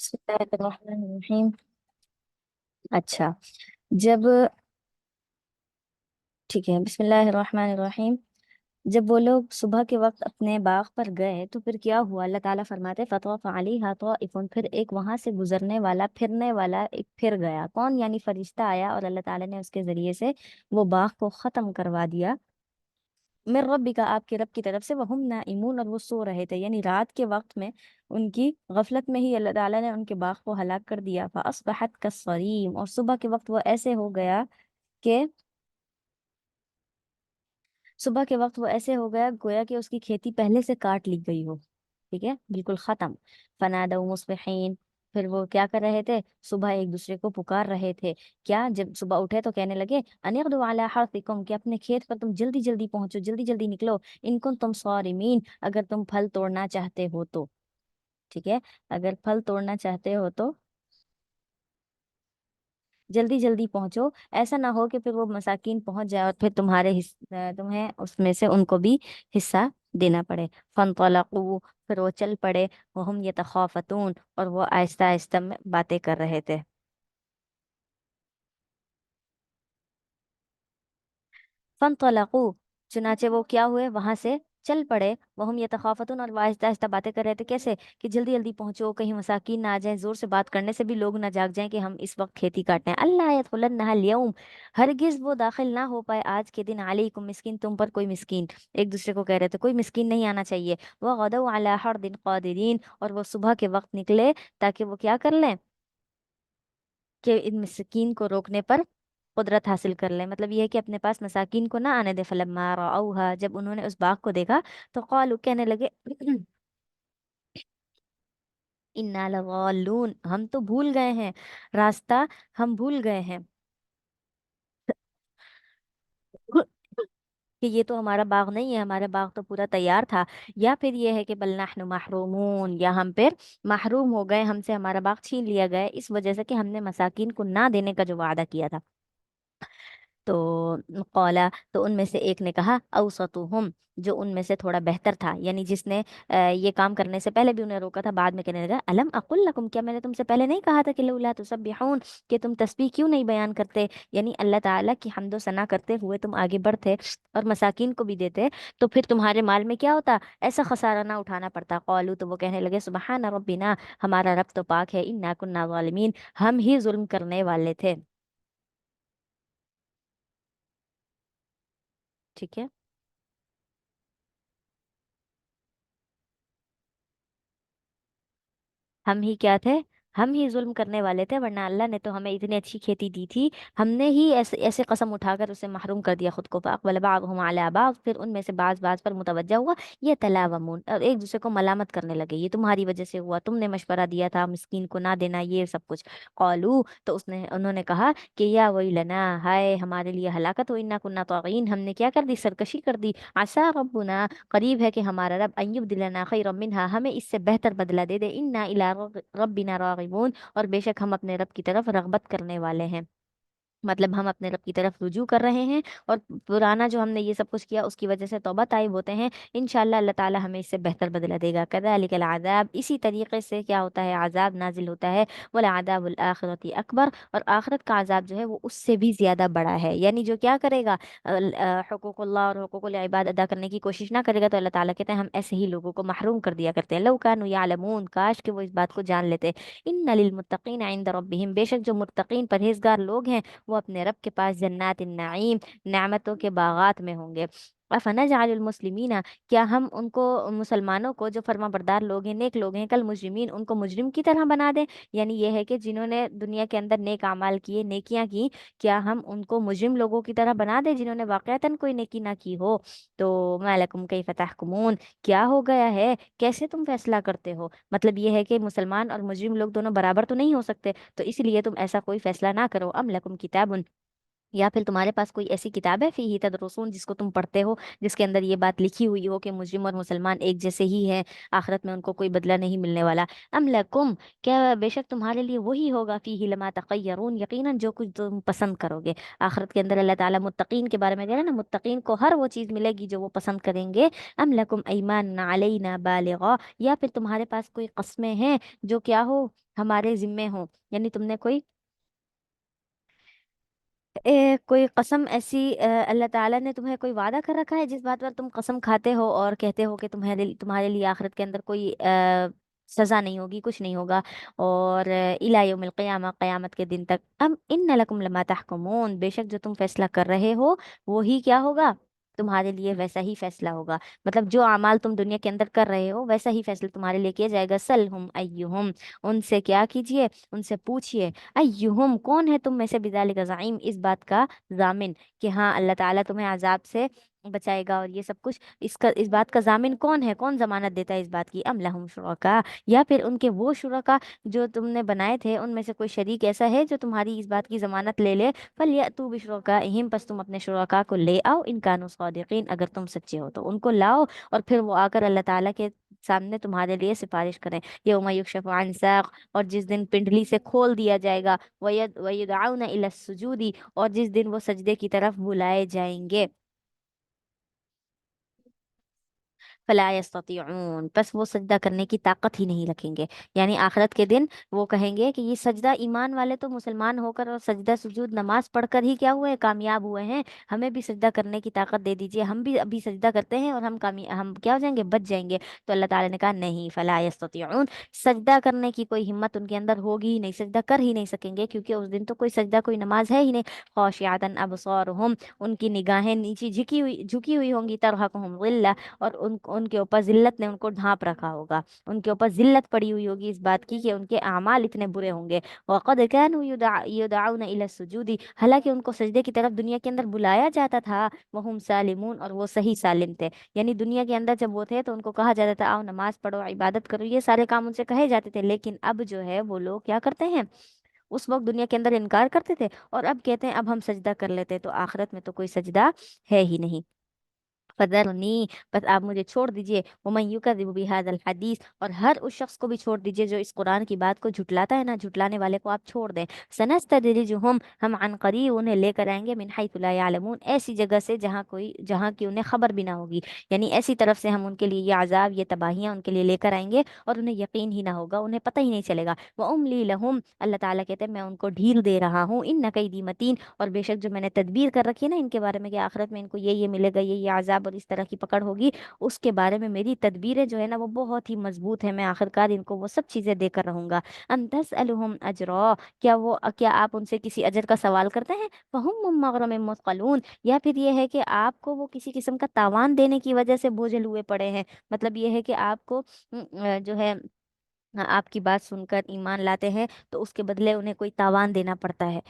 बिस्मिल्लाहिर्रहमानिर्रहीम। अच्छा, जब ठीक है, बिस्मिल्लाहिर्रहमानिर्रहीम। जब वो लोग सुबह के वक्त अपने बाग पर गए तो फिर क्या हुआ? अल्लाह ताला फरमाते फतवाफ़ अलैहा ताइफुन, फिर एक वहां से गुजरने वाला, फिरने वाला एक फिर गया। कौन? यानी फरिश्ता आया और अल्लाह ताला ने उसके जरिए से वो बाग को खत्म करवा दिया। मिर रब्बिका, आपके रब की तरफ से। वहुम नाइमून, और वो सो रहे थे, यानी रात के वक्त में उनकी गफलत में ही अल्लाह ताला ने उनके बाग को हलाक कर दिया। फासबहत कसरीम, और सुबह के वक्त वो ऐसे हो गया कि सुबह के वक्त वो ऐसे हो गया गोया कि उसकी खेती पहले से काट ली गई हो। ठीक है, बिल्कुल खत्म। फनादऊ मुस्बिहीन, फिर वो क्या कर रहे थे? सुबह एक दूसरे को पुकार रहे थे। क्या? जब सुबह उठे तो कहने लगे अनिगदु अला हर्थिकुम, कि अपने खेत पर तुम जल्दी जल्दी पहुंचो, जल्दी जल्दी निकलो। इनकुन तुम सारिमीन, अगर तुम फल तोड़ना चाहते हो तो। ठीक है, अगर फल तोड़ना चाहते हो तो जल्दी जल्दी पहुंचो। ऐसा ना हो कि फिर वो मसाकीन पहुंच जाए और फिर तुम्हें उसमें से उनको भी हिस्सा देना पड़े। फनतलकू, फिर वो चल पड़े। वहुम यतखाफतून, और वो आहिस्ता आहिस्ता में बातें कर रहे थे। फनतलकू, चुनाचे वो क्या हुए? वहां से चल पड़े। वहुम यतखाफतून, और वो आहिस्ता आहिस्ता बातें कर रहे थे। कैसे? कि जल्दी जल्दी पहुंचो, कहीं मसाकीन ना आ जाए, जोर से बात करने से भी लोग ना जाग जाएं कि हम इस वक्त खेती काटते हैं। अल्लाह यदखुलन्नहा अल-यौम, हरगिज वो दाखिल ना हो पाए आज के दिन। अलैकुम मिस्कीन, तुम पर कोई मिस्कीन। एक दूसरे को कह रहे थे कोई मिस्कीन नहीं आना चाहिए। वह गदौ अला हर्दिन कादिरीन, और वो सुबह के वक्त निकले ताकि वो क्या कर लें? कि इन मिस्कीन को रोकने पर कुदरत हासिल कर ले। मतलब ये है कि अपने पास मसाकीन को ना आने दे। फलम्मा रअऊहा, जब उन्होंने उस बाग को देखा तो कॉलू, कहने लगे इन्ना लगालून, हम तो भूल गए हैं रास्ता, हम भूल गए हैं कि ये तो हमारा बाग नहीं है, हमारा बाग तो पूरा तैयार था। या फिर ये है कि बल नहनु महरूमून, या हम फिर महरूम हो गए, हमसे हमारा बाग छीन लिया गया इस वजह से कि हमने मसाकीन को ना देने का जो वादा किया था। तो कौला, तो उनमें से एक ने कहा औसतुहुम, जो उनमें से थोड़ा बेहतर था, यानी जिसने ये काम करने से पहले भी उन्हें रोका था, बाद में कहने लगा अलम अकुल लकुम, क्या मैंने तुमसे पहले नहीं कहा था कि लौला तुसब्बिहून, कि तुम तस्बीह क्यों नहीं बयान करते? यानी अल्लाह ताला की हम्दो सना करते हुए तुम आगे बढ़ते और मसाकिन को भी देते, तो फिर तुम्हारे माल में क्या होता? ऐसा खसारा ना उठाना पड़ता। कौलू, तो वो कहने लगे सुबहान रब्बिना, हमारा रब तो पाक है, इन्ना कुन्ना ज़ालिमीन, हम ही जुल्म करने वाले थे। ठीक है, हम ही क्या थे? हम ही जुल्म करने वाले थे, वरना अल्लाह ने तो हमें इतनी अच्छी खेती दी थी। हमने ही ऐसे ऐसे कसम उठाकर उसे महरूम कर दिया खुद को। फ़अक़बल बअज़ुहुम अला बअज़, फिर उनमें से बाज बाज पर मुतवज्जा हुआ। ये तलावमून, और एक दूसरे को मलामत करने लगे, ये तुम्हारी वजह से हुआ, तुमने मशवरा दिया था मिस्कीन को ना देना, ये सब कुछ। कौलू, तो उसने उन्होंने कहा कि या वैलना, हाय हमारे लिए हलाकत हो, इन्ना कुन्ना तागीन, हमने क्या कर दी? सरकशी कर दी। आसा रब्बुना, करीब है कि हमारा रब अय्युबदिलना खैरम मिनहा, हमें इससे बेहतर बदला दे दे। इन्ना इला रब्बिना रागिबून, और बेशक हम अपने रब की तरफ रगबत करने वाले हैं। मतलब हम अपने रब की तरफ रुजू कर रहे हैं, और पुराना जो हमने ये सब कुछ किया उसकी वजह से तौबा ताइब होते हैं। इंशाल्लाह अल्लाह ताला हमें इससे बेहतर बदला देगा। कज़ालिकल आज़ाब, इसी तरीके से क्या होता है? आज़ाब नाजिल होता है। वल आज़ाबुल आखिरती अकबर, और आखिरत का आज़ाब जो है वो उससे भी ज्यादा बड़ा है। यानी जो क्या करेगा? हुकूकुल्लाह और हुकूकुल इबाद अदा करने की कोशिश ना करेगा तो अल्लाह ताला कहते हैं हम ऐसे ही लोगों को महरूम कर दिया करते हैं। लौ कानू यालमून, काश कि वो इस बात को जान लेते। इन्ना लिल मुत्तकीन इंद रब्बिहिम, बेशक जो मुत्तकीन परहेजगार लोग हैं वो अपने रब के पास जन्नात नईम, नेमतों के बागात में होंगे। अफनजअलुल मुस्लिमीना, क्या हम उनको, मुसलमानों को जो फर्मा बरदार लोग हैं, नेक लोग हैं, कल मुजरिमीन, उनको मुजरिम की तरह बना दें? यानी ये है कि जिन्होंने दुनिया के अंदर नेक अमाल किए, नेकियां की, क्या हम उनको मुजरिम लोगों की तरह बना दें जिन्होंने वाकईतन कोई नेकी ना की हो? तो मालकुम कैफ तहकुमून, क्या हो गया है, कैसे तुम फैसला करते हो? मतलब ये है कि मुसलमान और मुजरिम लोग दोनों बराबर तो नहीं हो सकते, तो इसलिए तुम ऐसा कोई फैसला ना करो। अम लकुम किताबुन, या फिर तुम्हारे पास कोई ऐसी किताब है फीही तदरुसून, जिसको तुम पढ़ते हो, जिसके अंदर ये बात लिखी हुई हो कि मुस्लिम और मुसलमान एक जैसे ही हैं, आखिरत में उनको कोई बदला नहीं मिलने वाला। अम लकुम, क्या बेशक तुम्हारे लिए वही होगा, फीही लमा तखय्यरून, यकीनन जो कुछ तुम पसंद करोगे। आखिरत के अंदर अल्लाह ताला मुत्तकीन के बारे में कह रहे हैं ना, मुत्तकीन को हर वो चीज़ मिलेगी जो वो पसंद करेंगे। अम लकुम ऐमान अलैना बालिगा, या फिर तुम्हारे पास कोई कस्में हैं जो क्या हो, हमारे जिम्मे हो, यानी तुमने कोई कोई कसम ऐसी, अल्लाह ताला ने तुम्हें कोई वादा कर रखा है जिस बात पर तुम कसम खाते हो और कहते हो कि तुम्हारे तुम्हारे लिए आखिरत के अंदर कोई सजा नहीं होगी, कुछ नहीं होगा, और इला यौमिल क़ियामा, क़यामत के दिन तक। अब इन्न लकुम लमा तहकुमून, बेशक जो तुम फैसला कर रहे हो वो ही क्या होगा, तुम्हारे लिए वैसा ही फैसला होगा। मतलब जो अमाल तुम दुनिया के अंदर कर रहे हो वैसा ही फैसला तुम्हारे लिए किया जाएगा। सलहुम अय्युहुम, उनसे क्या कीजिए, उनसे पूछिए, अय्युहुम कौन है तुम में से, बिजालिक ज़ाइम, इस बात का जामिन, कि हाँ अल्लाह ताला तुम्हें अजाब से बचाएगा और ये सब कुछ, इसका इस बात का जामिन कौन है, कौन जमानत देता है इस बात की। अम लहुम शुरका, या फिर उनके वो शुरका जो तुमने बनाए थे उनमें से कोई शरीक ऐसा है जो तुम्हारी इस बात की जमानत ले ले। फल यअतू बिशुरकाइहिम, बस तुम अपने शुरका को ले आओ, इन कानू सादिकीन, अगर तुम सच्चे हो तो उनको लाओ, और फिर वो आकर अल्लाह ताला के सामने तुम्हारे लिए सिफारिश करें। यौम युक्शफु अन साक़, और जिस दिन पिंडली से खोल दिया जाएगा, वयुदऔना इला सुजूदी, और जिस दिन वो सजदे की तरफ बुलाए जाएंगे। फला यस्ततीऊन, बस वो सजदा करने की ताकत ही नहीं रखेंगे। यानी आखिरत के दिन वो कहेंगे कि ये सजदा, ईमान वाले तो मुसलमान होकर और सजदा सुजूद नमाज पढ़कर ही क्या हुए, कामयाब हुए हैं, हमें भी सजदा करने की ताकत दे दीजिए, हम भी अभी सजदा करते हैं और हम क्या हो जाएंगे, बच जाएंगे। तो अल्लाह ताला ने कहा नहीं, फला यस्ततीऊन, सजदा करने की कोई हिम्मत उनके अंदर होगी ही नहीं, सजदा कर ही नहीं सकेंगे, क्योंकि उस दिन तो कोई सजदा, कोई नमाज है ही नहीं। खाशियातन अबसारुहुम, उनकी निगाहें नीचे झुकी हुई होंगी, तरहकुहुम और उनके ऊपर जिल्लत ने उनको ढांप रखा होगा, उनके ऊपर जिल्लत पड़ी हुई होगी इस बात की कि उनके अमाल इतने बुरे होंगे। वक़द कानू युदअउन इला सुजूदी, हालांकि उनको सजदे की तरफ दुनिया के अंदर बुलाया जाता था, वहुम सालिमून, और वो सही सालिम थे। यानी दुनिया के अंदर जब वो थे तो उनको कहा जाता था आओ नमाज पढ़ो, इबादत करो, ये सारे काम उनसे कहे जाते थे, लेकिन अब जो है वो लोग क्या करते हैं, उस वक्त दुनिया के अंदर इनकार करते थे और अब कहते हैं अब हम सजदा कर लेते हैं, तो आखिरत में तो कोई सजदा है ही नहीं। फदरनी, बस आप मुझे छोड़ दीजिए, वमन युकज़िबु बिहाज़ल हदीस, और हर उस शख्स को भी छोड़ दीजिए जो इस कुरान की बात को झुटलाता है ना, झुटलाने वाले को आप छोड़ दें। सनस्तदरिजुहुम, हम अन करीब उन्हें लेकर आएंगे, मिन हैथु ला यअलमून, ऐसी जगह से जहाँ की उन्हें खबर भी ना होगी, यानी ऐसी तरफ से हम उनके लिए ये अजाब, ये तबाहियां उनके लिए लेकर आएंगे और उन्हें यकीन ही ना होगा, उन्हें पता ही नहीं चलेगा। व उमली लहुम, अल्लाह ताला कहते हैं मैं उनको ढील दे रहा हूँ, इन कैदी मतीन, और बेशक जो मैंने तदबीर कर रखी है ना इनके बारे में कि आखिरत में इनको ये मिलेगा, ये आजाब और इस तरह की पकड़ होगी, उसके बारे में मेरी तदबीरें जो है ना वो बहुत ही मजबूत है, मैं आखिरकार इनको वो सब चीजें देकर रहूंगा। अम तसअलुहुम अजरा, क्या आप उनसे किसी अजर का सवाल करते हैं, फहुम मिन मगरम मुथक़लून, या फिर ये है कि आपको वो किसी किस्म का तावान देने की वजह से बोझिल हुए पड़े हैं। मतलब ये है कि आपको जो है आपकी बात सुनकर ईमान लाते हैं तो उसके बदले उन्हें कोई तावान देना पड़ता है।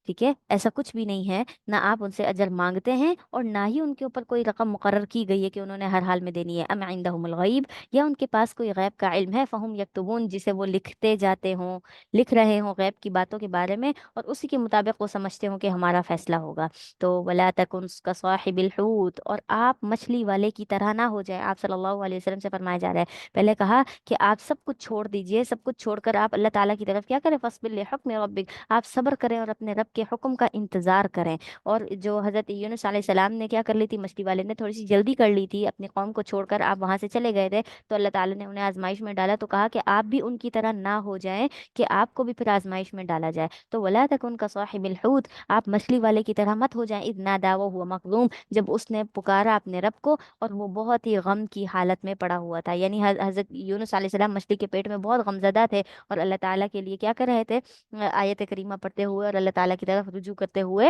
ठीक है, ऐसा कुछ भी नहीं है, ना आप उनसे अजर मांगते हैं और ना ही उनके ऊपर कोई रकम मुकर्रर की गई है कि उन्होंने हर हाल में देनी है। अम इंदहुमुल गैब, या उनके पास कोई गैब का इल्म है, फहुम यक्तुबून, जिसे वो लिखते जाते हों, लिख रहे हों गैब की बातों के बारे में, और उसी के मुताबिक वो समझते हों कि हमारा फैसला होगा। तो वला तकुन का साहिबिल हूत, और आप मछली वाले की तरह ना हो जाए, आप सल्लल्लाहु अलैहि वसल्लम से फरमाया जा रहा है। पहले कहा कि आप सब कुछ छोड़ दीजिए, सब कुछ छोड़कर आप अल्लाह ताला की तरफ क्या करें, फस्बिर लिहुक्मि रब्बिक, आप सब्र करें और अपने रब के हुक्म का इंतजार करें। और जो हजरत यूनुस अलैहिस्सलाम ने क्या कर ली थी, मछली वाले ने थोड़ी सी जल्दी कर ली थी, अपनी कौम को छोड़कर आप वहां से चले गए थे, तो अल्लाह ताला ने उन्हें आजमाइश में डाला, तो कहा कि आप भी उनकी तरह ना हो जाएं कि आपको भी फिर आजमाइश में डाला जाए। तो वला तकुन का साहिबिल हूत, आप मछली वाले की तरह मत हो जाएं, इद नादा व हुआ मकदूम, जब उसने पुकारा अपने रब को और वो बहुत ही गम की हालत में पड़ा हुआ था। यानी हजरत यूनुस अलैहिस्सलाम मछली के पेट में बहुत गमजदा थे और अल्लाह ताला के लिए क्या कर रहे थे, आयत करीमा पढ़ते हुए और अल्लाह ताला की तरफ रुजू करते हुए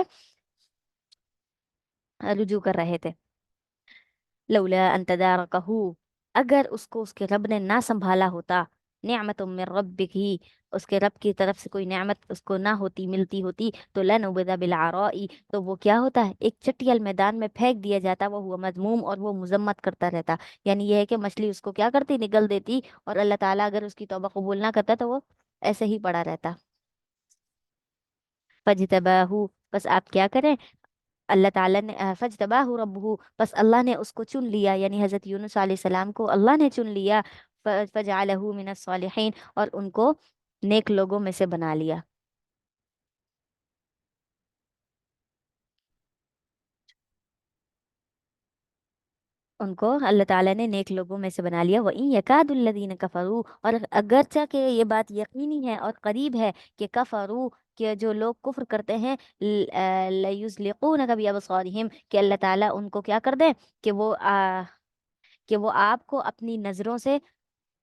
रुजू कर रहे थे। लौला अन तदारकहू, अगर उसको उसके रब ने ना संभाला होता, नेमत मिन रब्बिक ही, उसके रब की तरफ से कोई नेमत उसको ना होती, मिलती होती, तो लनुबिदा बिलआराई, तो वो क्या होता है, एक चटियल मैदान में फेंक दिया जाता, वो हुआ मजमूम, और वो मुजम्मत करता रहता। यानी यह है कि मछली उसको क्या करती, निगल देती, और अल्लाह ताला अगर उसकी तौबा कबूल ना करता तो वो ऐसे ही पड़ा रहता। फजतबाहू, بس आप क्या करें, अल्लाह ताला ने फजतबाहु रब्बुहु, बस अल्लाह ने उसको चुन लिया, यानी हजरत यूनुस अलैहिस्सलाम को अल्लाह ने चुन लिया, फजअलहु मिनस सालिहीन, और उनको नेक लोगों में से बना लिया। उनको अल्लाह ताला ने नेक लोगों में से बना लिया। वहीं यकादुल्लज़ीन कफरू, और अगरचे कि ये बात यकीनी है और करीब है कि कफरू, कि जो लोग कुफ्र करते हैं, लयुज़लिक़ूनका बिअबसारिहिम, कि अल्लाह ताला उनको क्या कर दे, कि वो आपको अपनी नज़रों से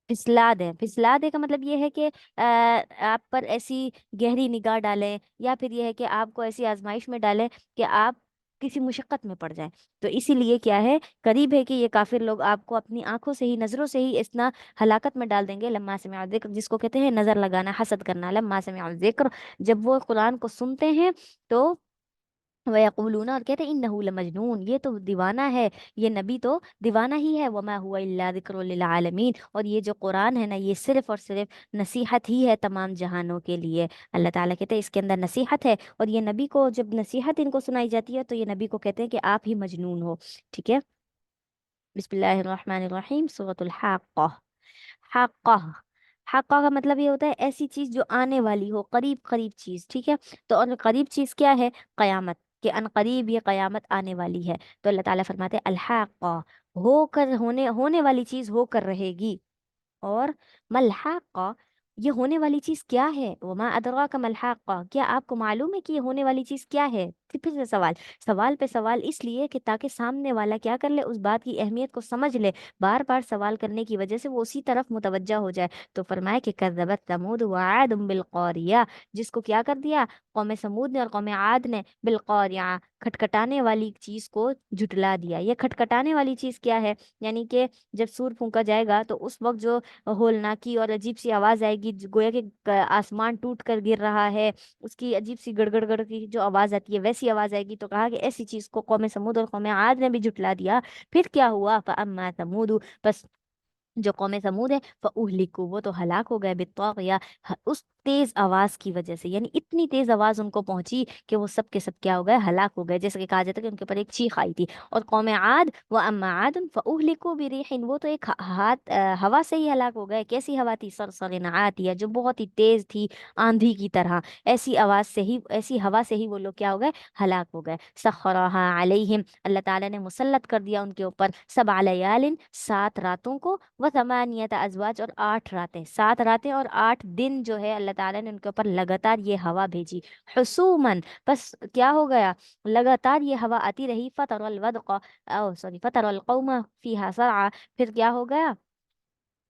फिसला दें। फिसला दे का मतलब ये है कि आप पर ऐसी गहरी निगाह डालें, या फिर ये है कि आपको ऐसी आजमाइश में डालें कि आप किसी मुशक्कत में पड़ जाएं। तो इसीलिए क्या है, करीब है कि ये काफिर लोग आपको अपनी आंखों से ही, नजरों से ही इतना हलाकत में डाल देंगे। लम्मा समिअ ज़िक्र, जिसको कहते हैं नजर लगाना, हसद करना, लम्मा समिअ ज़िक्र, जब वो कुरान को सुनते हैं तो वयक़ूलून, और कहते हैं इन्नहु लमजनून, ये तो दीवाना है, ये नबी तो दीवाना ही है, वमा हुआ इल्ला ज़िक्रुल लिल आलमीन, और ये जो कुरान है ना, ये सिर्फ और सिर्फ नसीहत ही है तमाम जहानों के लिए। अल्लाह ताला कहते हैं इसके अंदर नसीहत है, और ये नबी को जब नसीहत इनको सुनाई जाती है तो ये नबी को कहते हैं कि आप ही मजनून हो। ठीक है। बिस्मिल्लाहिर्रहमानिर्रहीम, सूरतुल हाक़्क़ा। हाक़्क़ा, हाक़्क़ा का मतलब ये होता है ऐसी चीज जो आने वाली हो, करीब करीब चीज। ठीक है। तो और करीब चीज क्या है, कयामत, के अन करीब ये कयामत आने वाली है। तो अल्लाह ताला फरमाते हैं अल हाक़्क़ा, होकर, होने वाली चीज होकर रहेगी। और मलहाका, ये होने वाली चीज क्या है, वमा अदराका मलहाका, क्या आपको मालूम है कि ये होने वाली चीज क्या है। फिर से सवाल, सवाल पे सवाल, इसलिए कि ताकि सामने वाला क्या कर ले, उस बात की अहमियत को समझ ले। बार बार सवाल करने की वजह से वो उसी तरफ मुतवज्जा हो जाए। तो फरमाए कि कज़्ज़बत समूद व आद बिल क़ारिया, जिसको क्या कर दिया, कौम समूद ने और कौम आद ने, बिल क़ारिया, खटखटाने वाली चीज को झुटला दिया। ये खटखटाने वाली चीज क्या है, यानी कि जब सूर फूंका जाएगा तो उस वक्त जो होलनाकी और अजीब सी आवाज आएगी, गोया कि आसमान टूट कर गिर रहा है, उसकी अजीब सी गड़गड़ गड़ की जो आवाज आती है, वैसी आवाज आएगी। तो कहा कि ऐसी चीज को कौम समूद और कौम आद ने भी जुटला दिया। फिर क्या हुआ, फअम्मा समूद, बस जो कौम समूद है, फउहलिकू, वो तो हलाक हो गए, बित्तागिया, उस तेज आवाज की वजह से, यानी इतनी तेज आवाज उनको पहुंची कि वो सब के सब क्या हो गए, हलाक हो गए। जैसे कि कहा जाता है कि उनके ऊपर एक चीख आई थी। और कौम आद, व अम्मा आद फउहलिकू बिरिहिन, वो तो एक हवा से ही हलाक हो गए। कैसी हवा थी, सरसरिन आतिया, जो बहुत ही तेज थी, आंधी की तरह। ऐसी आवाज से ही, ऐसी हवा से ही वो लोग क्या हो गए, हलाक हो गए। सखरहा अलैहिम, अल्लाह ताला ने मुसल्लत कर दिया उनके ऊपर, सबअ लयालिन, 7 रातों को, व थमानियत अजवाज, और 8 रातें, 7 रातें और 8 दिन जो है, अल्लाह ताला ने उनके ऊपर लगातार ये हवा भेजी। हुसूमन, बस क्या हो गया, लगातार ये हवा आती रही। फतरल वदक़, ओ सॉरी, फतरल कौम फीहा सरआ, फिर क्या हो गया,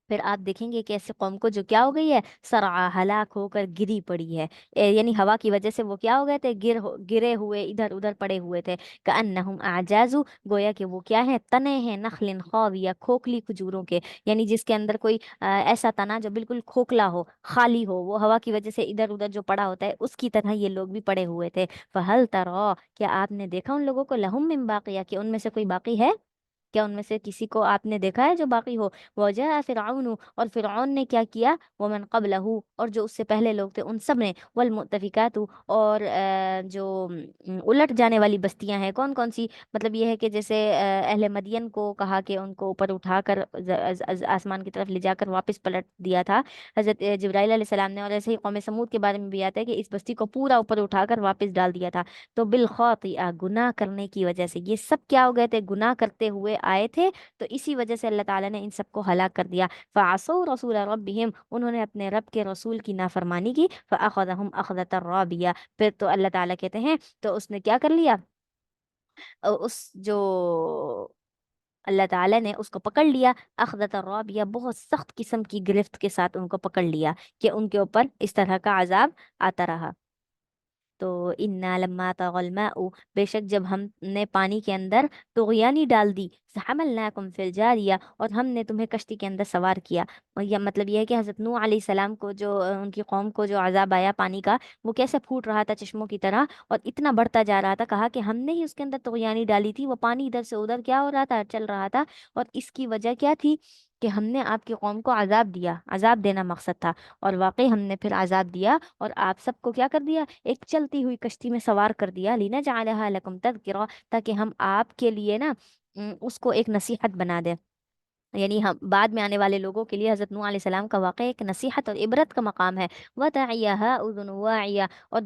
फिर आप देखेंगे कि ऐसे कौम को जो क्या हो गई है, सरा, हलाक होकर गिरी पड़ी है। यानी हवा की वजह से वो क्या हो गए थे, गिरे हुए, इधर उधर पड़े हुए थे। कअन्नहुम आजाजु, गोया कि वो क्या है, तने हैं, नखलिन खाविया, खोखली खजूरों के, यानी जिसके अंदर कोई ऐसा तना जो बिल्कुल खोखला हो, खाली हो, वो हवा की वजह से इधर उधर जो पड़ा होता है, उसकी तरह ये लोग भी पड़े हुए थे। फहल तरा, क्या आपने देखा उन लोगों को, लहुम मिन बाकिया, कि उनमें से कोई बाकी है, क्या उनमें से किसी को आपने देखा है जो बाकी हो। वजह फिरौन, और फिरौन ने क्या किया, वमन कबलहू, और जो उससे पहले लोग थे उन सब ने, वल मुतफिकातु, और जो उलट जाने वाली बस्तियां हैं, कौन कौन सी, मतलब ये है कि जैसे अहले मदियन को कहा कि उनको ऊपर उठाकर आसमान की तरफ ले जाकर वापस पलट दिया था हजरत जिब्राइल अलैहिस्सलाम ने। और ऐसे ही कौम समूद के बारे में भी आता है कि इस बस्ती को पूरा ऊपर उठाकर वापस डाल दिया था। तो बिल खातिआ, गुनाह करने की वजह से ये सब क्या हो गए थे, गुनाह करते हुए आए थे। तो इसी वजह से अल्लाह ताला ने इन सबको हलाक कर दिया। फ़असौ रसूल रब्बिहिम, उन्होंने अपने रब के रसूल की नाफरमानी की। फ़अख़ज़हुम अख़ज़तन राबिया, फिर तो अल्लाह ताला कहते हैं, तो उसने क्या कर लिया, उस जो अल्लाह ताला ने उसको पकड़ लिया, अख़ज़तन राबिया, बहुत सख्त किस्म की गिरफ्त के साथ उनको पकड़ लिया, कि उनके ऊपर इस तरह का अजाब आता रहा। तो इन्ना लम्मा तगल माउ, बेशक जब हमने पानी के अंदर तुगयानी डाल दी, हमलनाकुम फिल जारिया, और हमने तुम्हें कश्ती के अंदर सवार किया। और यह मतलब यह है कि हज़रत नूह अलैहि सलाम को जो उनकी कौम को जो अजाब आया पानी का, वो कैसे फूट रहा था चश्मों की तरह, और इतना बढ़ता जा रहा था। कहा कि हमने ही उसके अंदर तुगयानी डाली थी, वो पानी इधर से उधर क्या हो रहा था, चल रहा था। और इसकी वजह क्या थी, کہ ہم نے آپ کی قوم کو عذاب دیا، عذاب دینا مقصد تھا، اور واقعی ہم نے پھر عذاب دیا اور آپ سب کو کیا کر دیا، ایک چلتی ہوئی کشتی میں سوار کر دیا، لِنَجْعَلَهَا لَكُمْ تَذْكِرَةً، تاکہ ہم آپ کے لیے نا اس کو ایک نصیحت بنا دیں، یعنی ہم بعد میں آنے والے لوگوں کے لیے حضرت نوح علیہ السلام کا واقعہ ایک نصیحت اور عبرت کا مقام ہے۔ وَتَعِيَهَا أُذُنٌ وَاعِيَةٌ، اور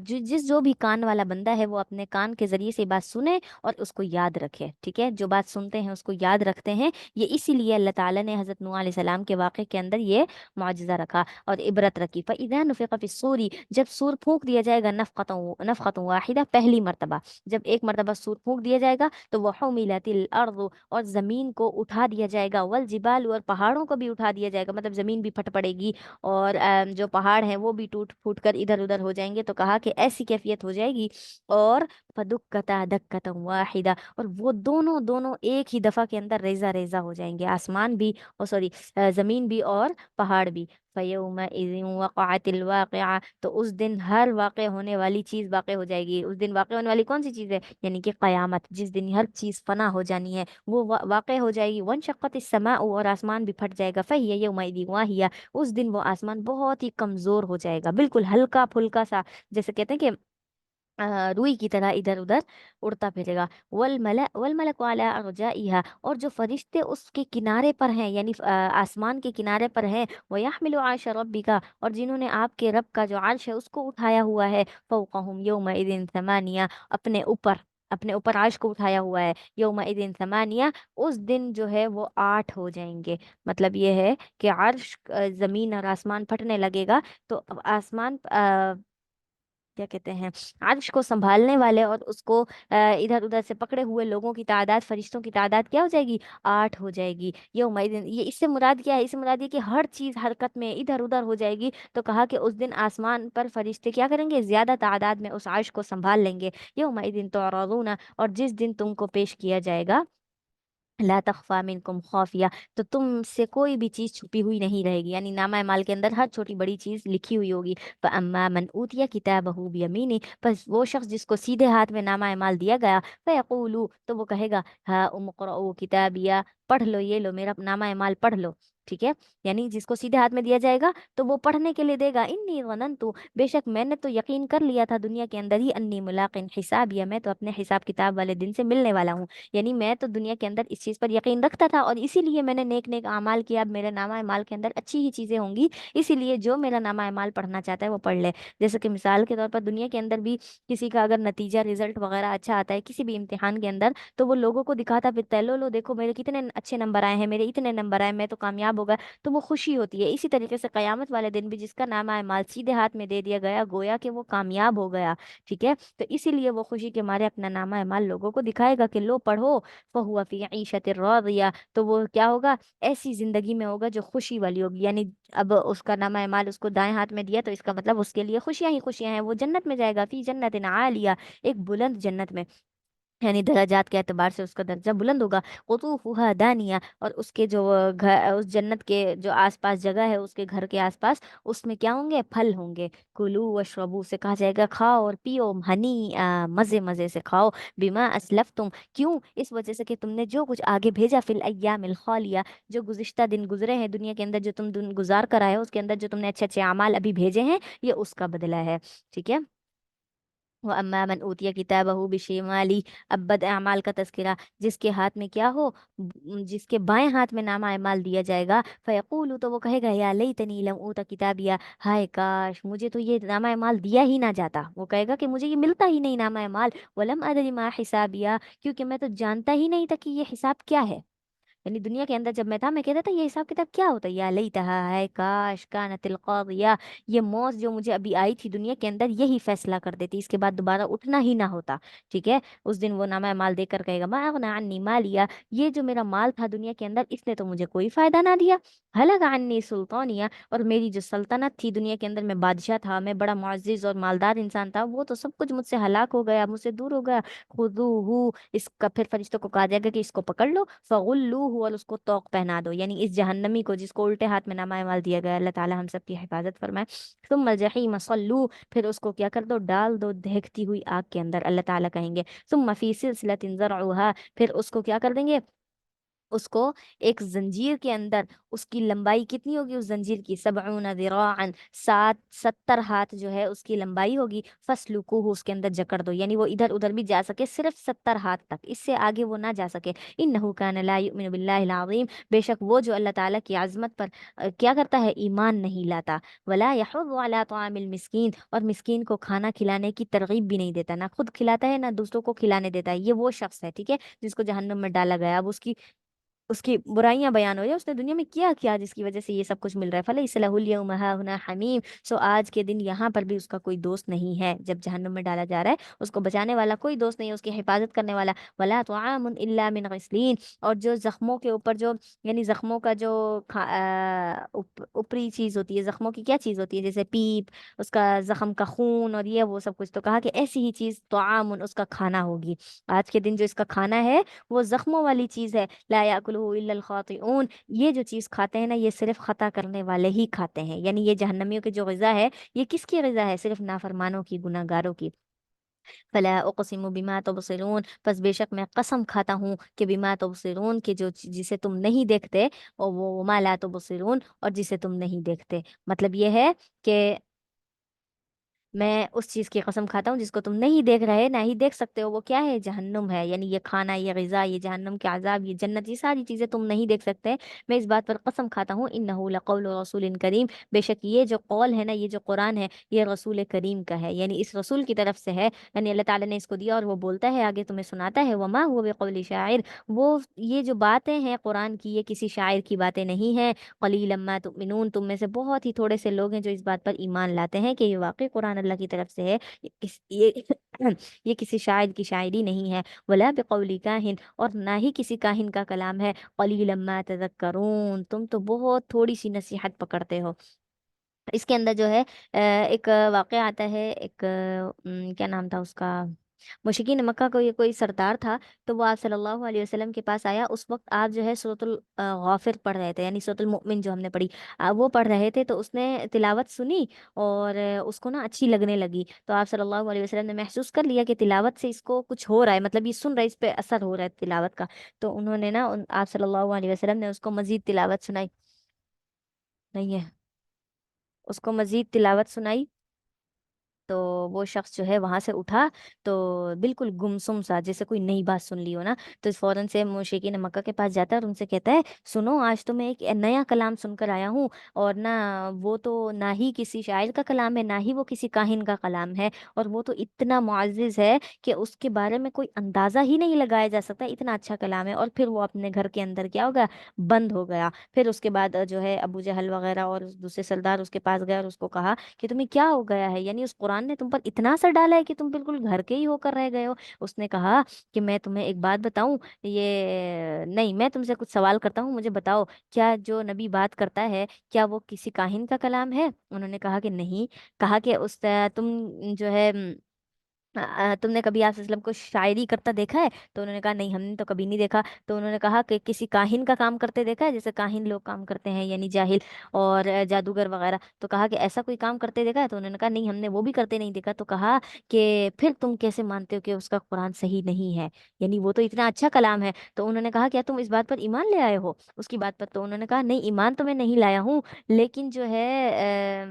جو بھی کان والا بندہ ہے وہ اپنے کان کے ذریعے سے یہ بات سنے اور اس کو یاد رکھے، ٹھیک ہے، جو بات سنتے ہیں اس کو یاد رکھتے ہیں، یہ اسی لیے اللہ تعالیٰ نے حضرت نوح علیہ السلام کے واقعے کے اندر یہ معجزہ رکھا اور عبرت رکھی۔ فَإِذَا نُفِخَ فِي الصُّورِ، جب سور پھونک دیا جائے گا، نفقۃ واحدہ، پہلی مرتبہ، جب ایک مرتبہ سور پھونک دیا جائے گا تو وَحُمِلَتِ الْأَرْضُ، اور زمین کو اٹھا دیا جائے گا، والجبال، اور پہاڑوں کو بھی اٹھا دیا جائے گا، مطلب زمین بھی پھٹ پڑے گی اور جو پہاڑ ہیں وہ بھی ٹوٹ پھوٹ کر ادھر ادھر ہو جائیں گے، تو کہا کہ ایسی کیفیت ہو جائے گی، اور فدکتا دکتا واحدہ، اور وہ دونوں دونوں ایک ہی دفعہ کے اندر ریزہ ریزہ ہو جائیں گے، آسمان بھی، اور سوری، زمین بھی اور پہاڑ بھی۔ فَيَوْمَئِذٍ وَقَعَتِ الْوَاقِعَةُ، تو اس دن ہر واقع ہونے والی چیز واقع ہو جائے گی۔ اس دن واقع ہونے والی کون سی چیز ہے؟ یعنی کہ قیامت، جس دن ہر چیز فنا ہو جانی ہے وہ واقع ہو جائے گی۔ وَانشَقَّتِ السَّمَاءُ، اور آسمان بھی پھٹ جائے گا۔ فَهِيَ يَوْمَئِذٍ وَاهِيَةٌ، اس دن وہ آسمان بہت ہی کمزور ہو جائے گا، بالکل ہلکا پھلکا سا، جیسے کہتے ہیں کہ روئی کی طرح ادھر ادھر اڑتا پھرے گا۔ والملک علی ارجائها، اور جو فرشتے اس کے کنارے پر ہیں، یعنی آسمان کے کنارے پر ہیں، ویحمل عرش ربک، اور جنہوں نے آپ کے رب کا جو عرش ہے اس کو اٹھایا ہوا ہے، فوقہم یومئذ ثمانیہ، اپنے اوپر عرش کو اٹھایا ہوا ہے، یومئذ ثمانیہ، اس دن جو ہے وہ 8 ہو جائیں گے۔ مطلب یہ ہے کہ عرش، زمین اور آسمان پھٹنے لگے گا تو آسمان کیا کہتے ہیں، عرش کو سنبھالنے والے اور اس کو ادھر ادھر سے پکڑے ہوئے لوگوں کی تعداد، فرشتوں کی تعداد کیا ہو جائے گی؟ 8 ہو جائے گی۔ یہ اس سے مراد کیا ہے؟ اس سے مراد یہ کہ ہر چیز حرکت میں ادھر ادھر ہو جائے گی، تو کہا کہ اس دن آسمان پر فرشتے کیا کریں گے؟ زیادہ تعداد میں اس عرش کو سنبھال لیں گے۔ یومئذ تعرضون، اور جس دن تم کو پیش کیا جائے گا، لا تخفى منکم خافیہ، تو تم سے کوئی بھی چیز چھپی ہوئی نہیں رہے گی، یعنی نامہ اعمال کے اندر ہر چھوٹی بڑی چیز لکھی ہوئی ہوگی۔ فاما من اوتیا کتابہ بیمینہ، پس وہ شخص جس کو سیدھے ہاتھ میں نامہ اعمال دیا گیا، فیقول، تو وہ کہے گا، ہا اقرؤوا کتابیہ، پڑھ لو، یہ لو میرا نامہ اعمال پڑھ لو، ٹھیک ہے، یعنی جس کو سیدھے ہاتھ میں دیا جائے گا تو وہ پڑھنے کے لیے دے گا، انی ظننت، بے شک میں نے تو یقین کر لیا تھا دنیا کے اندر ہی، انی ملاق حسابیہ، میں تو اپنے حساب کتاب والے دن سے ملنے والا ہوں، یعنی میں تو دنیا کے اندر اس چیز پر یقین رکھتا تھا اور اسی لیے میں نے نیک نیک اعمال کیا، اب میرے نامہ اعمال کے اندر اچھی ہی چیزیں ہوں گی، اسی لیے جو میرا نامہ اعمال پڑھنا چاہتا ہے وہ پڑھ لے۔ جیسے کہ مثال کے طور پر دنیا کے اندر بھی کسی کا اگر نتیجہ رزلٹ وغیرہ اچھا آتا ہے کسی بھی امتحان کے اندر، تو وہ لوگوں کو دکھاتا پھرتا ہے، لو لو دیکھو میرے کتنے اچھے نمبر آئے ہیں، میرے اتنے نمبر آئے، میں تو کامیاب ہو گیا، تو وہ خوشی ہوتی ہے۔ اسی طریقے سے قیامت والے دن بھی جس کا نامہ اعمال سیدھے ہاتھ میں دے دیا گیا، گویا کہ وہ کامیاب ہو گیا، ٹھیک ہے، تو اسی لیے وہ خوشی کے مارے اپنا نامہ اعمال لوگوں کو دکھائے گا کہ لو پڑھو، فہو فی عیشۃ راضیہ، تو وہ کیا ہوگا؟ ایسی زندگی میں ہوگا جو خوشی والی ہوگی، یعنی اب اس کا نامہ اعمال اس کو دائیں ہاتھ میں دیا تو اس کا مطلب اس کے لیے خوشیاں ہی خوشیاں ہیں، وہ جنت میں جائے گا، فی جنت عالیہ، ایک بلند جنت میں، یعنی درجات کے اعتبار سے اس کا درجہ بلند ہوگا۔ قطوفها دانیہ، اور اس کے جو گھر، اس جنت کے جو آس پاس جگہ ہے، اس کے گھر کے آس پاس، اس میں کیا ہوں گے؟ پھل ہوں گے۔ کلو وشربو، سے کہا جائے گا کھاؤ اور پیو، ہنی، مزے مزے سے کھاؤ، بما اسلفتم، کیوں؟ اس وجہ سے کہ تم نے جو کچھ آگے بھیجا، فی الایام الخالیہ، جو گزشتہ دن گزرے ہیں دنیا کے اندر، جو تم دن گزار کر آئے ہو، اس کے اندر جو تم نے اچھے اچھے اعمال ابھی بھیجے ہیں، یہ اس کا بدلہ ہے، ٹھیک ہے۔ وَأَمَّا مَنْ أُوتِيَ كِتَابَهُ بِشِمَالِهِ، اب بد اعمال کا تذکرہ، جس کے ہاتھ میں کیا ہو؟ جس کے بائیں ہاتھ میں نامہ اعمال دیا جائے گا، فیقول، تو وہ کہے گا، یا لیتنی لم اوت کتابیہ، ہائے کاش مجھے تو یہ نامہ اعمال دیا ہی نہ جاتا، وہ کہے گا کہ مجھے یہ ملتا ہی نہیں نامہ اعمال، ولم ادری ما حسابیہ، کیونکہ میں تو جانتا ہی نہیں تھا کہ یہ حساب کیا ہے، یعنی دنیا کے اندر جب میں تھا میں کہتا تھا یہ حساب کتاب کیا ہوتا ہے، یا لیتہا، ہے کاش، کانت القاضیہ، یہ موت جو مجھے ابھی آئی تھی دنیا کے اندر یہی فیصلہ کر دیتی، اس کے بعد دوبارہ اٹھنا ہی نہ ہوتا، ٹھیک ہے۔ اس دن وہ نامہ مال دے کر کہے گا، ما اغنی عنی مالیہ، یہ جو میرا مال تھا دنیا کے اندر اس نے تو مجھے کوئی فائدہ نہ دیا، ہلک عنی سلطانیہ، اور میری جو سلطنت تھی دنیا کے اندر، میں بادشاہ تھا، میں بڑا معزز اور مالدار انسان تھا، وہ تو سب کچھ مجھ سے ہلاک ہو گیا، مجھ سے دور ہو گیا، خذوہ، اس کا پھر فرشتوں کو کہا جائے گا کہ اس کو پکڑ لو، فغلوہ، اور اس کو توق پہنا دو، یعنی اس جہنمی کو جس کو الٹے ہاتھ میں نامہ اعمال دیا گیا، اللہ تعالی ہم سب کی حفاظت فرمائے، ثم الجحیم صلو، پھر اس کو کیا کر دو؟ ڈال دو دہکتی ہوئی آگ کے اندر، اللہ تعالیٰ کہیں گے، ثم فی سلسلۃ ذرعها، پھر اس کو کیا کر دیں گے؟ उसको एक जंजीर के अंदर, उसकी लंबाई कितनी होगी उस जंजीर की, 70 ذراعن, 70 हाथ जो है उसकी लंबाई होगी। फसलुकूहु, उसके अंदर जकड़ दो, यानी वो इधर उधर भी जा सके, सिर्फ 70 हाथ तक, इससे आगे वो ना जा सके। इन्नहु कान ला युमिनु बिल्लाहिल अज़ीम, बेशक वो जो अल्लाह ताला की आजमत पर क्या करता है, ईमान नहीं लाता। वला यहुद्दु अला तआमिल मिस्कीन, और मिस्कीन को खाना खिलाने की तरगीब भी नहीं देता, ना खुद खिलाता है ना दूसरों को खिलाने देता है। ये वो शख्स है, ठीक है, जिसको जहन्नुम में डाला गया। अब उसकी बुराइयां बयान हो रही है, उसने दुनिया में किया क्या जिसकी वजह से ये सब कुछ मिल रहा है। फलैसा लहुल यौम हाहुना हमीम, सो आज के दिन यहाँ पर भी उसका कोई दोस्त नहीं है। जब जहन्नुम में डाला जा रहा है, उसको बचाने वाला कोई दोस्त नहीं है, उसकी हिफाजत करने वाला। वला तुआमुन इल्ला मिन गस्लीन, और जो जख्मों के ऊपर जो, यानी जख्मों का जो ऊपरी चीज होती है, जख्मों की क्या चीज होती है, जैसे पीप, उसका जख्म का खून और ये वो सब कुछ, तो कहा कि ऐसी ही चीज तुआमुन, उसका खाना होगी। आज के दिन जो इसका खाना है वो जख्मों वाली चीज है। ला याकुलुहु इल्लल खातिऊन, ये जो चीज खाते हैं ना, ये सिर्फ खता करने वाले ही खाते हैं। यानी ये जहन्नमियों की जो ग़िज़ा है, ये किसकी ग़िज़ा है, सिर्फ नाफरमानों की, गुनाहगारों की। फला उक़सिमु बिमा तुबसिरून, बस बेशक मैं कसम खाता हूँ कि बिमा तुबसिरून, कि जो जिसे तुम नहीं देखते, और वो मा ला तुबसिरून, और जिसे तुम नहीं देखते। मतलब ये है कि मैं उस चीज की कसम खाता हूँ जिसको तुम नहीं देख रहे, ना ही देख सकते हो। वो क्या है, जहन्नुम है। यानी ये खाना, ये ग़िज़ा, ये जहन्नुम के अजाब, ये जन्नत, ये सारी चीजें तुम नहीं देख सकते। मैं इस बात पर कसम खाता हूँ, इन्नहु लक़ौलु रसूलिन करीम, बेशक ये जो कौल है ना, ये जो कुरान है, ये रसूल करीम का है, यानी इस रसूल की तरफ से है। यानी अल्लाह ताला ने इसको दिया, और वो बोलता है आगे, तुम्हें सुनाता है, वमा हुआ बिक़ौलि शाइर, वो ये जो बातें हैं कुरान की, ये किसी शायर की बातें नहीं है। कलीलम मा तुमिनून, तुम में से बहुत ही थोड़े से लोग हैं जो इस बात पर ईमान लाते हैं कि ये वाकई कुरान अल्लाह की तरफ से है। ये ये किसी शायर की शायरी नहीं है। वला बिकौली काहिन, और ना ही किसी काहिन का कलाम है। कलीलम मा तज़क्करून, तुम तो बहुत थोड़ी सी नसीहत पकड़ते हो। इसके अंदर जो है एक वाक़या आता है, एक क्या नाम था उसका, मुशरिकीन मक्का को ये कोई सरदार था। तो वो आप सल्लल्लाहु अलैहि वसल्लम के पास आया। उस वक्त आप जो है सूरतुल गाफिर पढ़ रहे थे, यानी सूरतुल मुमिन जो हमने पढ़ी, वो पढ़ रहे थे। तो उसने तिलावत सुनी, और उसको ना अच्छी लगने लगी। तो आप सल्लल्लाहु अलैहि वसल्लम ने महसूस कर लिया कि तिलावत से इसको कुछ हो रहा है, मतलब ये सुन रहा है, इस पे असर हो रहा है तिलावत का। तो उन्होंने ना आप सल्लल्लाहु अलैहि वसल्लम ने उसको मजीद तिलावत सुनाई। नहीं है, उसको मजीद तिलावत सुनाई। तो वो शख्स जो है वहां से उठा, तो बिल्कुल गुमसुम सा, जैसे कोई नई बात सुन ली हो ना। तो फौरन से मुशरिकीन मक्का के पास जाता है और उनसे कहता है, सुनो, आज तो मैं एक नया कलाम सुनकर आया हूँ, और ना वो तो ना ही किसी शायर का कलाम है, ना ही वो किसी काहिन का कलाम है, और वो तो इतना मुअज़्ज़िज़ है कि उसके बारे में कोई अंदाजा ही नहीं लगाया जा सकता, इतना अच्छा कलाम है। और फिर वो अपने घर के अंदर क्या होगा, बंद हो गया। फिर उसके बाद जो है अबू जहल वगैरह और दूसरे सरदार उसके पास गए और उसको कहा कि तुम्हें क्या हो गया है, यानी उस कुरान ने तुम पर इतना असर डाला है कि तुम बिल्कुल घर के ही होकर रह गए हो। उसने कहा कि मैं तुम्हें एक बात बताऊं, ये नहीं, मैं तुमसे कुछ सवाल करता हूँ, मुझे बताओ, क्या जो नबी बात करता है, क्या वो किसी काहिन का कलाम है? उन्होंने कहा कि नहीं। कहा कि उस तुम जो है तुमने कभी आप वसल्लम को शायरी करता देखा है? तो उन्होंने कहा नहीं, हमने तो कभी नहीं देखा। तो उन्होंने कहा कि किसी काहिन का काम करते देखा है, जैसे काहिन लोग काम करते हैं, यानी जाहिल और जादूगर वगैरह। तो कहा कि ऐसा कोई काम करते देखा है? तो उन्होंने कहा नहीं, हमने वो भी करते नहीं देखा। तो कहा कि फिर तुम कैसे मानते हो कि उसका कुरान सही नहीं है, यानी वो तो इतना अच्छा कलाम है। तो उन्होंने कहा क्या तुम इस बात पर ईमान ले आए हो उसकी बात पर? तो उन्होंने कहा नहीं, ईमान तो मैं नहीं लाया हूँ, लेकिन जो है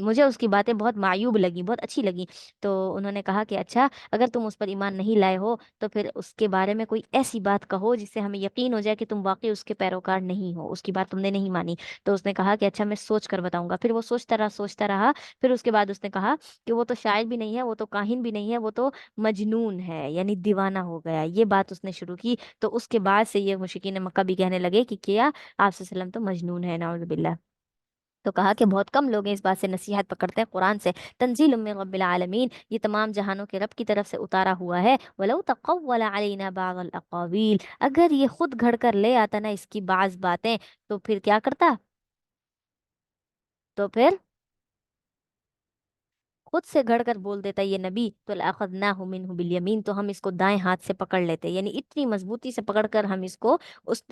मुझे उसकी बातें बहुत मायूब लगी, बहुत अच्छी लगी। तो उन्होंने कहा कि अच्छा, अगर तुम उस पर ईमान नहीं लाए हो, तो फिर उसके बारे में कोई ऐसी बात कहो जिससे हमें यकीन हो जाए कि तुम वाकई उसके पैरोकार नहीं हो, उसकी बात तुमने नहीं मानी। तो उसने कहा कि अच्छा, मैं सोच कर बताऊंगा। फिर वो सोचता रहा। फिर उसके बाद उसने कहा कि वो तो शायर भी नहीं है, वो तो काहिन भी नहीं है, वो तो मजनून है, यानी दीवाना हो गया। ये बात उसने शुरू की। तो उसके बाद से ये मुशरिकीन मक्का भी कहने लगे कि क्या आप सल्लम तो मजनून है, नाउज़ु बिल्लाह। तो कहा कि बहुत कम लोग हैं इस बात से नसीहत पकड़ते हैं कुरान से। तंजील मिन रब्बिल आलमीन, ये तमाम जहानों के रब की तरफ से उतारा हुआ है। वलौ तक़व्वल अलैना बाज़ल अक़ावील, अगर ये खुद घड़ कर ले आता ना इसकी बाज बातें, तो फिर क्या करता? तो फिर खुद से घड़ कर बोल देता ये नबी, तो लाखदनाहु मिन्हु बिलयमीन, तो हम इसको दाएं हाथ से पकड़ लेते, यानी इतनी मजबूती से पकड़ कर हम इसको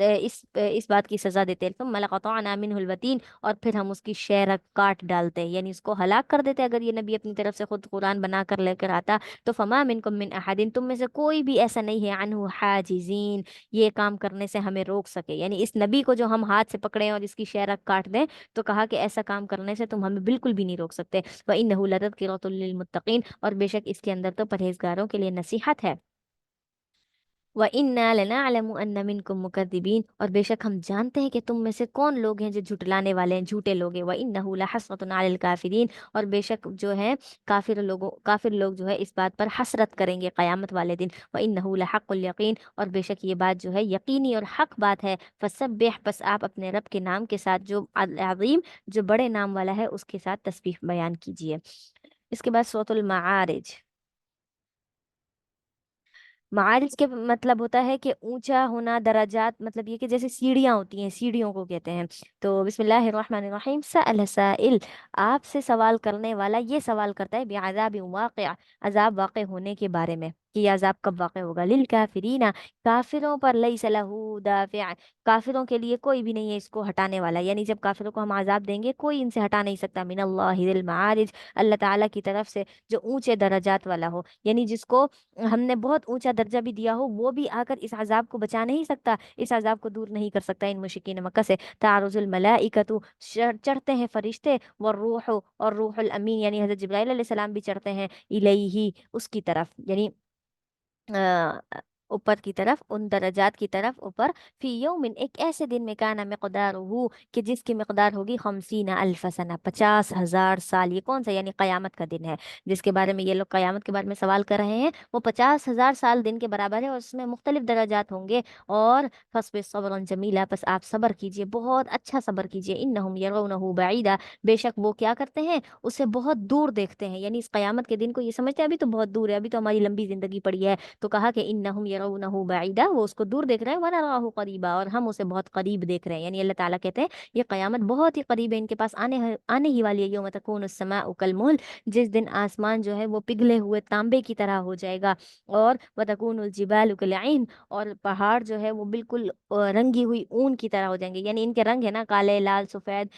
इस बात की सजा देते हैं। तुम लक़तअना मिन्हुल वतीन, और फिर हम उसकी शेरक काट डालते हैं, यानी इसको हलाक कर देते। अगर ये नबी अपनी तरफ से खुद कुरान बना कर लेकर आता, तो फमा मिनकुम मिन अहदिन, तुम में से कोई भी ऐसा नहीं है अनहु हाजिजीन, ये काम करने से हमें रोक सके, यानी इस नबी को जो हम हाथ से पकड़े और इसकी शेरक काट दें, तो कहा कि ऐसा काम करने से तुम हमें बिल्कुल भी नहीं रोक सकते। व इन्नहु लतज़किरतुल लिलमुत्तकीन, और बेशक इसके अंदर तो परहेजगारों के लिए नसीहत है। व इन्ना लनअलमु अन्ना मिनकुम मुकद्दिबीन, और बेशक हम जानते हैं कि तुम में से कौन लोग हैं जो झुटलाने वाले हैं, झूठे लोग हैं। व इन्नहु लहसरतुन अलल काफिरीन, और बेशक जो है काफिर लोग जो है इस बात पर हसरत करेंगे क़यामत वाले दिन। व इन्नहु लहक्कुल यकीन, और बेशक ये बात जो है यकीनी और हक बात है। फसब्बिह, बस आप अपने रब के नाम के साथ, जो अज़ीम, जो बड़े नाम वाला है, उसके साथ तस्बीह बयान कीजिए। इसके बाद सूरतुल माआरिज। मारिज के मतलब होता है कि ऊंचा होना, दराजात, मतलब ये कि जैसे सीढ़ियां होती हैं, सीढ़ियों को कहते हैं। तो बिस्मिल्लाहिर्रहमानिर्रहीम, सअल साइल, आपसे सवाल करने वाला ये सवाल करता है, बिअज़ाबि वाक़िअ, अजाब वाक़ होने के बारे में, कि ये अजाब कब वाक़ होगा। लिल काफिरीना, काफिरों पर, लैस लहू दाफ़िअ, काफिरों के लिए कोई भी नहीं है इसको हटाने वाला, यानी जब काफिरों को हम अजाब देंगे कोई इनसे हटा नहीं सकता। मिनल्लाहि ज़िल मारिज, अल्लाह ताला की तरफ से, जो ऊंचे दराजात वाला हो, यानी जिसको हमने बहुत ऊंचा दर्जा भी दिया हो, वो भी आकर इस अजाब को बचा नहीं सकता, इस अजाब को दूर नहीं कर सकता इन मुशरिकीन मक्का से। तारुजुल मलाइकतु, चढ़ते हैं फरिश्ते, व रूह, और रूहुल अमीन, यानी हजरत जिब्राइल अलैहिस्सलाम भी चढ़ते हैं, इलैही, उसकी तरफ, यानी अ, ऊपर की तरफ, उन दर्जात की तरफ ऊपर। फी यौमिन, एक ऐसे दिन में, काना मिक़दारुहु, कि जिसकी मिक़दार होगी 50,000 सना, 50,000 साल। ये कौन सा, यानी कयामत का दिन है जिसके बारे में ये लोग कयामत के बारे में सवाल कर रहे हैं, वो 50,000 साल दिन के बराबर है, और उसमें मुख्तलिफ दर्जात होंगे। और फस्बिर सब्रन जमीला, बस आप सब्र कीजिए, बहुत अच्छा सब्र कीजिए। इन्नहुम यरौनहु बईदा, बेशक वो क्या करते हैं, उसे बहुत दूर देखते हैं, यानी इस कयामत के दिन को ये समझते हैं अभी तो बहुत दूर है, अभी तो हमारी लंबी जिंदगी पड़ी है। तो कहा कि इन्नहुम यरौनहु बईदा, वो उसको दूर देख रहे हैं, वनराहु करीबा, और हम उसे बहुत करीब देख रहे हैं, यानी अल्लाह ताला कहते हैं ये कयामत बहुत ही करीब है, इनके पास आने ही वाली है। यौम तकूनु अस्समाउ कलमुहल, जिस दिन आसमान जो है वो पिघले हुए तांबे की तरह हो जाएगा। और वतकूनुल जिबालु कलईन, और पहाड़ जो है वो बिल्कुल रंगी हुई ऊन की तरह हो जाएंगे, यानी इनके रंग है ना, काले, लाल, सफेद,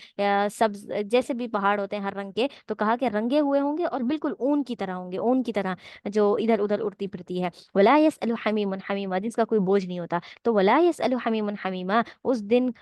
सब्ज, जैसे भी पहाड़ होते हैं हर रंग के, तो कहा कि रंगे हुए होंगे और बिल्कुल ऊन की तरह होंगे, ऊन की तरह जो इधर उधर उड़ती फिरती है। वला यसअलु हमीमुन हमीमा, जिसका कोई बोझ नहीं होता। तो वला यसअलु हमीमुन हमीमा, उस दिन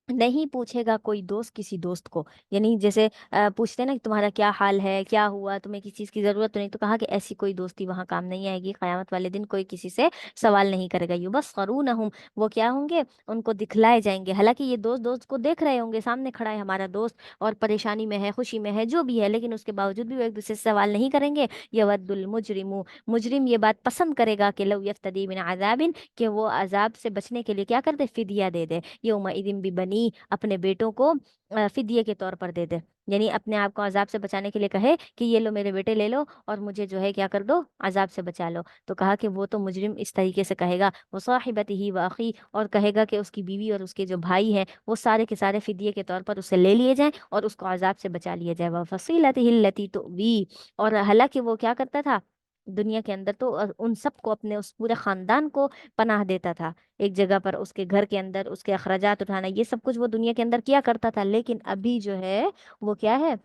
नहीं पूछेगा कोई दोस्त किसी दोस्त को, यानी जैसे पूछते हैं ना कि तुम्हारा क्या हाल है, क्या हुआ, तुम्हें किसी चीज की जरूरत तो नहीं, तो कहा कि ऐसी कोई दोस्ती वहां काम नहीं आएगी। कयामत वाले दिन कोई किसी से सवाल नहीं करेगा। यू बस खरूनहुम, वो क्या होंगे, उनको दिखलाए जाएंगे। हालांकि ये दोस्त दोस्त को देख रहे होंगे, सामने खड़ा है हमारा दोस्त, और परेशानी में है, खुशी में है, जो भी है, लेकिन उसके बावजूद भी वो एक दूसरे से सवाल नहीं करेंगे। यवद्दुल मुजरिमु, मुजरिम ये बात पसंद करेगा कि लव यफ्तदी मिन अजाबिन, कि वो अजाब से बचने के लिए क्या कर दे, फिदिया दे दे। यौमा इदिन भी बनी, अपने बेटों को फिदिये के तौर पर दे दे, यानी अपने आप को अजाब से बचाने के लिए कहे कि ये लो मेरे बेटे ले लो, और मुझे जो है क्या कर दो, अजाब से बचा लो। तो कहा कि वो तो मुजरिम इस तरीके से कहेगा, वो साहिबतिही व अखी, और कहेगा कि उसकी बीवी और उसके जो भाई हैं वो सारे के सारे फिदिये के तौर पर उससे ले लिए जाएं और उसको अजाब से बचा लिया जाए। वह फसीलतिही लती तो वी, और हालांकि वो क्या करता था दुनिया के अंदर, तो उन सबको, अपने उस पूरे खानदान को पनाह देता था, एक जगह पर उसके घर के अंदर उसके अखराजात उठाना, ये सब कुछ वो दुनिया के अंदर किया करता था। लेकिन अभी जो है वो क्या है,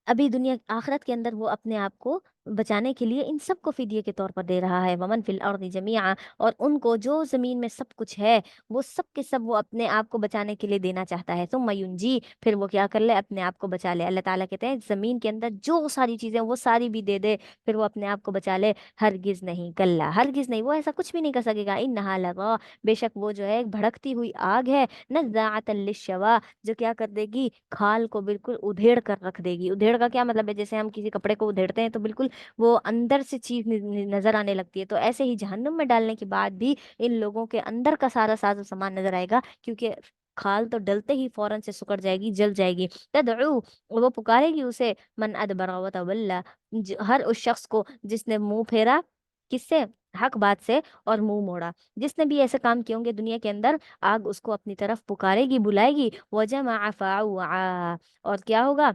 अभी दुनिया आखिरत के अंदर वो अपने आप को बचाने के लिए इन सबको फिदिये के तौर पर दे रहा है। वमन फिल अर्दि जमीआ, और उनको जो जमीन में सब कुछ है वो सब के सब वो अपने आप को बचाने के लिए देना चाहता है। तुम युनजी, फिर वो क्या कर ले, अपने आप को बचा ले। अल्लाह ताला कहते हैं जमीन के अंदर जो सारी चीजें वो सारी भी दे दे, फिर वो अपने आप को बचा ले। हरगिज नहीं, कल्ला, हरगिज नहीं, वो ऐसा कुछ भी नहीं कर सकेगा। इन्नहा लगा, बेशक वो जो है एक भड़कती हुई आग है। नज़्ज़ाअतन लिश्शवा, जो क्या कर देगी, खाल को बिल्कुल उधेड़ कर रख देगी। उधेड़ का क्या मतलब है, जैसे हम किसी कपड़े को उधेड़ते हैं तो बिल्कुल वो अंदर से चीज नजर आने लगती है, तो ऐसे ही जहन्नुम में डालने के बाद भी इन लोगों के अंदर का सारा साजो सामान नजर आएगा, क्योंकि खाल तो डलते ही फौरन से सुकड़ जाएगी, जल जाएगी। तदउ, वो पुकारेगी उसे, मन अदबरा व तवल्ला, हर उस शख्स को जिसने मुंह फेरा, किससे, हक बात से और मुंह मोड़ा। जिसने भी ऐसे काम किए होंगे दुनिया के अंदर, आग उसको अपनी तरफ पुकारेगी, बुलाएगी। वजमा फअवा, और क्या होगा?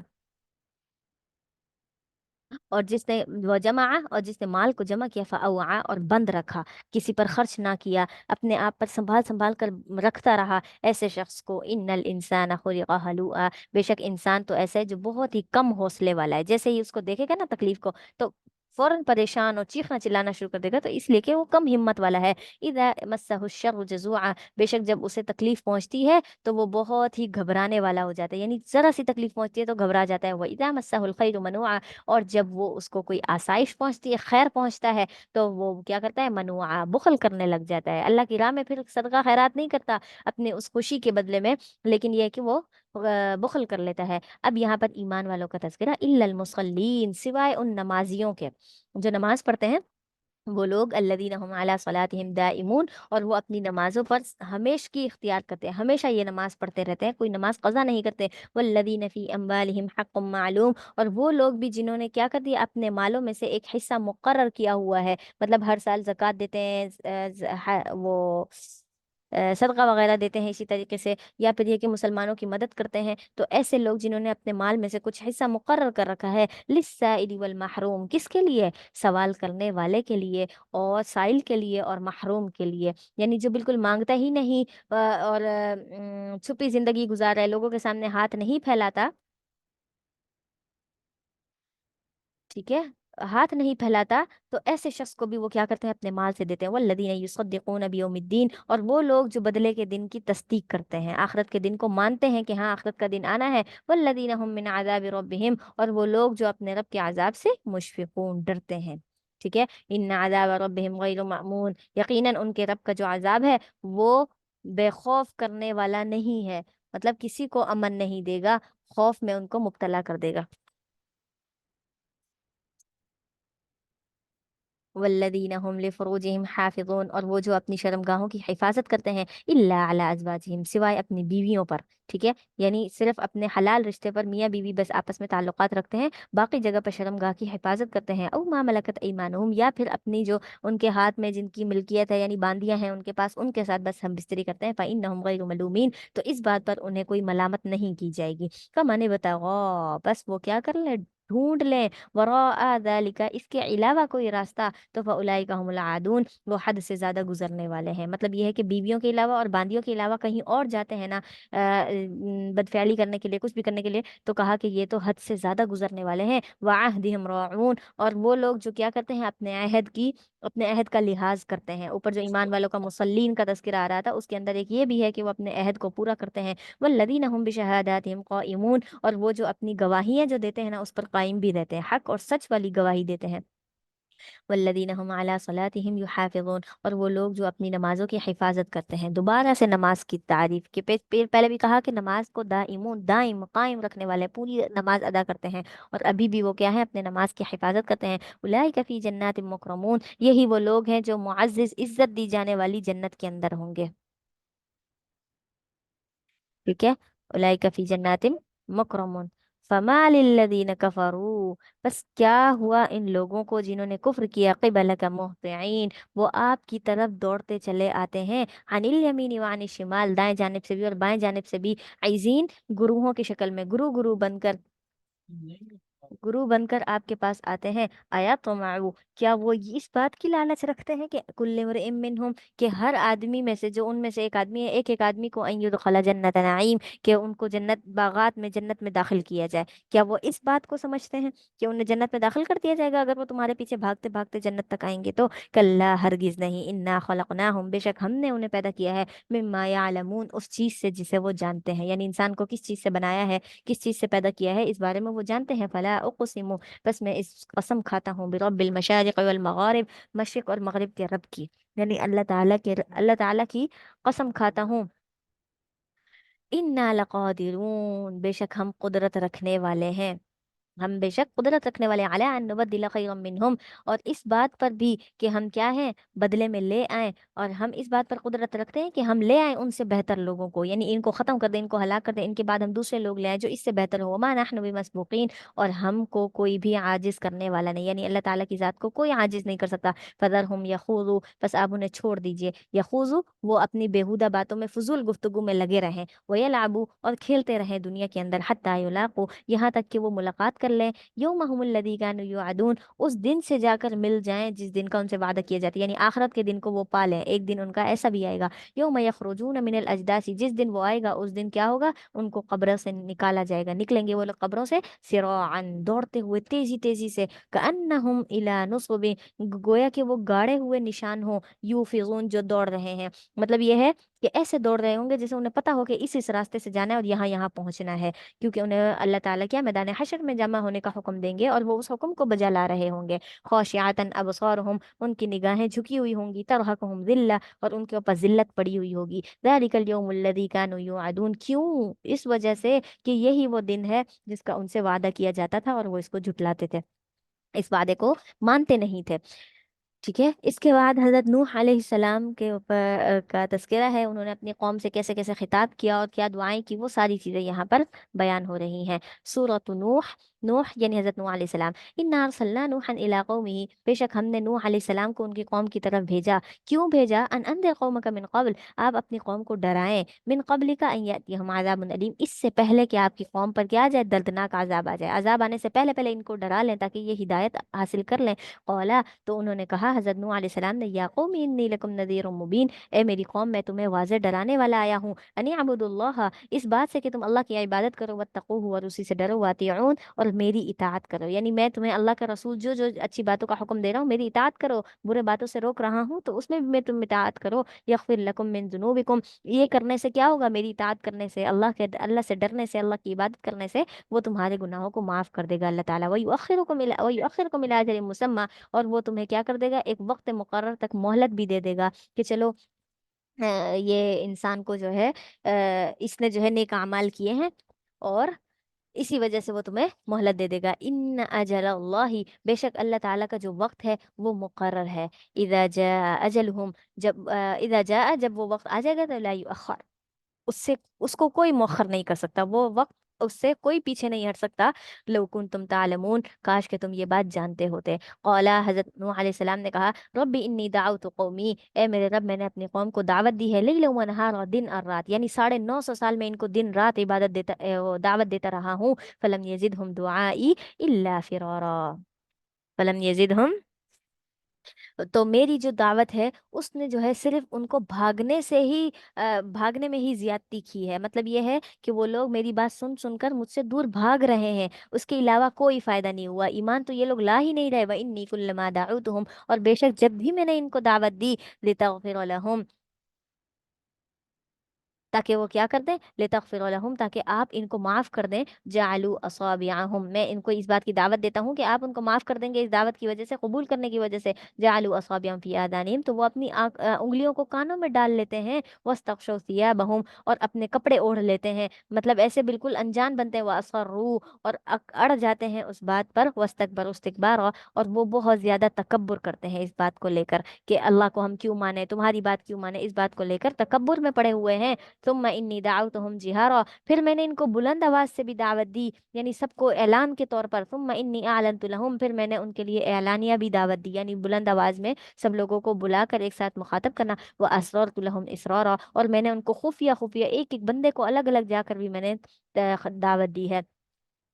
और जिसने वजमा, और जिसने माल को जमा किया, फअवा, और बंद रखा, किसी पर खर्च ना किया, अपने आप पर संभाल संभाल कर रखता रहा, ऐसे शख्स को इन्नल इंसान खुलिक़ हलूआ, बेशक इंसान तो ऐसा है जो बहुत ही कम हौसले वाला है। जैसे ही उसको देखेगा ना तकलीफ को, तो फौरन परेशान और चीखना चिल्लाना शुरू कर देगा, तो इसलिए कि वो कम हिम्मत वाला है। इदा मस्सहु शर्रु जज़ूआ, बेशक जब उसे तकलीफ पहुंचती है तो वो बहुत ही घबराने वाला हो जाता है, यानी जरा सी तकलीफ पहुंचती है तो घबरा जाता है। वह इदा मस्सहुल खैरु मनुआ, और जब वो उसको कोई आसाइश पहुंचती है, खैर पहुंचता है, तो वो क्या करता है? मनुआ, बुखल करने लग जाता है। अल्लाह की राह में फिर सदका खैरात नहीं करता अपने उस खुशी के बदले में, लेकिन ये है कि वो बुखल कर लेता है। अब यहाँ पर ईमान वालों का तज़किरा, इल्लल मुसल्लीन, सिवाय उन नमाजियों के जो नमाज पढ़ते हैं, वो लोग अल्लज़ीना हुम अला सलातिहिम दाइमून, और वो अपनी नमाजों पर हमेशा इख्तियार करते हैं, हमेशा ये नमाज पढ़ते रहते हैं, कोई नमाज कज़ा नहीं करते। वल्लज़ीना फी अम्वालिहिम हक़्क़ुम मालूम, और वो लोग भी जिन्होंने क्या कर दिया, अपने मालों में से एक हिस्सा मुकर्रर किया हुआ है, मतलब हर साल ज़कात देते हैं, वो सदका वगैरह देते हैं इसी तरीके से, या फिर ये कि मुसलमानों की मदद करते हैं, तो ऐसे लोग जिन्होंने अपने माल में से कुछ हिस्सा मुकर्रर कर रखा है, लिस्साइली वल महरूम, किसके लिए? सवाल करने वाले के लिए, और साइल के लिए, और महरूम के लिए, यानी जो बिल्कुल मांगता ही नहीं, और छुपी जिंदगी गुजार रहा है, लोगों के सामने हाथ नहीं फैलाता, ठीक है, हाथ नहीं फैलाता, तो ऐसे शख्स को भी वो क्या करते हैं? अपने माल से देते हैं। वल्लदीन युसद्दिकून बियौमिद्दीन, और वो लोग जो बदले के दिन की तस्दीक करते हैं, आखिरत के दिन को मानते हैं कि हाँ आखिरत का दिन आना है। वल्लदीन हुम मिन आज़ाबि रब्बिहिम, और वो लोग जो अपने रब के अजाब से मुशफिकून, डरते हैं। ठीक है, इन अज़ाब रब्बिहिम गैरु मामून, यकीनन उनके रब का जो अजाब है वो बेखौफ करने वाला नहीं है, मतलब किसी को अमन नहीं देगा, खौफ में उनको मुब्तला कर देगा। वल्लदीन हुम लिफुरूजिहिम हाफिज़ून, और वो जो अपनी शर्मगाहों की हिफाजत करते हैं, इल्ला अला अज़वाजिहिम, सिवाय अपनी बीवियों पर। ठीक है, यानी सिर्फ अपने हलाल रिश्ते पर मियाँ बीवी बस आपस में ताल्लुकात रखते हैं, बाकी जगह पर शर्मगाह की हिफाजत करते हैं। औ मा मलकत ऐमानुहुम, या फिर अपनी जो उनके हाथ में जिनकी मिल्कियत है, यानी बांदियां हैं उनके पास, उनके साथ बस हम बिस्तरी करते हैं। फ़इन्नहुम गैरु मलूमीन, तो इस बात पर उन्हें कोई मलामत नहीं की जाएगी। कम ने बताओ, बस वो क्या कर ले, ढूंढ लें, वरा ज़ालिका, इसके अलावा कोई रास्ता, तो फ़उलाइका हुमुल आदून, वो हद से ज्यादा गुजरने वाले हैं। मतलब ये है कि बीवियों के अलावा और बांदियों के अलावा कहीं और जाते हैं ना, बदफैली करने के लिए, कुछ भी करने के लिए, तो कहा कि ये तो हद से ज्यादा गुजरने वाले हैं। वअहदिहिम राऊन, और वो लोग जो क्या करते हैं? अपने अहद का लिहाज करते हैं। ऊपर जो ईमान वालों का मुसल्लीन का तज़किरा आ रहा था, उसके अंदर एक ये भी है कि वो अपने अहद को पूरा करते हैं। वल्लदीन हुम बिशहादातिहिम काइमून, और वो जो अपनी गवाहियां जो देते हैं ना, उस पर कायम भी रहते हैं, हक और सच वाली गवाही देते हैं। वल्लदीन हुम अला सलातिहिम युहाफिज़ून, और वो लोग जो अपनी नमाजों की हिफाजत करते हैं। दोबारा से नमाज की तारीफ के पहले भी कहा कि नमाज को दाइमून, दाइम कायम रखने वाले, पूरी नमाज अदा करते हैं, और अभी भी वो क्या है? अपने नमाज की हिफाजत करते हैं। उलाइका फी जन्नातिन मुकरमून, यही वो लोग हैं जो मुअज़्ज़ज़, इज्जत दी जाने वाली जन्नत के अंदर होंगे। ठीक है, उलाइका फी जन्नातिन मुकरमून। फमा लिल्लज़ीन कफरू, बस क्या हुआ इन लोगों को जिन्होंने कुफ्र किया? क़िबलक मुहतिईन, वो आपकी तरफ दौड़ते चले आते हैं। अनिल यमीनी व अनिश शिमाल, दाएं जानिब से भी और बाएं जानिब से भी। आइजीन, गुरुओं की शक्ल में, गुरु गुरु बनकर, गुरु बनकर आपके पास आते हैं। आया तो मारू, क्या वो इस बात की लालच रखते हैं कि कुल्ले इम्रिइम मिनहुम, कि हर आदमी में से, जो उनमें से एक आदमी है, एक एक आदमी को अन युदखला जन्नत नईम, कि उनको जन्नत, बागात में जन्नत में दाखिल किया जाए? क्या वो इस बात को समझते हैं कि उन्हें जन्नत में दाखिल कर दिया जाएगा अगर वो तुम्हारे पीछे भागते भागते जन्नत तक आएंगे? तो कल्ला, हरगिज नहीं, इन्ना खलकनाहुम, बेशक हमने उन्हें पैदा किया है, मिम्मा यालमून, उस चीज से जिसे वो जानते हैं, यानी इंसान को किस चीज से बनाया है, किस चीज से पैदा किया है, इस बारे में वो जानते हैं। फला उक़सिमु, बस मैं इस कसम खाता हूँ, बिरब्बिल मशारिक़ वल मगारिब, मशरिक और मगरिब के रब की, यानी अल्लाह ताला की कसम खाता हूँ। इन्ना लक़ादिरून, बेशक हम कुदरत रखने वाले हैं। हम बेशक कुदरत रखने वाले हैं, अला अन नुबद्दिल खैरम मिनहुम, और इस बात पर भी कि हम क्या हैं, बदले में ले आए। और हम इस बात पर कुदरत रखते हैं कि हम ले आए उनसे बेहतर लोगों को, यानी इनको खत्म कर दें, इनको हलाक कर दें, इनके बाद हम दूसरे लोग ले आए जो इससे बेहतर हो। मा नहनु बिमस्बूकीन, और हमको कोई भी आजिज करने वाला नहीं, यानी अल्लाह ताला की जात को कोई आजिज नहीं कर सकता। फदरहुम यखूजू, बस आप उन्हें छोड़ दीजिए। यखूजू, वो अपनी बेहुदा बातों में, फजूल गुफ्तगू में लगे रहें। वयलअबू, और खेलते रहें दुनिया के अंदर, हत्ता युलाकू, यहाँ तक कि वो मुलाकात कर लें, यौमहुम लदी कानू युअदून, उस दिन से जाकर मिल जाएं जिस दिन का उनसे वादा किया जाता है, यानी आखिरत के दिन को वो पा लें। एक दिन उनका ऐसा भी आएगा, यौम यखरुजून मिनल अजदासी, जिस दिन वो आएगा उस दिन क्या होगा, उनको कब्र से निकाला जाएगा, निकलेंगे वो लोग कब्रों से, सिराअन, दौड़ते हुए, तेजी तेजी से, कअन्नहुम इला नुस्बी, गोया कि वो गाड़े हुए निशान हो, यूफिजून, जो दौड़ रहे हैं। मतलब ये है कि ऐसे दौड़ रहे होंगे जैसे उन्हें पता हो कि इस रास्ते से जाना है और यहाँ यहाँ पहुंचना है, क्योंकि उन्हें अल्लाह ताला क्या मैदान हशर में जमा होने का हुक्म देंगे और वो उस हुक्म को बजा ला रहे होंगे। खौशियातन अबसारहुम, उनकी निगाहें झुकी हुई होंगी, तरहकुहुम जिल्ला, और उनके ऊपर जिल्लत पड़ी हुई होगी। ज़ालिकल यौमुल लज़ी कानू युअदून, क्यों, इस वजह से कि यही वो दिन है जिसका उनसे वादा किया जाता था और वो इसको झुटलाते थे, इस वादे को मानते नहीं थे। ठीक है, इसके बाद हजरत नूह अलैहिस्सलाम के ऊपर का तस्करा है, उन्होंने अपनी कौम से कैसे कैसे खिताब किया और क्या दुआएं की, वो सारी चीजें यहाँ पर बयान हो रही हैं। सूरत नूह, नूह यानी हजरत नूह अलैहिस्सलाम, इन्ना अरसलना नूहन इला कौमिही, बेशक हमने नूह अलैहिस्सलाम को उनकी कौम की तरफ भेजा। क्यों भेजा, अन अंदिर कौमक मिन कब्ल, आप अपनी कौम को डराएं, मिन कब्ल का अन यातियहुम अज़ाबुन अलीम, इससे पहले कि आपकी कौम पर क्या आ जाए, दर्दनाक अजाब आ जाए, अजाब आने से पहले पहले इनको डरा लें ताकि ये हिदायत हासिल कर लें। कौला, तो उन्होंने कहा हजरत नूह अलैहिस्सलाम ने, या कौमी इन्नी लकुम नज़ीरुम मुबीन, ए मेरी कौम, मैं तुम्हें वाज़ेह डराने वाला आया हूँ। अनी अबुदुल्लाह, इस बात से कि तुम अल्लाह की इबादत करो, वत्तकूहु, और उसी से डरो, वातिऊन, और मेरी इताअत करो, यानी मैं तुम्हें अल्लाह का रसूल जो जो अच्छी बातों का हुक्म दे रहा हूँ, मेरी इताअत करो, बुरे बातों से रोक रहा हूँ तो उसमें भी मैं तुम इताअत करो। यगफिर लकुम मिन जुनूबिकुम, ये करने से क्या होगा, मेरी इताअत करने से, अल्लाह से डरने से, अल्लाह की इबादत करने से वो तुम्हारे गुनाहों को माफ कर देगा अल्लाह ताला। वयुअख्खिरुकुम इला अजलिन मुसम्मा, और वो तुम्हें क्या कर देगा, एक वक्त मुकर्रर तक मोहलत भी दे देगा कि चलो ये इंसान को जो है इसने जो है नेक अमाल किए हैं और इसी वजह से वो तुम्हें मोहलत दे देगा। इन अजल अल्लाही, बेशक अल्लाह ताला का जो वक्त है वो मुकर्रर है। इदा जा अजलहुम, इदा जा, जब वो वक्त आ जाएगा, तो ला युअख्खर, उससे उसको कोई मौखर नहीं कर सकता, वो वक्त उससे कोई पीछे नहीं हट सकता। लो कुंतुम तालमून, काश के तुम ये बात जानते होते। कौला, हजरत नूह अलैहिस्सलाम ने कहा, रब्बी इन्नी दाउतु कौमी, ए मेरे रब, मैंने अपनी कौम को दावत दी है, लैला व नहारा, दिन और रात, यानी 950 साल में इनको दिन रात इबादत देता वो दावत देता रहा हूँ। फलम यजिदहुम दुआई इल्ला फिरारा, फलम यजिदहुम, तो मेरी जो दावत है उसने जो है सिर्फ उनको भागने से ही भागने में ही ज्यादती की है। मतलब ये है कि वो लोग मेरी बात सुन सुनकर मुझसे दूर भाग रहे हैं, उसके अलावा कोई फायदा नहीं हुआ, ईमान तो ये लोग ला ही नहीं रहे। व इन्नी कुल्लमा दाउतुहुम, और बेशक जब भी मैंने इनको दावत दी, लितगफिर लहुम, ताकि वो क्या कर दें, लितगफिर लहुम, ताकि आप इनको माफ कर दें, जालू असाबिअहुम, मैं इनको इस बात की दावत देता हूँ कि आप उनको माफ कर देंगे इस दावत की वजह से, कबूल करने की वजह से। जालू असाबिअहुम फी आदानिम, तो वो अपनी उंगलियों को कानों में डाल लेते हैं। वस्तगशौ सियाबहुम, और अपने कपड़े ओढ़ लेते हैं, मतलब ऐसे बिल्कुल अनजान बनते हैं। वअसर्रू, और अड़ जाते हैं उस बात पर। वस्तकबरू इस्तिकबार, और वो बहुत ज्यादा तकब्बुर करते हैं इस बात को लेकर कि अल्लाह को हम क्यों माने, तुम्हारी बात क्यों माने, इस बात को लेकर तकब्बुर में पड़े हुए हैं। सुम्मा इन्नी दाउतुहुम जिहारा, फिर मैंने इनको बुलंद आवाज से भी दावत दी, यानी सबको ऐलान के तौर पर। सुम्मा इन्नी आलनतु लहुम, फिर मैंने उनके लिए ऐलानिया भी दावत दी, यानी बुलंद आवाज में सब लोगों को बुलाकर एक साथ मुखातब करना। व असररतु लहुम इसरारा, और मैंने उनको खुफिया खुफिया एक एक बंदे को अलग अलग जाकर भी मैंने दावत दी है।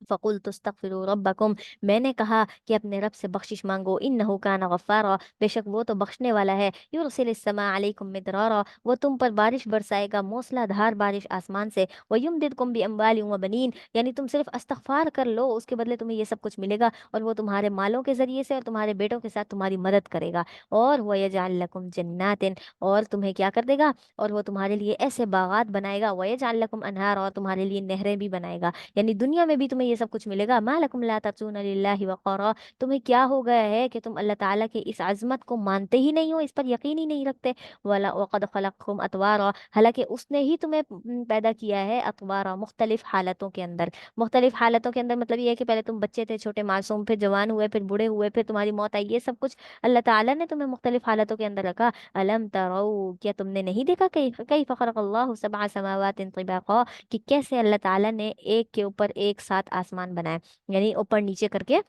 फ़कुल तस्तगफिरू रब्बकुम, मैंने कहा कि अपने रब से बख्शिश मांगो, इन्नहु कान गफ्फारा, बेशक वो तो बख्शने वाला है। युरसिलिस समा अलैकुम मिदरारा, वो तुम पर बारिश बरसाएगा, मूसलाधार बारिश आसमान से। व युमदिदकुम बि अम्वालिन व बनीन, यानी तुम सिर्फ इस्तगफार कर लो, उसके बदले तुम्हें ये सब कुछ मिलेगा, और वो तुम्हारे मालों के जरिए से और तुम्हारे बेटों के साथ तुम्हारी मदद करेगा। और व यजअल लकुम जन्नातिन, और तुम्हें क्या कर देगा, और वो तुम्हारे लिए ऐसे बागात बनाएगा। व यजअल लकुम अनहार, और तुम्हारे लिए नहरें भी बनाएगा, यानी दुनिया में भी तुम्हें तुम्हें ये सब कुछ मिलेगा। मा लकुम ला तर्जूना लिल्लाहि वक़ारा, तुम्हें क्या हो गया है कि तुम अल्लाह ताला के इस अजमत को मानते ही नहीं हो, इस पर यकीन ही नहीं रखते। वला वक़द खलक़कुम अतवारा, हालांकि उसने ही तुम्हें पैदा किया है अतवारा, मुख्तलिफ हालतों के अंदर। मुख्तलिफ हालतों के अंदर मतलब ये है कि पहले तुम बच्चे थे छोटे मासूम, फिर जवान हुए, फिर बूढ़े हुए, फिर तुम्हारी मौत आई, ये सब कुछ अल्लाह ताला ने तुम्हें मुख्तलिफ हालतों के अंदर रखा। अलम तरौ, क्या तुमने नहीं देखा कई कई फ़खरक़ल्लाहु सबअ समावातिन तिबाक़ा, कि कैसे अल्लाह ताला ने एक के ऊपर एक सात आसमान बनाए, यानी ऊपर नीचे करके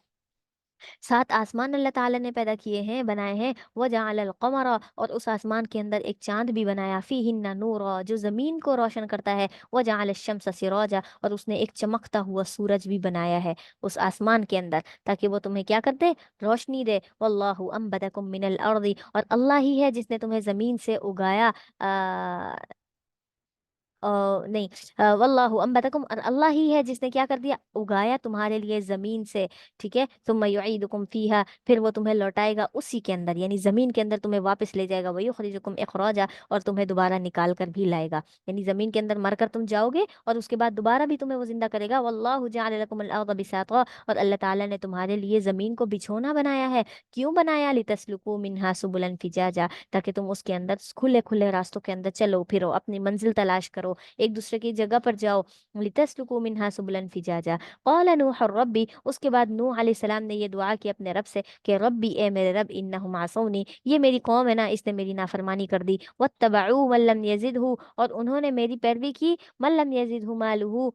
सात आसमान अल्लाह ताला ने पैदा किए हैं, बनाए हैं। वो जअलल कमरा, और उस आसमान के अंदर एक चांद भी बनाया, फीहिन्ना नूरा, जो जमीन को रोशन करता है। वो जअल शम्स सिराजा, और उसने एक चमकता हुआ सूरज भी बनाया है उस आसमान के अंदर, ताकि वो तुम्हें क्या कर दे, रोशनी दे। वल्लाहु अम्बतकुम मिनल अर्दी, और अल्लाह ही है जिसने तुम्हें जमीन से उगाया। नहीं, वल्लाहु अंबतकुम, और अल्लाह ही है जिसने क्या कर दिया, उगाया तुम्हारे लिए जमीन से। ठीक है, तुम युईदुकुम फीहा, फिर वो तुम्हें लौटाएगा उसी के अंदर, यानी जमीन के अंदर तुम्हें वापस ले जाएगा। वयुखरिजुकुम इखराजा, और तुम्हें दोबारा निकाल कर भी लाएगा, यानी जमीन के अंदर मरकर तुम जाओगे और उसके बाद दोबारा भी तुम्हें वो जिंदा करेगा। वल्लाहु जअल लकुमुल अर्द बिसाता, और अल्लाह ताला ने तुम्हारे लिए जमीन को बिछोना बनाया है। क्यों बनाया, लितस्लुकू मिनहा सुबुलन फिजाजा, ताकि तुम उसके अंदर खुले खुले रास्तों के अंदर चलो फिरो, अपनी मंजिल तलाश करो, एक दूसरे की जगह पर जाओ। लितस्लुकू मिनहा सुबुलन फिजाजा। क़ाल नूह रब्बी, उसके बाद नूह अलैहिस्सलाम ने ये दुआ की अपने रब से कि रब्बी, ए मेरे रब, इन्नहुम असौनी, ये मेरी कौम है ना, इसने मेरी नाफरमानी कर दी। वत्तबऊ मन लम यजिदहु, और उन्होंने मेरी पैरवी की, मन लम यजिदहु मालुहु।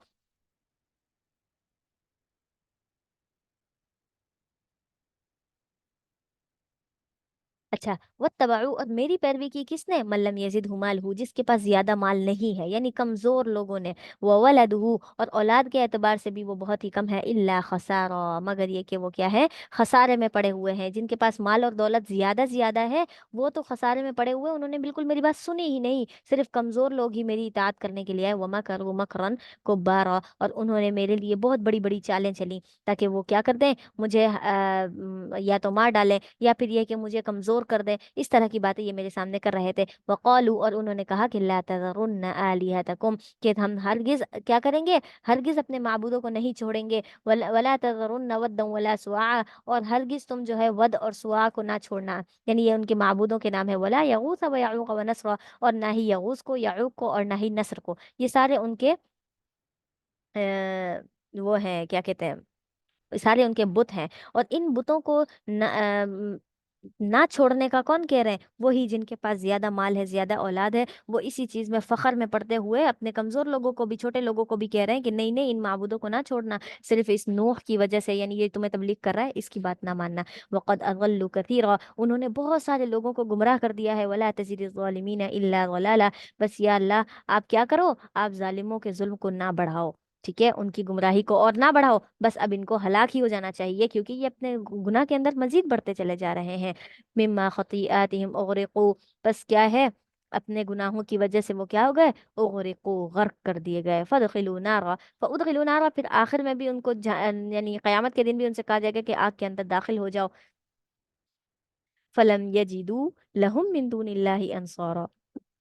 अच्छा, वो तबाऊ, और मेरी पैरवी की किसने, मल्लम यजिद हुमाल हु, जिसके पास ज्यादा माल नहीं है, यानी कमजोर लोगों ने। वो वलदहु, और औलाद के एतबार से भी वो बहुत ही कम है। इल्ला खसारा, मगर ये कि वो क्या है, खसारे में पड़े हुए हैं। जिनके पास माल और दौलत ज्यादा ज्यादा है, वो तो खसारे में पड़े हुए हैं, उन्होंने बिल्कुल मेरी बात सुनी ही नहीं। सिर्फ कमजोर लोग ही मेरी इताअत करने के लिए आए। वमा करू मकरन कुब्बारा, और उन्होंने मेरे लिए बहुत बड़ी बड़ी चालें चली, ताकि वो क्या कर दें, मुझे या तो मार डालें, या फिर ये कि मुझे कमजोर कर दे। इस तरह की बातें ये मेरे सामने कर रहे थे। वक़ालू, और उन्होंने कहा कि ला तज़रुन्न आलिहतकुम, कि हम हरगिज क्या करेंगे, हरगिज अपने माबूदों को नहीं छोड़ेंगे। वला तज़रुन्न वद्दन वला सुआ, और हरगिज तुम जो है वद और सुआ को ना छोड़ना, यानी ये उनके माबूदों के नाम है। वला यगूस व यऊक व नस्र, और ना ही यगूस को, यऊक को, और ना ही नस्र को, ये सारे उनके वो हैं, क्या कहते हैं, सारे उनके बुत हैं। और इन बुतों को ना छोड़ने का कौन कह रहे हैं, वही जिनके पास ज्यादा माल है, ज्यादा औलाद है। वो इसी चीज में फखर में पड़ते हुए अपने कमजोर लोगों को भी, छोटे लोगों को भी कह रहे हैं कि नहीं नहीं, इन माबूदों को ना छोड़ना, सिर्फ इस नूह की वजह से, यानी ये तुम्हें तबलीग कर रहा है, इसकी बात ना मानना। वक़द अज़ल्लू कसीरा, उन्होंने बहुत सारे लोगों को गुमराह कर दिया है। वला तज़िदिज़ ज़ालिमीना इल्ला ज़लाला, बस या अल्लाह, आप क्या करो, आप जालिमों के जुल्म को ना बढ़ाओ। ठीक है, उनकी गुमराही को और ना बढ़ाओ, बस अब इनको हलाक ही हो जाना चाहिए, क्योंकि ये अपने गुनाह के अंदर मजीद बढ़ते चले जा रहे हैं। मिम्मा खतीआतिहिम उगरिकू, बस क्या है, अपने गुनाहों की वजह से वो क्या हो गए, उगरिकू, गर्क कर दिए गए। फदखिलू नारा, फउदखिलू नारा, फिर आखिर में भी उनको यानी कयामत के दिन भी उनसे कहा जाएगा कि आग के अंदर दाखिल हो जाओ। फलम यजिदू लहुम मिन दूनिल्लाहि अंसारा,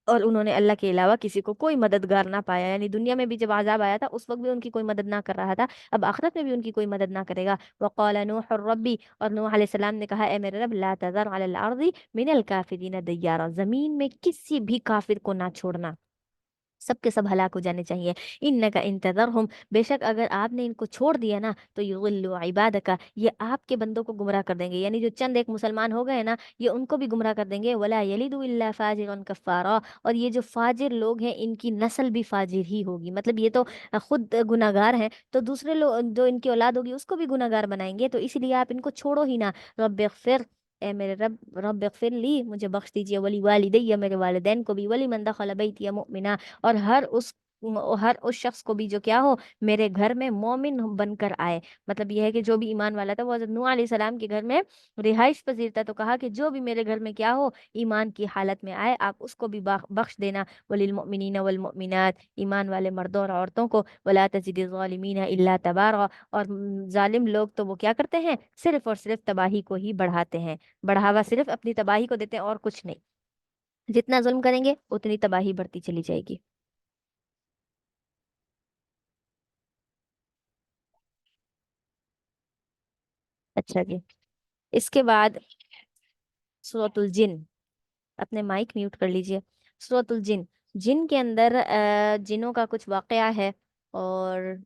और उन्होंने अल्लाह के अलावा किसी को कोई मददगार ना पाया, यानी दुनिया में भी जब आजाब आया था उस वक्त भी उनकी कोई मदद ना कर रहा था, अब आखिरत में भी उनकी कोई मदद ना करेगा। वक़ाल नूह रब्बी, और नूह अलैहिस्सलाम ने कहा, ए मेरे रब, ला तज़र अलल अर्दी मिनल काफिरीन दय्यारा, जमीन में किसी भी काफिर को ना छोड़ना, सबके सब हलाक हो जाने चाहिए। इन्नका इंतज़रहुम, बेशक अगर आपने इनको छोड़ दिया ना, तो युज़िल्लु इबादका, ये आपके बंदों को गुमराह कर देंगे, यानी जो चंद एक मुसलमान हो गए ना, ये उनको भी गुमराह कर देंगे। वला यलिदु इल्ला फाजिरन कफ्फारा, और ये जो फाजिर लोग हैं, इनकी नस्ल भी फाजिर ही होगी, मतलब ये तो खुद गुनाहगार हैं, तो दूसरे लोग जो इनकी औलाद होगी उसको भी गुनाहगार बनाएंगे, तो इसलिए आप इनको छोड़ो ही ना। रब्बिग़फिर, ए मेरे रब, रब्बिग़फिर ली, मुझे बख्श दीजिए, वली वालिदैया, मेरे वालिदैन को भी, वली मन दखल बैतिया मुमिना, और हर उस शख्स को भी जो क्या हो, मेरे घर में मोमिन बनकर आए। मतलब यह है कि जो भी ईमान वाला था वो हज़रत नूह अलैहि सलाम के घर में रिहाइश पजीर था, तो कहा कि जो भी मेरे घर में क्या हो, ईमान की हालत में आए, आप उसको भी बख्श देना। वलिल मुमिनीना वल मुमिनात, ईमान वाले मर्दों और औरतों को। वला तजिदिज़ ज़ालिमीना इल्ला तबारा, और जालिम लोग तो वो क्या करते हैं, सिर्फ और सिर्फ तबाही को ही बढ़ाते हैं, बढ़ावा सिर्फ अपनी तबाही को देते हैं और कुछ नहीं। जितना जुल्म करेंगे उतनी तबाही बढ़ती चली जाएगी। अच्छा जी। इसके बाद सूरतुल जिन, अपने माइक म्यूट कर लीजिए। सूरतुल जिन, जिन के अंदर जिनों का कुछ वाकया है, और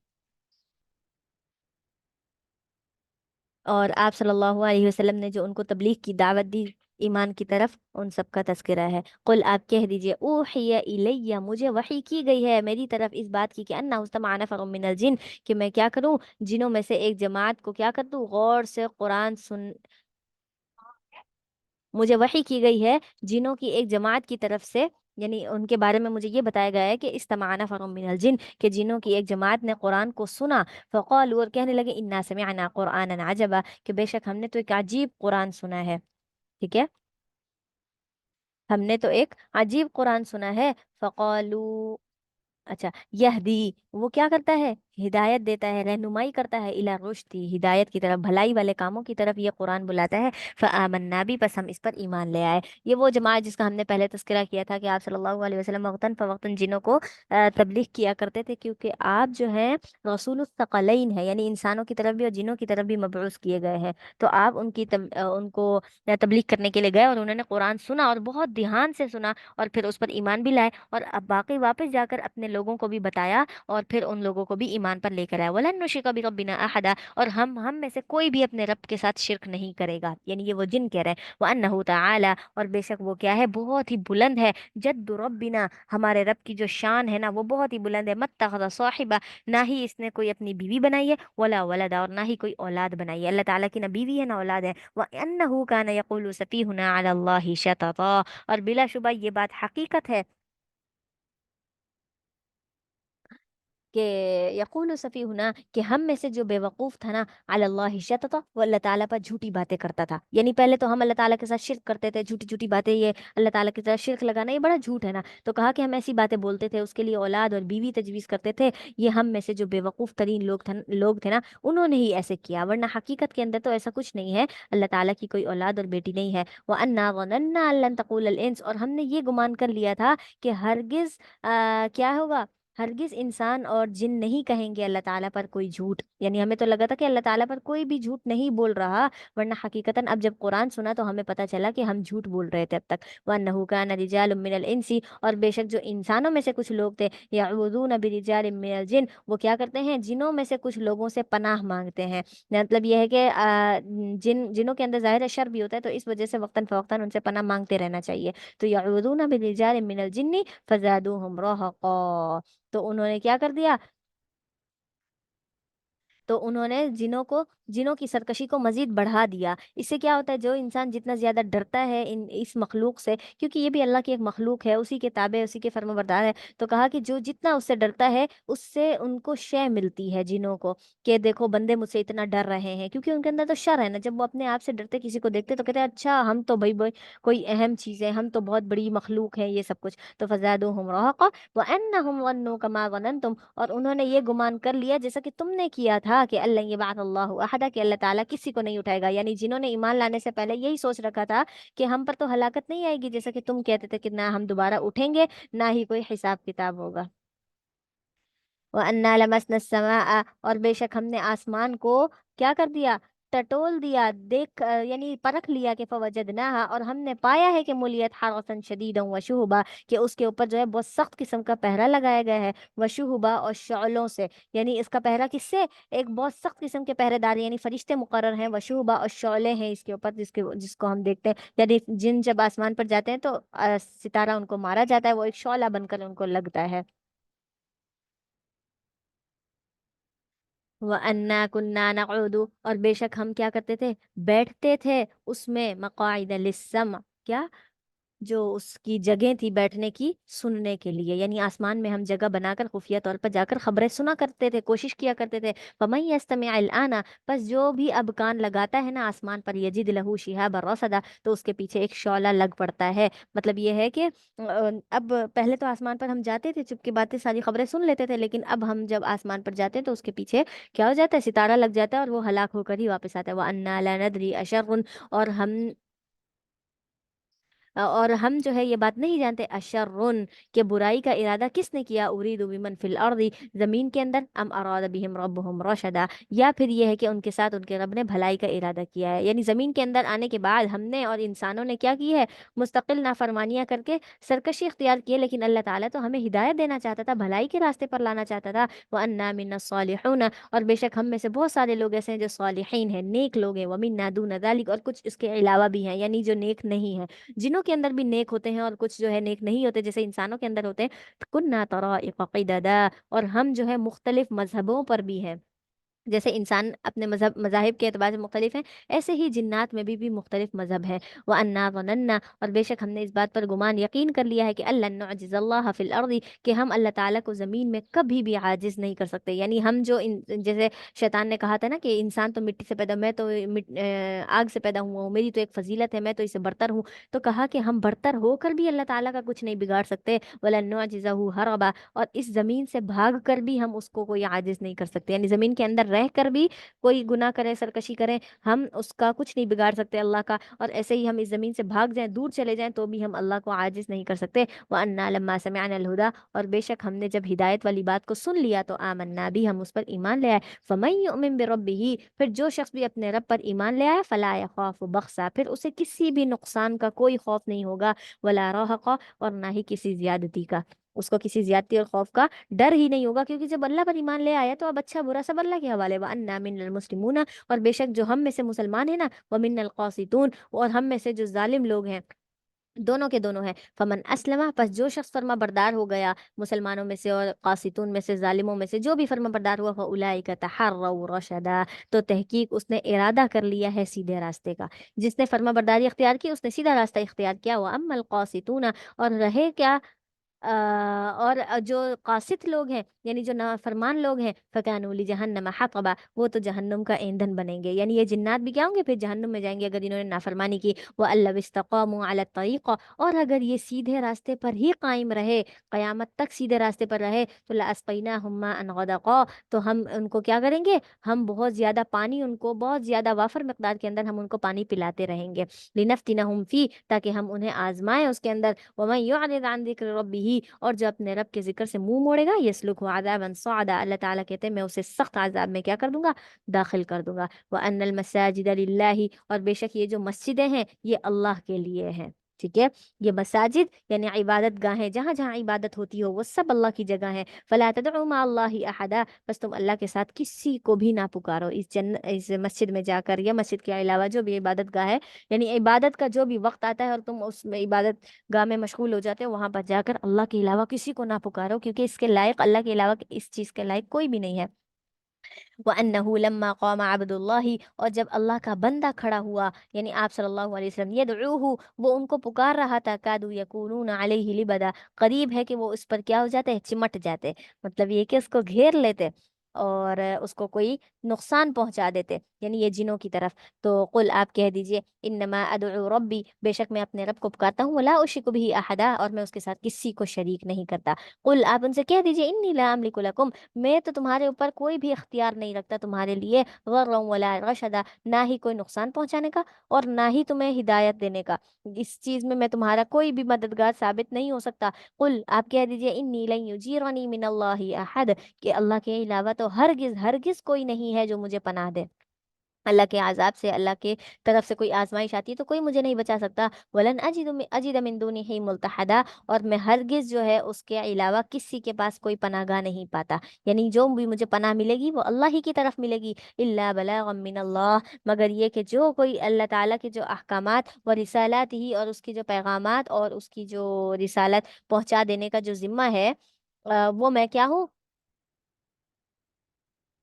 आप सल्लल्लाहु अलैहि वसल्लम ने जो उनको तबलीग की दावत दी ईमान की तरफ, उन सब का तस्करा है। कुल, आप कह दीजिए, ऊहिया इलैया, मुझे वही की गई है मेरी तरफ इस बात की कि अन्ना उस्तमा नफर मिनल जिन, कि मैं क्या करूं, जिनों में से एक जमात को क्या कर दूं, गौर से कुरान सुन। मुझे वही की गई है जिनों की एक जमात की तरफ से, यानी उनके बारे में मुझे ये बताया गया है कि इस्तमाना फरुम मिनल जिन, के जिनों की एक जमात ने कुरान को सुना। फ़क़ालू, और कहने लगे, इन्ना समिअना कुरआनन अजबा, कि बेशक हमने तो एक अजीब कुरान सुना है। ठीक है, हमने तो एक अजीब कुरान सुना है। फ़क़ालू, अच्छा, यहदी, वो क्या करता है, हिदायत देता है, रहनुमाई करता है, इला रुश्दी, हिदायत की तरफ, भलाई वाले कामों की तरफ ये कुरान बुलाता है। फ़आमन्ना भी, बस हम इस पर ईमान ले आए। ये वो जमात जिसका हमने पहले तज़किरा किया था कि आप सल्लल्लाहु अलैहि वसल्लम वक्तन फ़वक्तन जिनों को तबलीग किया करते थे, क्योंकि आप जो हैं रसूलुस सकलैन है, यानी इंसानों की तरफ भी और जिनों की तरफ भी मबऊस किए गए हैं। तो आप उनको तबलीग करने के लिए गए, और उन्होंने कुरान सुना और बहुत ध्यान से सुना, और फिर उस पर ईमान भी लाए, और अब बाकी वापस जाकर अपने लोगों को भी बताया, और फिर उन लोगों को भी ईमान पर लेकर आया। वलन नुशिका बिरब्बिना अहदा, और हम में से कोई भी अपने रब के साथ शिरक नहीं करेगा, यानी ये वो जिन कह रहे हैं। व अन्नहु तआला, और बेशक वो क्या है, बहुत ही बुलंद है। जद्दु रब्बिना, हमारे रब की जो शान है ना, वो बहुत ही बुलंद है। मत्तखज़ साहिबा, ना ही इसने कोई अपनी बीवी बनाई है, वला वलदा, और ना ही कोई औलाद बनाई है। अल्लाह ताला की ना बीवी है ना औलाद है। व अन्नहु कान यक़ूलु सफीहुना अला अल्लाहि शतता, और बिलाशुबा ये बात हकीकत है कि यकूल सफीहुना, कि हम में से जो बेवकूफ था ना, अल्लाह शतता, वो अल्लाह ताला पर झूठी बातें करता था। यानी पहले तो हम अल्लाह ताला के साथ शिरक करते थे, झूठी झूठी बातें, ये अल्लाह ताला की तरह शिरक लगाना ये बड़ा झूठ है ना। तो कहा कि हम ऐसी बातें बोलते थे, उसके लिए औलाद और बीवी तजवीज करते थे। ये हम में से जो बेवकूफ तरीन लोग थे ना, उन्होंने ही ऐसे किया, वरना हकीकत के अंदर तो ऐसा कुछ नहीं है। अल्लाह ताला की कोई औलाद और बेटी नहीं है। वह अन्ना वनन्ना अल्लन तक़ूल अल इंस, और हमने ये गुमान कर लिया था कि हरगिज क्या होगा, हरगिज इंसान और जिन नहीं कहेंगे अल्लाह ताला पर कोई झूठ। यानी हमें तो लगा था कि अल्लाह ताला पर कोई भी झूठ नहीं बोल रहा, वरना हकीकतन अब जब कुरान सुना तो हमें पता चला कि हम झूठ बोल रहे थे अब तक। वन्नहु कान रिजालुम मिनल इंसी, और बेशक जो इंसानों में से कुछ लोग थे, यऊज़ून बिरिजालिम मिनल जिन, वो क्या करते हैं, जिनों में से कुछ लोगों से पनाह मांगते हैं। मतलब यह है कि जिनों के अंदर ज़ाहिर है शर भी होता है, तो इस वजह से वक्तन फवक्तन उनसे पनाह मांगते रहना चाहिए। तो यऊज़ून बिरिजालिम मिनल जिन्नी फज़ादूहुम रहक़ा, तो उन्होंने क्या कर दिया, तो उन्होंने जिनों की सरकशी को मजीद बढ़ा दिया। इससे क्या होता है, जो इंसान जितना ज्यादा डरता है इन इस मखलूक से, क्योंकि ये भी अल्लाह की एक मखलूक है, उसी के ताबे, उसी के फर्माबरदार है, तो कहा कि जो जितना उससे डरता है, उससे उनको शय मिलती है जिनों को, कि देखो बंदे मुझसे इतना डर रहे हैं, क्योंकि उनके अंदर तो शर है ना। जब वो अपने आप से डरते किसी को देखते तो कहते हैं, अच्छा हम तो भाई भाई कोई अहम चीज है, हम तो बहुत बड़ी मखलूक है, ये सब कुछ। तो फज़ादूहुम रहक़ा व अन्नहुम ज़न्नु कमा ज़ननतुम, और उन्होंने ये गुमान कर लिया जैसा कि तुमने किया था, कि अल्लाह ये बात अल्लाह अहदा, कि अल्लाह ताला किसी को नहीं उठाएगा। यानी जिन्होंने ईमान लाने से पहले यही सोच रखा था कि हम पर तो हलाकत नहीं आएगी, जैसा कि तुम कहते थे कि ना हम दोबारा उठेंगे, ना ही कोई हिसाब किताब होगा। व अन्ना लमसना समा, और बेशक हमने आसमान को क्या कर दिया, टटोल दिया, देख यानी परख लिया, कि फवजदनाहा, और हमने पाया है कि मुलियत हरसन शदीदन व शुहुबा, कि उसके ऊपर जो है बहुत सख्त किस्म का पहरा लगाया गया है। व शुहुबा, और शअलों से, यानी इसका पहरा किससे, एक बहुत सख्त किस्म के पहरेदार यानी फरिश्ते मुकर्रर हैं। व शुहुबा, और शअले हैं इसके ऊपर, जिसको हम देखते हैं, यानी जिन जब आसमान पर जाते हैं तो सितारा उनको मारा जाता है, वो एक शौला बनकर उनको लगता है। व अन्ना कुन्ना नक़उदु, और बेशक हम क्या करते थे, बैठते थे उसमें, मक़ाइद लिस्सम, क्या, जो उसकी जगह थी बैठने की, सुनने के लिए। यानी आसमान में हम जगह बनाकर खुफिया तौर पर जाकर खबरें सुना करते थे, कोशिश किया करते थे। फमन यस्तमिअल आना, बस जो भी अब कान लगाता है ना आसमान पर, यजिद लहू शिहाबा रसदा, तो उसके पीछे एक शौला लग पड़ता है। मतलब ये है कि अब पहले तो आसमान पर हम जाते थे, चुपके बातें सारी खबरें सुन लेते थे, लेकिन अब हम जब आसमान पर जाते हैं तो उसके पीछे क्या हो जाता है, सितारा लग जाता है, और वो हलाक होकर ही वापस आता है। वह अन्ना ला नदरी अशर्रुन, और हम और हम जो है ये बात नहीं जानते अशर्रुन, कि बुराई का इरादा किसने किया, उरीदु बिमन फिल अर्दी, जमीन के अंदर, अम अरादा बिहिम रब्बुहुम रशदा, या फिर ये है कि उनके साथ उनके रब ने भलाई का इरादा किया है। यानी जमीन के अंदर आने के बाद हमने और इंसानों ने क्या की है, मुस्तकिल नाफरमानियां करके सरकशी इख्तियार की है, लेकिन अल्लाह ताला तो हमें हिदायत देना चाहता था, भलाई के रास्ते पर लाना चाहता था। व अन्ना मिन्ना सालिहून, और बेशक हम में से बहुत सारे लोग ऐसे हैं जो सालिहीन हैं, नेक लोग हैं, व मिन्ना दूना ज़ालिक, और कुछ इसके अलावा भी हैं, यानी जो नेक नहीं है। जिनों के अंदर भी नेक होते हैं और कुछ जो है नेक नहीं होते, जैसे इंसानों के अंदर होते हैं। कुन्ना तराइक़ क़िददा, और हम जो है मुख्तलिफ मजहबों पर भी हैं। जैसे इंसान अपने मजहब मजाहिब के एतबार से मुख्तलिफ हैं, ऐसे ही जिन्नात में भी मुख्तलिफ मजहब हैं। व अन्ना वनन्ना, और बेशक हमने इस बात पर गुमान यकीन कर लिया है कि अल्लाह नअजिज़ल्लाह फिल अर्दी, कि हम अल्लाह ताला को ज़मीन में कभी भी आजिज़ नहीं कर सकते। यानी हम जो जैसे शैतान ने कहा था ना कि इंसान तो मिट्टी से पैदा, मैं तो आग से पैदा हुआ हूँ, मेरी तो एक फजीलत है, मैं तो इससे बरतर हूँ। तो कहा कि हम बरतर होकर भी अल्लाह ताला का कुछ नहीं बिगाड़ सकते। वला नुअजिज़हु हरबा, और इस जमीन से भाग कर भी हम उसको कोई आजिज नहीं कर सकते। यानी जमीन के अंदर रह कर भी कोई गुनाह करे, सरकशी करे, हम उसका कुछ नहीं बिगाड़ सकते अल्लाह का। और ऐसे ही हम इस जमीन से भाग जाएं, दूर चले जाएं, तो भी हम अल्लाह को आजिज नहीं कर सकते। व अन्ना लम्मा समिअना अल हुदा, और बेशक हमने जब हिदायत वाली बात को सुन लिया तो आमन्ना भी, हम उस पर ईमान ले आए। फमन युमिन बिरब्बिही, फिर जो शख्स भी अपने रब पर ईमान ले आया, फला यखाफु बख्सा, फिर उसे किसी भी नुकसान का कोई खौफ नहीं होगा, वला रहका, और ना ही किसी ज्यादती का, उसको किसी ज्यादती और खौफ का डर ही नहीं होगा, क्योंकि जब अल्लाह पर ईमान ले आया तो अब अच्छा बुरा सब अल्लाह के हवाले। व अन्ना मिनल मुस्लिमूना, और बेशक जो हम में से मुसलमान है ना, व मिनल कासितून, और हम में से जो जालिम लोग हैं, दोनों के दोनों हैं। फमन असलमा, पस जो शख्स फर्मा बरदार हो गया मुसलमानों में से और कासितून में से, जालिमों में से जो भी फर्मा बरदार हुआ, फउलाइका तहर्रव रशदा, तो तहकीक उसने इरादा कर लिया है सीधे रास्ते का। जिसने फर्मा बरदारी इख्तियार की उसने सीधा रास्ता इख्तियार किया। हुआ अम्मल कासितूना, और रहे क्या और जो कासित लोग हैं, यानी जो नाफरमान लोग हैं, फ़कानूली जहन्नम हतबा, वो तो जहन्नुम का ईंधन बनेंगे। यानी ये जिन्नात भी क्या होंगे, फिर जहन्नुम में जाएंगे अगर इन्होंने नाफरमानी की। व अल्लव इस्तक़ामू अला तरीक़ा, और अगर ये सीधे रास्ते पर ही कायम रहे, क़यामत तक सीधे रास्ते पर रहे, तो लअस्क़ैनाहुम माअन गदक़ा, तो हम उनको क्या करेंगे, हम बहुत ज़्यादा पानी, उनको बहुत ज़्यादा वाफर मकदार के अंदर हम उनको पानी पिलाते रहेंगे। लिनफ्तिनहुम फ़ी, ताकि हम उन्हें आजमाएं उसके अंदर। वमन युअरिद अन ज़िक्र रब्बिही, और जो अपने रब के जिक्र से मुंह मोड़ेगा, यसलुकहु अज़ाबन सअदा, अल्लाह ताला कहते हैं मैं उसे सख्त अजाब में क्या कर दूंगा, दाखिल कर दूंगा। व अन्नल मसाजिद लिल्लाहि, और बेशक ये जो मस्जिदें हैं ये अल्लाह के लिए हैं। ठीक है, ये मसाजिद यानी इबादत गाहें, जहाँ जहाँ इबादत होती हो वो सब अल्लाह की जगह है। फला तदउ मा अल्लाहि अहदा, बस तुम अल्लाह के साथ किसी को भी ना पुकारो इस मस्जिद में जाकर, या मस्जिद के अलावा जो भी इबादत गाह है। यानी इबादत का जो भी वक्त आता है और तुम उसमें इबादत गाह में मशगूल हो जाते हो, वहां पर जाकर अल्लाह के अलावा किसी को ना पुकारो, क्योंकि इसके लायक अल्लाह के अलावा इस चीज के लायक कोई भी नहीं है। व अन्नहु लम्मा क़ामा अब्दुल्लाहि, और जब अल्लाह का बंदा खड़ा हुआ, यानी आप सल्लल्लाहु अलैहि वसल्लम, यदऊहु, वो उनको पुकार रहा था, कादू यकूनून अलैहि लिबदा, करीब है कि वो उस पर क्या हो जाते, चिमट जाते, मतलब ये कि उसको घेर लेते और उसको कोई नुकसान पहुंचा देते, यानी ये जिनों की तरफ। तो कुल आप कह दीजिए, इन्नमा अदउ रब्बी, बेशक मैं अपने रब को पुकारता हूँ, वला उशिरकु बिही अहदा, और मैं उसके साथ किसी को शरीक नहीं करता। कुल आप उनसे कह दीजिए, इन्नी ला अमलिकु लकुम, मैं तो तुम्हारे ऊपर कोई भी इख्तियार नहीं रखता तुम्हारे लिए, गर्रन वला रशदा, ना ही कोई नुकसान पहुंचाने का और ना ही तुम्हें हिदायत देने का। इस चीज में मैं तुम्हारा कोई भी मददगार साबित नहीं हो सकता। कुल आप कह दीजिए, इन्नी लन युजीरनी मिनल्लाहि अहद, कि अल्लाह के अलावा तो हरगिज हरगिज कोई नहीं है जो मुझे पनाह दे। अल्लाह के आज़ाब से, अल्लाह के तरफ से कोई आजमाइश आती है तो कोई मुझे नहीं बचा सकता। वलन अजिद मिन दुनिही मुल्तहदा, और मैं हरगिज जो है उसके अलावा किसी के पास कोई पनाहगाह नहीं पाता। यानी जो भी मुझे पनाह मिलेगी वो अल्लाह ही की तरफ मिलेगी। इल्ला बलागम मिनल्लाह, मगर ये कि जो कोई अल्लाह ताला के जो अहकामात व रिसालात ही, और उसकी जो पैगामात और उसकी जो रिसालत पहुंचा देने का जो जिम्मा है, वो मैं क्या हूँ,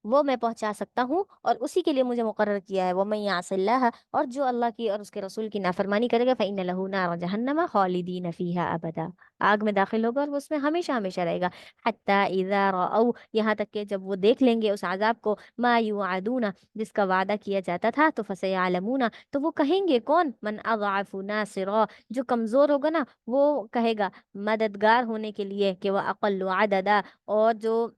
वो मैं पहुंचा सकता हूँ, और उसी के लिए मुझे मुकर्रर किया है। वो मैं यासिल्लाह, और जो अल्लाह की और उसके रसूल की नाफरमानी करेगा, फ़इन्न लहू नार जहन्नम खालिदीन फीहा अबदा, आग में दाखिल होगा और वो उसमें हमेशा हमेशा रहेगा। हत्ता इज़ा रअऊ, यहाँ तक कि जब वो देख लेंगे उस अजाब को, मा युआदूना, जिसका वादा किया जाता था, तो फसयालमूना, तो वो कहेंगे कौन, मन अज़अफु नासिरा, जो कमजोर होगा ना वो कहेगा मददगार होने के लिए, कि वह अक़ल्लु अददा, और जो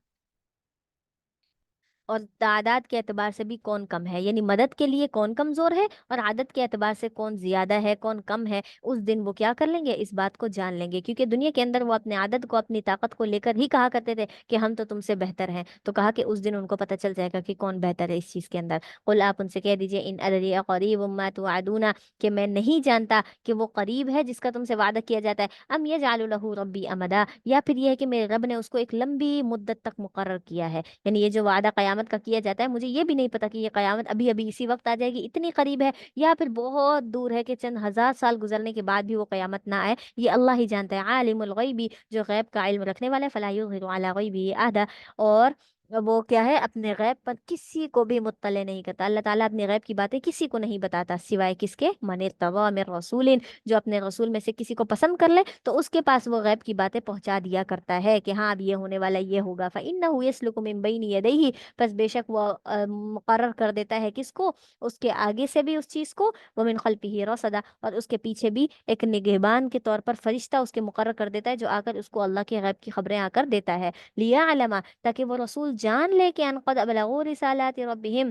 اور تعداد کے اعتبار سے بھی کون کم ہے، یعنی مدد کے لیے کون کمزور ہے اور عدد کے اعتبار سے کون زیادہ ہے کون کم ہے، اس دن وہ کیا کر لیں گے، اس بات کو جان لیں گے، کیونکہ دنیا کے اندر وہ اپنے عدد کو اپنی طاقت کو لے کر ہی کہا کرتے تھے کہ ہم تو تم سے بہتر ہیں، تو کہا کہ اس دن ان کو پتہ چل جائے گا کہ کون بہتر ہے اس چیز کے اندر۔ قل، آپ ان سے کہہ دیجئے، ان ادری قریب ما توعدون، کہ میں نہیں جانتا کہ وہ قریب ہے جس کا تم سے وعدہ کیا جاتا ہے، ام یجعل لہ ربی امدا، یا پھر یہ ہے کہ میرے رب نے اس کو ایک لمبی مدت تک مقرر کیا ہے، یعنی یہ جو وعدہ قیامت کا کیا جاتا ہے، مجھے یہ بھی نہیں پتا کہ یہ قیامت ابھی ابھی اسی وقت آ جائے گی، اتنی قریب ہے، یا پھر بہت دور ہے کہ چند ہزار سال گزرنے کے بعد بھی وہ قیامت نہ آئے، یہ اللہ ہی جانتا ہے۔ عالم الغیبی، جو غیب کا علم رکھنے والا ہے، فلا یظہر علی غیبہ احدا، اور وہ کیا ہے، اپنے غیب پر کسی کو بھی مطلع نہیں کرتا، اللہ تعالیٰ اپنے غیب کی باتیں کسی کو نہیں بتاتا سوائے کس کے، من ارتضی من رسول، جو اپنے رسول میں سے کسی کو پسند کر لے تو اس کے پاس وہ غیب کی باتیں پہنچا دیا کرتا ہے کہ ہاں اب یہ ہونے والا، یہ ہوگا، فإنہ یسلک من بین یدیہ، پس بے شک وہ مقرر کر دیتا ہے کس کو، اس کے آگے سے بھی اس چیز کو، ومن خلفہ رصدا، اور اس کے پیچھے بھی ایک نگہبان کے طور پر فرشتہ اس کے مقرر کر دیتا ہے، جو آ کر اس کو اللہ کے غیب کی خبریں آ کر دیتا ہے، لیعلم، تاکہ وہ رسول جان لے کہ ان قد ابلغوا رسالات ربہم،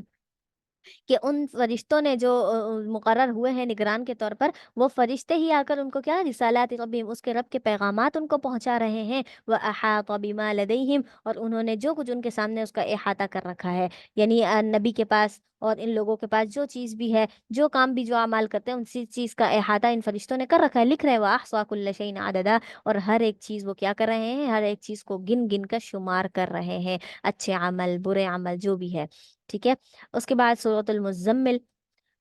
کہ ان فرشتوں نے جو مقرر ہوئے ہیں نگران کے طور پر، وہ فرشتے ہی آ کر ان کو کیا، رسالات ربہم، اس کے رب کے پیغامات ان کو پہنچا رہے ہیں، وَأَحَاطَ بِمَا لَدَيْهِمْ، اور انہوں نے جو کچھ ان کے سامنے اس کا احاطہ کر رکھا ہے، یعنی نبی کے پاس اور ان لوگوں کے پاس جو چیز بھی ہے، جو کام بھی، جو اعمال کرتے ہیں، ان چیز کا احاطہ ان فرشتوں نے کر رکھا ہے، لکھ رہے ہیں، وَأَحْصَىٰ كُلَّ شَيْءٍ عَدَدًا، اور ہر ایک چیز وہ کیا کر رہے ہیں، ہر ایک چیز کو گن گن کر شمار کر رہے ہیں، اچھے عمل برے عمل جو بھی ہے، ٹھیک ہے۔ اس کے بعد سورۃ المزمل،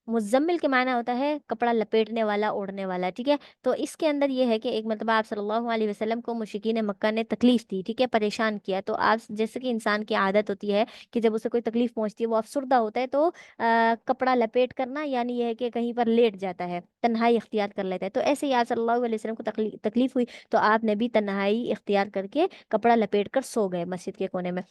مزمل کے معنی ہوتا ہے کپڑا لپیٹنے والا، اوڑھنے والا، ٹھیک ہے۔ تو اس کے اندر یہ ہے کہ ایک مرتبہ آپ صلی اللہ علیہ وسلم کو مشرکین مکہ نے تکلیف دی، ٹھیک ہے، پریشان کیا، تو آپ جیسے کہ انسان کی عادت ہوتی ہے کہ جب اسے کوئی تکلیف پہنچتی ہے، وہ افسردہ ہوتا ہے، تو کپڑا لپیٹ کرنا، یعنی یہ ہے کہ کہیں پر لیٹ جاتا ہے، تنہائی اختیار کر لیتا ہے، تو ایسے ہی آپ صلی اللہ علیہ وسلم کو تکلیف ہوئی، تو آپ نے بھی تنہائی اختیار کر کے کپڑا لپیٹ کر سو گئے مسجد کے کونے میں۔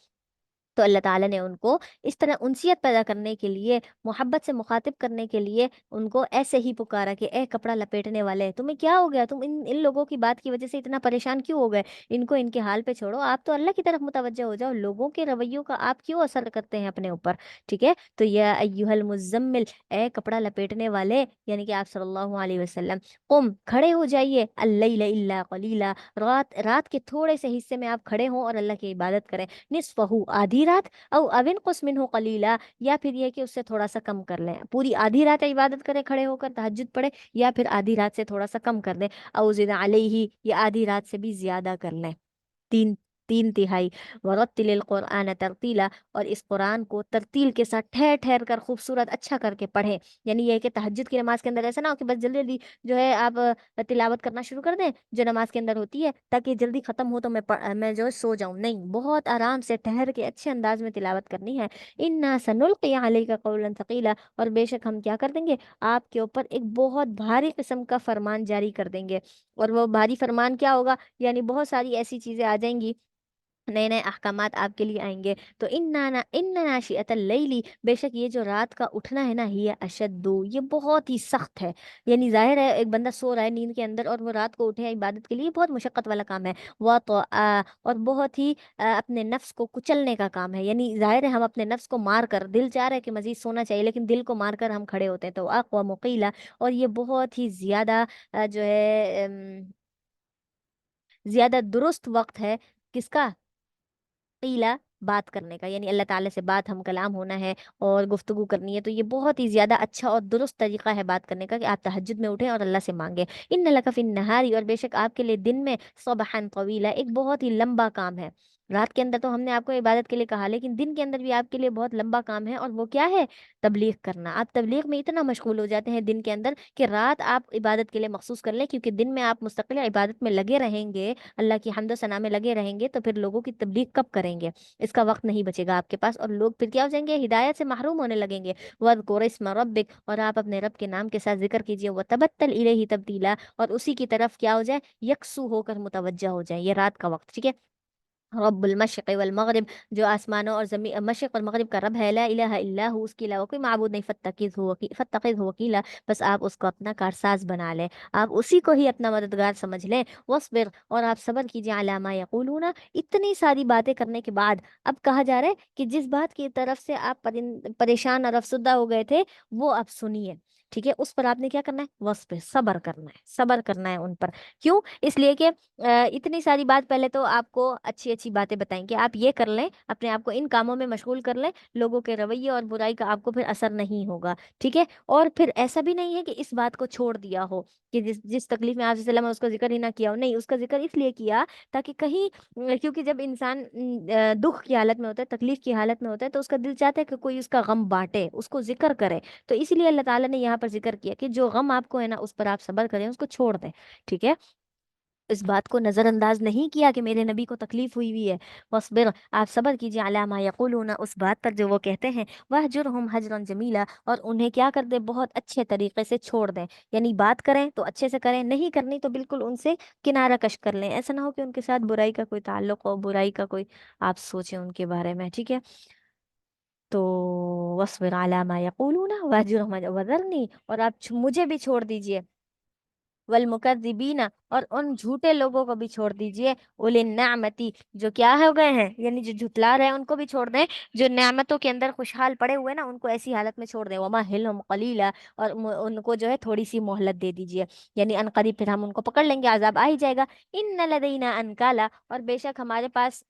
تو اللہ تعالیٰ نے ان کو اس طرح انسیت پیدا کرنے کے لیے، محبت سے مخاطب کرنے کے لیے ان کو ایسے ہی پکارا کہ اے کپڑا لپیٹنے والے، تمہیں کیا ہو گیا، تم ان لوگوں کی بات کی وجہ سے اتنا پریشان کیوں ہو گئے، ان کو ان کے حال پہ چھوڑو، آپ تو اللہ کی طرف متوجہ ہو جاؤ، لوگوں کے رویوں کا آپ کیوں اثر کرتے ہیں اپنے اوپر، ٹھیک ہے۔ تو یا ایھا المزمل، اے کپڑا لپیٹنے والے، یعنی کہ آپ صلی اللہ علیہ وسلم، قم، کھڑے ہو جائیے، اللیل الا قلیلا، رات کے تھوڑے سے حصے میں آپ کھڑے ہوں اور اللہ کی عبادت کریں، نصفہ، آدھی رات، او انقص منہ قلیلا، یا پھر یہ کہ اس سے تھوڑا سا کم کر لیں، پوری آدھی رات عبادت کریں کھڑے ہو کر تہجد پڑھے، یا پھر آدھی رات سے تھوڑا سا کم کر دیں، او زد علیہ، یا آدھی رات سے بھی زیادہ کر لیں، تین تین تہائی، ورتل القرآن ترتیلا، اور اس قرآن کو ترتیل کے ساتھ ٹھہر ٹھہر کر خوبصورت اچھا کر کے پڑھیں، یعنی یہ ہے کہ تہجد کی نماز کے اندر ایسا نہ ہو کہ بس جلدی جلدی جو ہے آپ تلاوت کرنا شروع کر دیں جو نماز کے اندر ہوتی ہے، تاکہ جلدی ختم ہو تو میں جو ہے سو جاؤں، نہیں، بہت آرام سے ٹھہر کے اچھے انداز میں تلاوت کرنی ہے۔ انا سنلقی علیک قولا ثقیلا، اور بے شک ہم کیا کر دیں گے، آپ کے اوپر ایک بہت بھاری قسم کا فرمان جاری کر دیں گے، اور وہ بھاری فرمان کیا ہوگا، یعنی بہت ساری ایسی چیزیں آ جائیں گی، نئے نئے احکامات آپ کے لیے آئیں گے، تو ان ناشئۃ اللیلی، بے شک یہ جو رات کا اٹھنا ہے نا، یہ اشد، یہ بہت ہی سخت ہے، یعنی ظاہر ہے ایک بندہ سو رہا ہے نیند کے اندر اور وہ رات کو اٹھے عبادت کے لیے، بہت مشقت والا کام ہے، وہ تو اور بہت ہی اپنے نفس کو کچلنے کا کام ہے، یعنی ظاہر ہے ہم اپنے نفس کو مار کر، دل چاہ رہا ہے کہ مزید سونا چاہیے لیکن دل کو مار کر ہم کھڑے ہوتے ہیں، تو اقوام قیلا، اور یہ بہت ہی زیادہ جو ہے زیادہ درست وقت ہے، کس کا، قیلا، بات کرنے کا، یعنی اللہ تعالیٰ سے بات، ہم کلام ہونا ہے اور گفتگو کرنی ہے، تو یہ بہت ہی زیادہ اچھا اور درست طریقہ ہے بات کرنے کا کہ آپ تہجد میں اٹھیں اور اللہ سے مانگیں۔ ان لک فی النہاری، اور بے شک آپ کے لیے دن میں، صبحا طویلا، ایک بہت ہی لمبا کام ہے، رات کے اندر تو ہم نے آپ کو عبادت کے لیے کہا، لیکن دن کے اندر بھی آپ کے لیے بہت لمبا کام ہے، اور وہ کیا ہے، تبلیغ کرنا، آپ تبلیغ میں اتنا مشغول ہو جاتے ہیں دن کے اندر کہ رات آپ عبادت کے لیے مخصوص کر لیں، کیونکہ دن میں آپ مستقل عبادت میں لگے رہیں گے، اللہ کی حمد و ثنا میں لگے رہیں گے، تو پھر لوگوں کی تبلیغ کب کریں گے، اس کا وقت نہیں بچے گا آپ کے پاس، اور لوگ پھر کیا ہو جائیں گے، ہدایت سے محروم ہونے لگیں گے۔ وَاذْكُرِ اسْمَ رَبِّكَ، اور آپ اپنے رب کے نام کے ساتھ ذکر کیجئے، وَتَبَتَّلْ إِلَيْهِ تَبْتِيلًا، اور اسی کی طرف کیا ہو جائے، یکسو ہو کر متوجہ ہو جائیں، یہ رات کا وقت، ٹھیک ہے۔ रब्बुल मशरिक़ वल मग़रिब, जो आसमानों और ज़मीन, मशरिक़ और मग़रिब का रब है, ला इलाहा इल्ला हु, उसके अलावा कोई माबूद नहीं, फत्तखिज़हु वकीला, बस आप उसको अपना कारसाज बना लें, आप उसी को ही अपना मददगार समझ लें। वस्बिर, और आप सब्र कीजिए, अला मा यक़ूलूना, इतनी सारी बातें करने के बाद अब कहा जा रहा है कि जिस बात की तरफ से आप परेशान और अफसुदा हो गए थे, वो आप सुनिए। ठीक है, उस पर आपने क्या करना है, वस्बिर, सब्र करना है, सब्र करना है उन पर। क्यों? इसलिए कि इतनी सारी बात, पहले तो आपको अच्छी अच्छी बातें बताएंगे, आप ये कर लें, अपने आप को इन कामों में मशगूल कर लें, लोगों के रवैये और बुराई का आपको फिर असर नहीं होगा। ठीक है, और फिर ऐसा भी नहीं है कि इस बात को छोड़ दिया हो, कि जिस जिस तकलीफ में आप वसल्लम उसका जिक्र ही ना किया हो, नहीं, उसका जिक्र इसलिए किया ताकि कहीं क्योंकि जब इंसान दुख की हालत में होता है, तकलीफ की हालत में होता है, तो उसका दिल चाहता है कि कोई उसका गम बांटे, उसको जिक्र करे। तो इसीलिए अल्लाह ताला ने यहाँ पर जिक्र किया कि जो गम आपको है ना, उस पर आप सब्र करें, उसको छोड़ दें। ठीक है, इस बात को नजरअंदाज नहीं किया कि मेरे नबी को तकलीफ हुई है। वस्बिर, आप सब्र कीजिए, अला मा यक़ूलूना, उस बात पर जो वो कहते हैं। वहजुरहुम हजरन जमीला, और उन्हें क्या कर दे, बहुत अच्छे तरीके से छोड़ दें। यानी बात करें तो अच्छे से करें, नहीं करनी तो बिल्कुल उनसे किनारा कश कर लें, ऐसा ना हो कि उनके साथ बुराई का कोई ताल्लुक हो, बुराई का कोई आप सोचें उनके बारे में। ठीक है, तो वस्बिर अला मा यक़ूलूना वहजुरहुम वज़रनी, और आप मुझे भी छोड़ दीजिए, वल मुकद्दिबीना, और उन झूठे लोगों को भी छोड़ दीजिए, उलिन नेमती, जो क्या हो गए हैं, यानी जो झुटला रहे हैं उनको भी छोड़ दें, जो नेमतों के अंदर खुशहाल पड़े हुए हैं ना, उनको ऐसी हालत में छोड़ दें। वमा हिलहुम कलीला, और उनको जो है थोड़ी सी मोहलत दे दीजिए, यानी अनकरीब फिर हम उनको पकड़ लेंगे, अजाब आ ही जाएगा। इन्न लदैना अनकाला, और बेशक हमारे पास,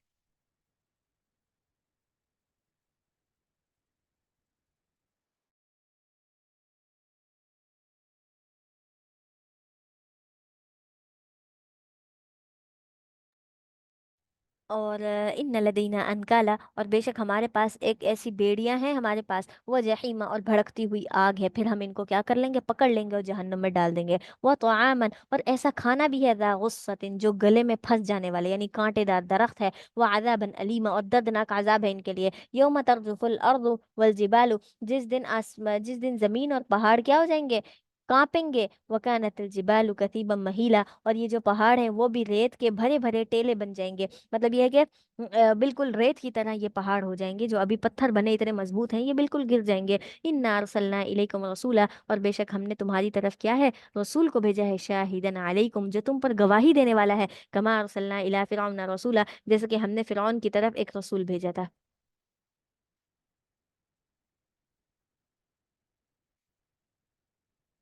और इन लदीना अनकाला, और बेशक हमारे पास एक ऐसी बेड़ियां हैं, हमारे पास वो जहीमा, और भड़कती हुई आग है, फिर हम इनको क्या कर लेंगे, पकड़ लेंगे और जहन्नम में डाल देंगे। वो तो आमन, और ऐसा खाना भी है, दा गुस्सतिन, जो गले में फंस जाने वाले, यानी कांटेदार दरख्त है। वो अजाबन अलीमा, और दर्दनाक अजाब है इनके लिए। यौम तरजुफुल अर्दु वल जिबालु, जिस दिन जमीन और पहाड़ क्या हो जाएंगे, कांपेंगे। वकानतिल जिबालु कतीबम महीला, और ये जो पहाड़ हैं वो भी रेत के भरे भरे टेले बन जाएंगे। मतलब ये है कि बिल्कुल रेत की तरह ये पहाड़ हो जाएंगे, जो अभी पत्थर बने इतने मजबूत हैं, ये बिल्कुल गिर जाएंगे। इन्ना अरसलना इलैकुम रसूला, और बेशक हमने तुम्हारी तरफ क्या है, रसूल को भेजा है, शाहिदन अलैकुम, जो तुम पर गवाही देने वाला है। कमा अरसलना इला फिरौन रसूला, जैसे कि हमने फिरौन की तरफ एक रसूल भेजा था।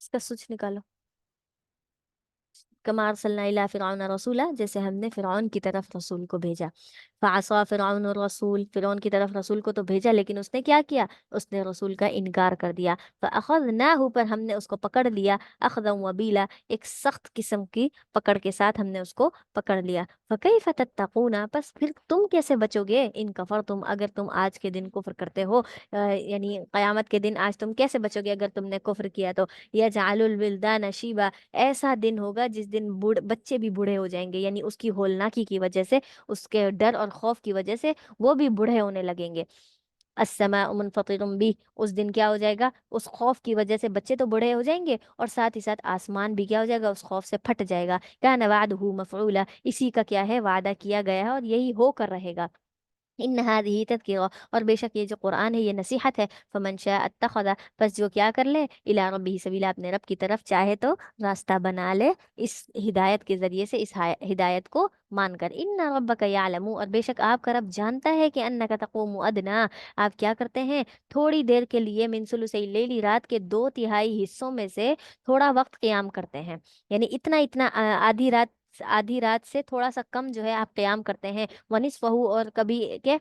इसका सुच निकालो। कमा अरसलना इला फिरौन रसूला, जैसे हमने फिरौन की तरफ रसूल को भेजा। फासा फिरौन रसूल, फिरौन की तरफ रसूल को तो भेजा, लेकिन उसने क्या किया, उसने रसूल का इनकार कर दिया। फ़अख़ज़नाहु, पर हमने उसको पकड़ लिया, अख़ज़न वबीला, एक सख्त किस्म की पकड़ के साथ हमने उसको पकड़ लिया। फ़कैफ़ तत्तक़ूना, बस फिर तुम कैसे बचोगे, इन कफर तुम, अगर तुम आज के दिन कुफ्र करते हो, यानी क़यामत के दिन आज तुम कैसे बचोगे अगर तुमने कुफ्र किया तो। यजअलुल विल्दान शीबा, ऐसा दिन होगा जिस दिन बच्चे भी बूढ़े हो जाएंगे, यानी उसकी होलनाकी की वजह से, उसके डर और खौफ की वजह से वो भी बूढ़े होने लगेंगे। अस्समा मुनफतिरुम बी, उस दिन क्या हो जाएगा, उस खौफ की वजह से बच्चे तो बूढ़े हो जाएंगे, और साथ ही साथ आसमान भी क्या हो जाएगा, उस खौफ से फट जाएगा। कान वादहू मफऊला, इसी का क्या है, वादा किया गया है और यही होकर रहेगा। इन हादिही तज़किरा, और बेशक ये जो कुरान है ये नसीहत है। फमन शाअ अत्तखज़, बस जो क्या कर ले, इला रब्बिही सबीला, अपने रब की तरफ चाहे तो रास्ता बना ले, इस हिदायत के जरिए से, इस हिदायत को मानकर। इन्ना रब्बका यालमु, और बेशक आपका रब जानता है कि अन्नका तक़ूमु अदना, आप क्या करते हैं, थोड़ी देर के लिए, मिन सुलुसै लैली, रात के दो तिहाई हिस्सों में से थोड़ा वक्त क़याम करते हैं, यानी इतना इतना आधी रात से थोड़ा सा कम जो है आप क़याम करते हैं। वनिसफहू, और कभी के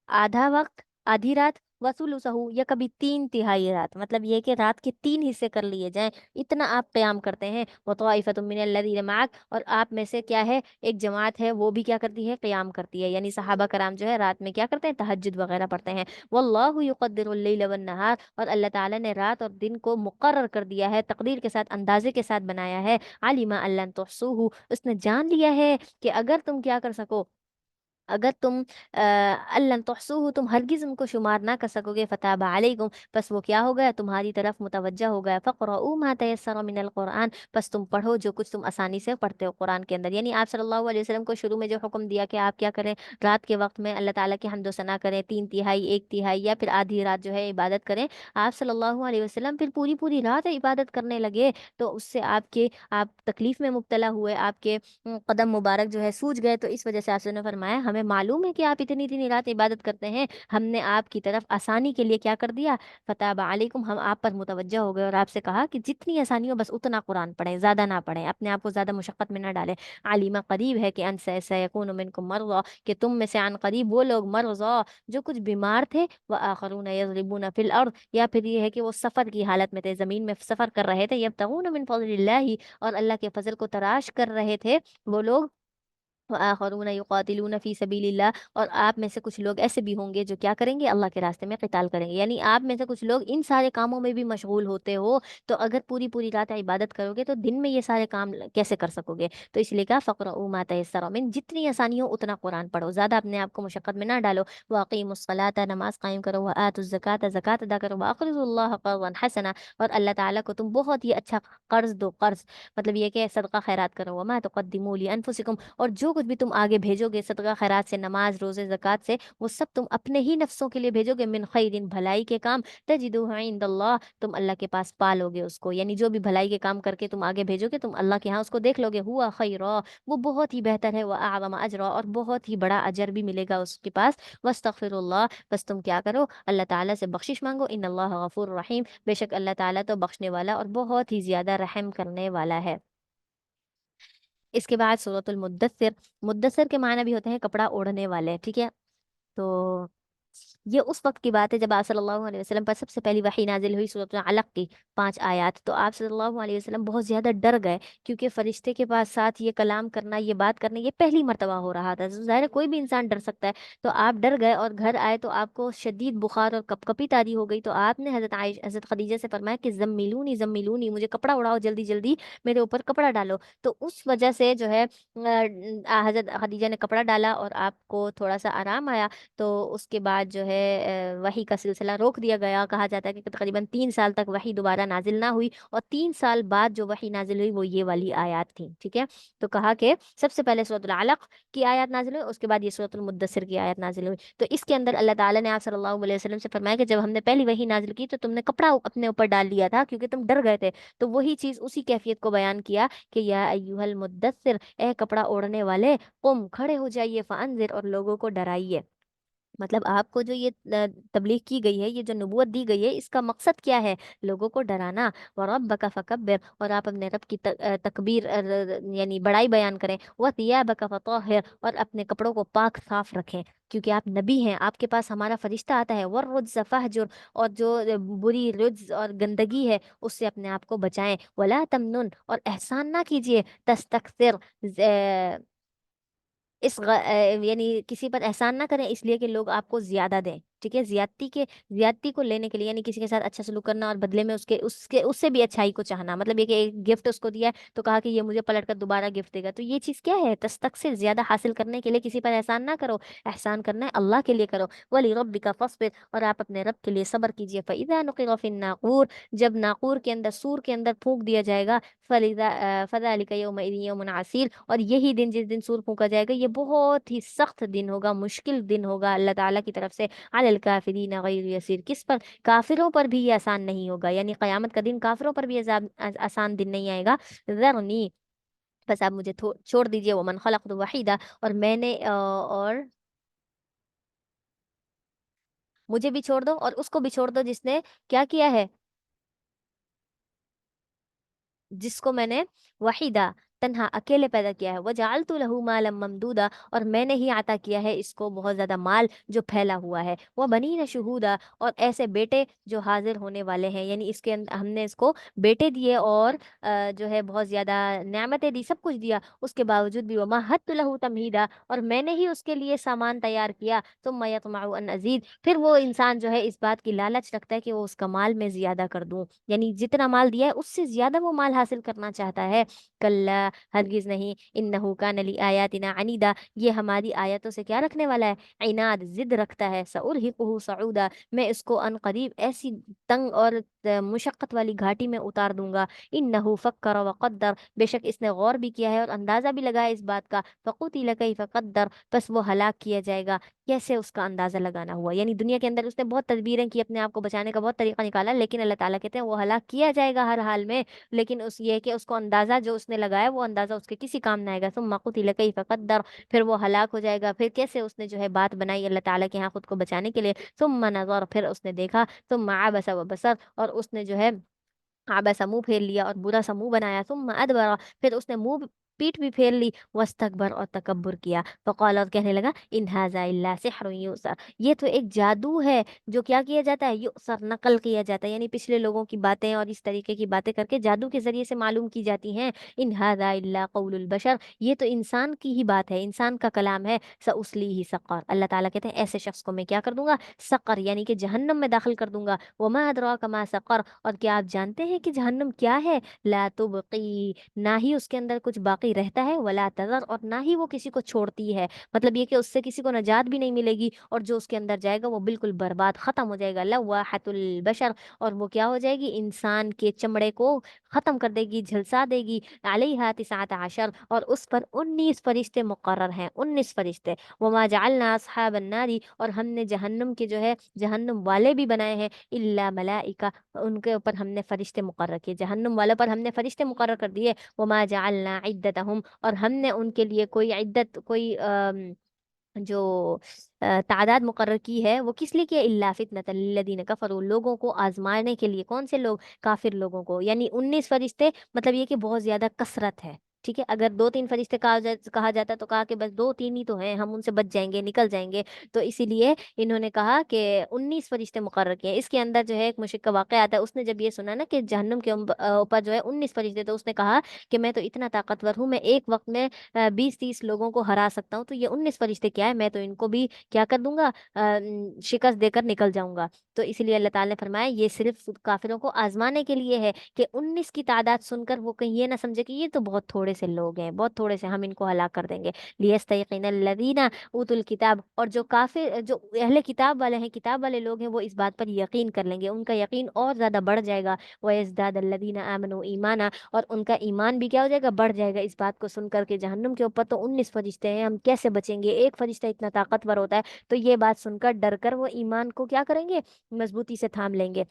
आधा वक्त, आधी रात, वसुलुसहू, या कभी तीन तिहाई रात, मतलब ये कि रात के तीन हिस्से कर लिए जाएं, इतना आप कयाम करते हैं। व तवाइफतुम मिनल्लज़ीना मअक, और आप में से क्या है, एक जमात है वो भी क्या करती है, कयाम करती है, यानी सहाबा कराम जो है रात में क्या करते हैं, तहज्जुद वगैरह पढ़ते हैं। वल्लाहु युक़द्दिरुल लैला वन नहार, और अल्लाह ताला ने रात और दिन को मुकर्रर कर दिया है, तकदीर के साथ, अंदाजे के साथ बनाया है। अलिमा अल्लन तुहसूहु, उसने जान लिया है कि अगर तुम क्या कर सको, अगर तुम अल्लन तहसूहु, तुम हरगिज उनको शुमार ना कर सकोगे, फताबा अलैकुम, बस वो क्या हो गया, तुम्हारी तरफ मुतवज्जा हो गया। फ़क़रऊ मा तयस्सरा मिनल क़ुरआन, बस तुम पढ़ो जो कुछ तुम आसानी से पढ़ते हो कुरान के अंदर। यानी आप सल्लल्लाहु अलैहि वसल्लम को शुरू में जो हुक्म दिया कि आप क्या करें, रात के वक्त में अल्लाह ताला की हम्दो सना करें, 3 तिहाई, 1 तिहाई या फिर आधी रात जो है इबादत करें। आप सल्लल्लाहु अलैहि वसल्लम फिर पूरी पूरी रात इबादत करने लगे, तो उससे आप तकलीफ में मुब्तला हुए, आपके कदम मुबारक जो है सूज गए। तो इस वजह से आपने फरमाया हमें मालूम है कि आप इतनी इतनी रात इबादत करते हैं, हमने आपकी तरफ आसानी के लिए क्या कर दिया, फताबा अलैकुम, हम आप पर मुतवज्जा हो गए और आपसे कहा कि जितनी आसानी हो बस उतना कुरान पढ़ें, ज़्यादा ना पढ़ें, अपने आप को ज़्यादा मुशक्क़त में ना डालें। आलिमा करीब है कि अन सयकूनु मिनकुम मरज़ा, कि तुम में से अन करीब वो लोग मरज़ा जो कुछ बीमार थे, व आखरून यज़रिबून फिल अर्द, या फिर ये है कि वो सफ़र की हालत में थे, ज़मीन में सफ़र कर रहे थे, यब्तगून मिन फ़ज़लिल्लाहि, और अल्लाह के फजल को तराश कर रहे थे वो लोग, आखरून युकातिलून फी सबीलिल्लाह, और आप में से कुछ लोग ऐसे भी होंगे जो क्या करेंगे, अल्लाह के रास्ते में क़िताल करेंगे। यानी आप में से कुछ लोग इन सारे कामों में भी मशगूल होते हो, तो अगर पूरी पूरी रात इबादत करोगे तो दिन में ये सारे काम कैसे कर सकोगे। तो इसलिए कहा फ़क़रऊ मा तयस्सरा मिन, जितनी आसानी हो उतना कुरान पढ़ो, ज़्यादा अपने आप को मुशक्क़त में ना डालो। व अक़ीमुस्सलाता, नमाज कायम करो, व आतुज़्ज़काता, ज़कात अदा करो, व अक़रिज़ुल्लाह क़र्ज़न हसना, और अल्लाह ताला को तुम बहुत ही अच्छा कर्ज दो, कर्ज मतलब ये कि सदका खैरात करो। वमा तुक़द्दिमू लिअनफुसिकुम, और जो कुछ भी तुम आगे भेजोगे सदका खैरात से, नमाज रोज़े ज़कात से, वो सब तुम अपने ही नफ्सों के लिए भेजोगे, मिन खैरिन, भलाई के काम, तजिदुहु इंदल्लाह, तुम अल्लाह के पास पालोगे उसको। यानी जो भी भलाई के काम करके तुम आगे भेजोगे, तुम अल्लाह के यहाँ उसको देख लोगे, हुआ खैरा, वो बहुत ही बेहतर है, वह आज़म अजरा, और बहुत ही बड़ा अजर भी मिलेगा उसके पास। वस्तगफिरुल्लाह, बस तुम क्या करो, अल्लाह ताला से बख्शिश मांगो, इन्नल्लाह गफूर रहीम, बेशक अल्लाह ताला तो बख्शने वाला और बहुत ही ज्यादा रहम करने वाला है। इसके बाद सूरतुल मुद्दस्सिर, मुद्दस्सिर के माने भी होते हैं कपड़ा ओढ़ने वाले, ठीक है। तो ये उस वक्त की बात है जब आप सल्लल्लाहु अलैहि वसल्लम पर सबसे पहली वही नाजिल हुई, सूरत अलक की 5 आयत। तो आप सल्लल्लाहु अलैहि वसल्लम बहुत ज़्यादा डर गए, क्योंकि फरिश्ते के पास साथ ये कलाम करना, ये बात करना, ये पहली मर्तबा हो रहा था। तो ज़ाहिर है कोई भी इंसान डर सकता है। तो आप डर गए और घर आए तो आपको शदीद बुखार और कपकपी तारी हो गई। तो आपने हज़रत खदीजा से फरमाया कि ज़म्मिलूनी ज़म्मिलूनी, मुझे कपड़ा उड़ाओ, जल्दी जल्दी मेरे ऊपर कपड़ा डालो। तो उस वजह से जो है हज़रत खदीजा ने कपड़ा डाला और आपको थोड़ा सा आराम आया। तो उसके बाद जो है वही का सिलसिला रोक दिया गया। कहा जाता है कि तकरीबन 3 साल तक वही दोबारा नाजिल ना हुई, और 3 साल बाद जो वही नाजिल हुई वो ये वाली आयत थी, ठीक है। तो कहा कि सबसे पहले सूरतुल अलक की आयत नाजिल हुई, उसके बाद ये सूरतुल मुद्दस्सिर की आयत नाजिल हुई। तो इसके अंदर अल्लाह ताला ने आप सल्लल्लाहु अलैहि वसल्लम से फरमाया कि जब हमने पहली वही नाजिल की तो तुमने कपड़ा अपने ऊपर डाल लिया था, क्योंकि तुम डर गए थे। तो वही चीज़ उसी कैफियत को बयान किया कि या अय्युहल मुद्दस्सिर, ए कपड़ा ओढ़ने वाले, कुम, खड़े हो जाइए, फ़अंज़िर, और लोगों को डराइए। मतलब आपको जो ये तबलीग की गई है, ये जो नबूवत दी गई है, इसका मकसद क्या है, लोगों को डराना। व रब्बका फकब्बिर, और आप अपने रब की तकबीर यानी बड़ाई बयान करें। व थियाबका फताहिर, और अपने कपड़ों को पाक साफ रखें, क्योंकि आप नबी हैं, आपके पास हमारा फरिश्ता आता है। वर्रुज्ज़ फहजुर, और जो बुरी रुज्ज़ और गंदगी है उससे अपने आप को बचाएं। वला तमनुन, और एहसान ना कीजिए, तस्तकसिर, यानी किसी पर एहसान ना करें इसलिए कि लोग आपको ज्यादा दें, ठीक है। ज्यादती को लेने के लिए, यानी किसी के साथ अच्छा सलूक करना और बदले में उसके उसके उससे भी अच्छाई को चाहना। मतलब ये कि एक गिफ्ट उसको दिया है तो कहा कि ये मुझे पलट कर दोबारा गिफ्ट देगा, तो ये चीज़ क्या है, तस्तकसिर, ज्यादा हासिल करने के लिए किसी पर एहसान ना करो। एहसान करना है अल्लाह के लिए करो। वली रब्बिका फस्बिर, और आप अपने रब के लिए सब्र कीजिए। फ़इज़ा नुक़िरा फ़िन नाक़ूर, जब नाक़ूर के अंदर, सूर के अंदर फूंक दिया जाएगा, फ़ज़ालिका यौमइज़िन यौमुन असीर, और यही दिन, जिस दिन सूर फूंका जाएगा, ये बहुत ही सख्त दिन होगा, मुश्किल दिन होगा अल्लाह ताला की तरफ से। अलल काफिरीन गैर यसीर, किस पर, काफिरों पर भी ये आसान नहीं होगा, यानी क़यामत का दिन काफिरों पर भी आसान दिन नहीं आएगा। ज़रनी, बस आप मुझे छोड़ दीजिए, वो मन खलक़तु वहीदा, और मैंने और मुझे भी छोड़ दो और उसको भी छोड़ दो जिसने क्या किया है, जिसको मैंने वहीदा, तन्हा, अकेले पैदा किया है। वजअलतु लहू मालम ममदूदा, और मैंने ही अता किया है इसको बहुत ज्यादा माल जो फैला हुआ है। वह बनीना शुहूदा, और ऐसे बेटे जो हाजिर होने वाले हैं, यानी इसके अंदर हमने इसको बेटे दिए और जो है बहुत ज्यादा नेमतें दी, सब कुछ दिया, उसके बावजूद भी वमा हत्तु लहू तमहीदा, और मैंने ही उसके लिए सामान तैयार किया। तुम यतमउ अन अजीद, फिर वो इंसान जो है इस बात की लालच रखता है कि वो उसका माल में ज्यादा कर दूं, यानी जितना माल दिया है उससे ज्यादा वो माल हासिल करना चाहता है। कल्ला, हरगिज नहीं, इन्नहु कान लि आयातिना अनीदा, ये हमारी आयतों से क्या रखने वाला है, इनाद, जिद रखता है। सउरहिकुहु सऊदा, मैं इसको अन करीब ऐसी तंग और मुशक्कत वाली घाटी में उतार दूंगा। इन्नहु फक्कर व कद्दर, बेशक इसने गौर भी किया है और अंदाजा भी लगाया इस बात का। फकुतिल कैफ कद्दर, बस वो हलाक किया जाएगा, कैसे उसका अंदाजा लगाना हुआ। यानी दुनिया के अंदर उसने बहुत तदबीरें की, अपने आप को बचाने का बहुत तरीका निकाला, लेकिन अल्लाह ताला कहते हैं वो हलाक किया जाएगा हर हाल में। लेकिन उस ये कि उसको अंदाजा जो उसने लगाया वो अंदाजा उसके किसी काम ना आएगा। सुम्मा कुतिल कैफ कद्दर, फिर वो हलाक हो जाएगा। फिर कैसे उसने जो है बात बनाई अल्लाह ताला के यहाँ खुद को बचाने के लिए। सुम्मा नज़र, फिर उसने देखा। सुम्मा अबसा व बसर, और उसने जो है आबा मुंह फेर लिया और बुरा सा मुंह बनाया। सुम्मा अदबरा, फिर उसने पीठ भी फेर ली। वस्तकबर, और तकब्बुर किया। फक़ाल, और कहने लगा, इन हाज़ा इल्ला सिहरुन यूसर, ये तो एक जादू है जो क्या किया जाता है, यूसर, नकल किया जाता है, यानी पिछले लोगों की बातें और इस तरीके की बातें करके जादू के जरिए से मालूम की जाती हैं। इन हाज़ा इल्ला कौलुल बशर, ये तो इंसान की ही बात है, इंसान का कलाम है। सउस्ली ही सक़र, अल्लाह ताला कहते हैं ऐसे शख्स को मैं क्या कर दूंगा, सक़र, यानी कि जहन्नम में दाखिल कर दूंगा। वमा अदराका मा सक़र, और क्या आप जानते हैं कि जहन्नुम क्या है। ला तुबकी, ना ही उसके अंदर कुछ बाकी रहता है, वला तजर, और ना ही वो किसी को छोड़ती है। मतलब ये कि उससे किसी को नजात भी नहीं मिलेगी, और जो उसके अंदर जाएगा वो बिल्कुल बर्बाद, खत्म हो जाएगा। लवाहतुल बशर, और वो क्या हो जाएगी, इंसान के चमड़े को खत्म कर देगी, झलसा देगी। अलैहा तिसात आशर, और उस पर 19 फरिश्ते मुकर्रर हैं, 19 फरिश्ते। वमा जअलना अस्हाबन नारी, और हमने जहन्नुम के जो है जहन्नुम वाले भी बनाए हैं, इल्ला मलाइका, उनके ऊपर हमने फरिश्ते मुकर्रर किए, जहन्नुम वालों पर हमने फरिश्ते मुकर्रर कर दिए। वमा जअलना इद्दतहुम, और हमने उनके लिए कोई इद्दत, कोई जो तादाद मुकर्रर की है वो किस लिए की है, इल्ला फितनतल लिल्लज़ीना कफरू, लोगों को आजमाने के लिए। कौन से लोग, काफिर लोगों को। यानी 19 फरिश्ते, मतलब ये कि बहुत ज्यादा कसरत है। ठीक है, अगर 2-3 फरिश्ते कहा जाता तो कहा कि बस 2-3 ही तो हैं, हम उनसे बच जाएंगे, निकल जाएंगे। तो इसीलिए इन्होंने कहा कि 19 फरिश्ते मुकर्रर किए। इसके अंदर जो है एक मुशिक का वाक़या आता है, उसने जब ये सुना ना कि जहन्नुम के ऊपर जो है 19 फरिश्ते, तो उसने कहा कि मैं तो इतना ताकतवर हूँ, मैं एक वक्त में 20-30 लोगों को हरा सकता हूँ, तो ये 19 फरिश्ते क्या है, मैं तो इनको भी क्या कर दूंगा, शिकस्त देकर निकल जाऊंगा। तो इसलिए अल्लाह ताला ने फरमाया ये सिर्फ काफिरों को आजमाने के लिए है, कि 19 की तादाद सुनकर वो कहीं ये ना समझे कि ये तो बहुत थोड़े से लोग हैं, बहुत थोड़े से, हम इनको हलाक कर देंगे। लियस्तयक़िनल लज़ीना उतुल किताब, और जो काफिर, जो अहले किताब वाले हैं, किताब वाले लोग हैं, वो इस बात पर यकीन कर लेंगे, उनका यकीन और ज्यादा बढ़ जाएगा। वयज़दादल लज़ीना आमनू ईमाना, और उनका ईमान भी क्या हो जाएगा, बढ़ जाएगा इस बात को सुनकर के जहन्नुम के ऊपर तो 19 फरिश्ते हैं, हम कैसे बचेंगे, एक फरिश्ता इतना ताकतवर होता है। तो ये बात सुनकर डर कर वो ईमान को क्या करेंगे, मजबूती से थाम लेंगे।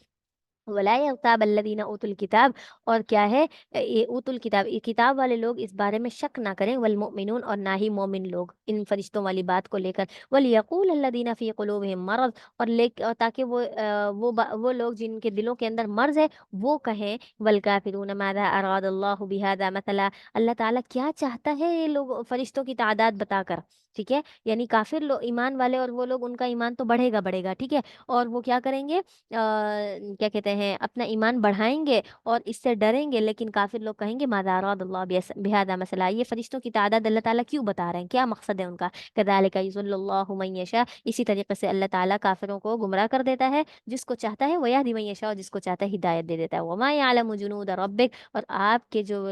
वला यग़ताब अल्लज़ीना उतुल किताब, और क्या है, ये उतुल किताब, ये किताब वाले लोग इस बारे में शक ना करें। वल मुमिनून, और ना ही मोमिन लोग इन फरिश्तों वाली बात को लेकर। वल यक़ूल अल्लज़ीना फ़ी क़ुलूबिहिम मरज़, और ताकि वो लोग जिनके दिलों के अंदर मर्ज है वो कहें, वल काफ़िरून माज़ा अरादल्लाहु बिहाज़ा मसला, अल्लाह ताला क्या चाहता है ये लोग फरिश्तों की तादाद बताकर। ठीक है, यानी काफिर लोग, ईमान वाले और वो लोग, उनका ईमान तो बढ़ेगा बढ़ेगा, ठीक है, और वो क्या करेंगे, क्या कहते हैं, अपना ईमान बढ़ाएंगे और इससे डरेंगे। लेकिन काफिर लोग कहेंगे मादारादल्लाह बिहादा मसला, ये फरिश्तों की तादाद अल्लाह ताला क्यों बता रहे हैं, क्या मकसद है उनका। कज़ालिका युज़िल्लुल्लाहु मन यशा, इसी तरीके से अल्लाह ताला काफिरों को गुमराह कर देता है, जिसको चाहता है, वयहदी मन यशा, और जिसको चाहता है हिदायत दे देता है। वमा यअलमु जुनूद रब्बिक, और आपके जो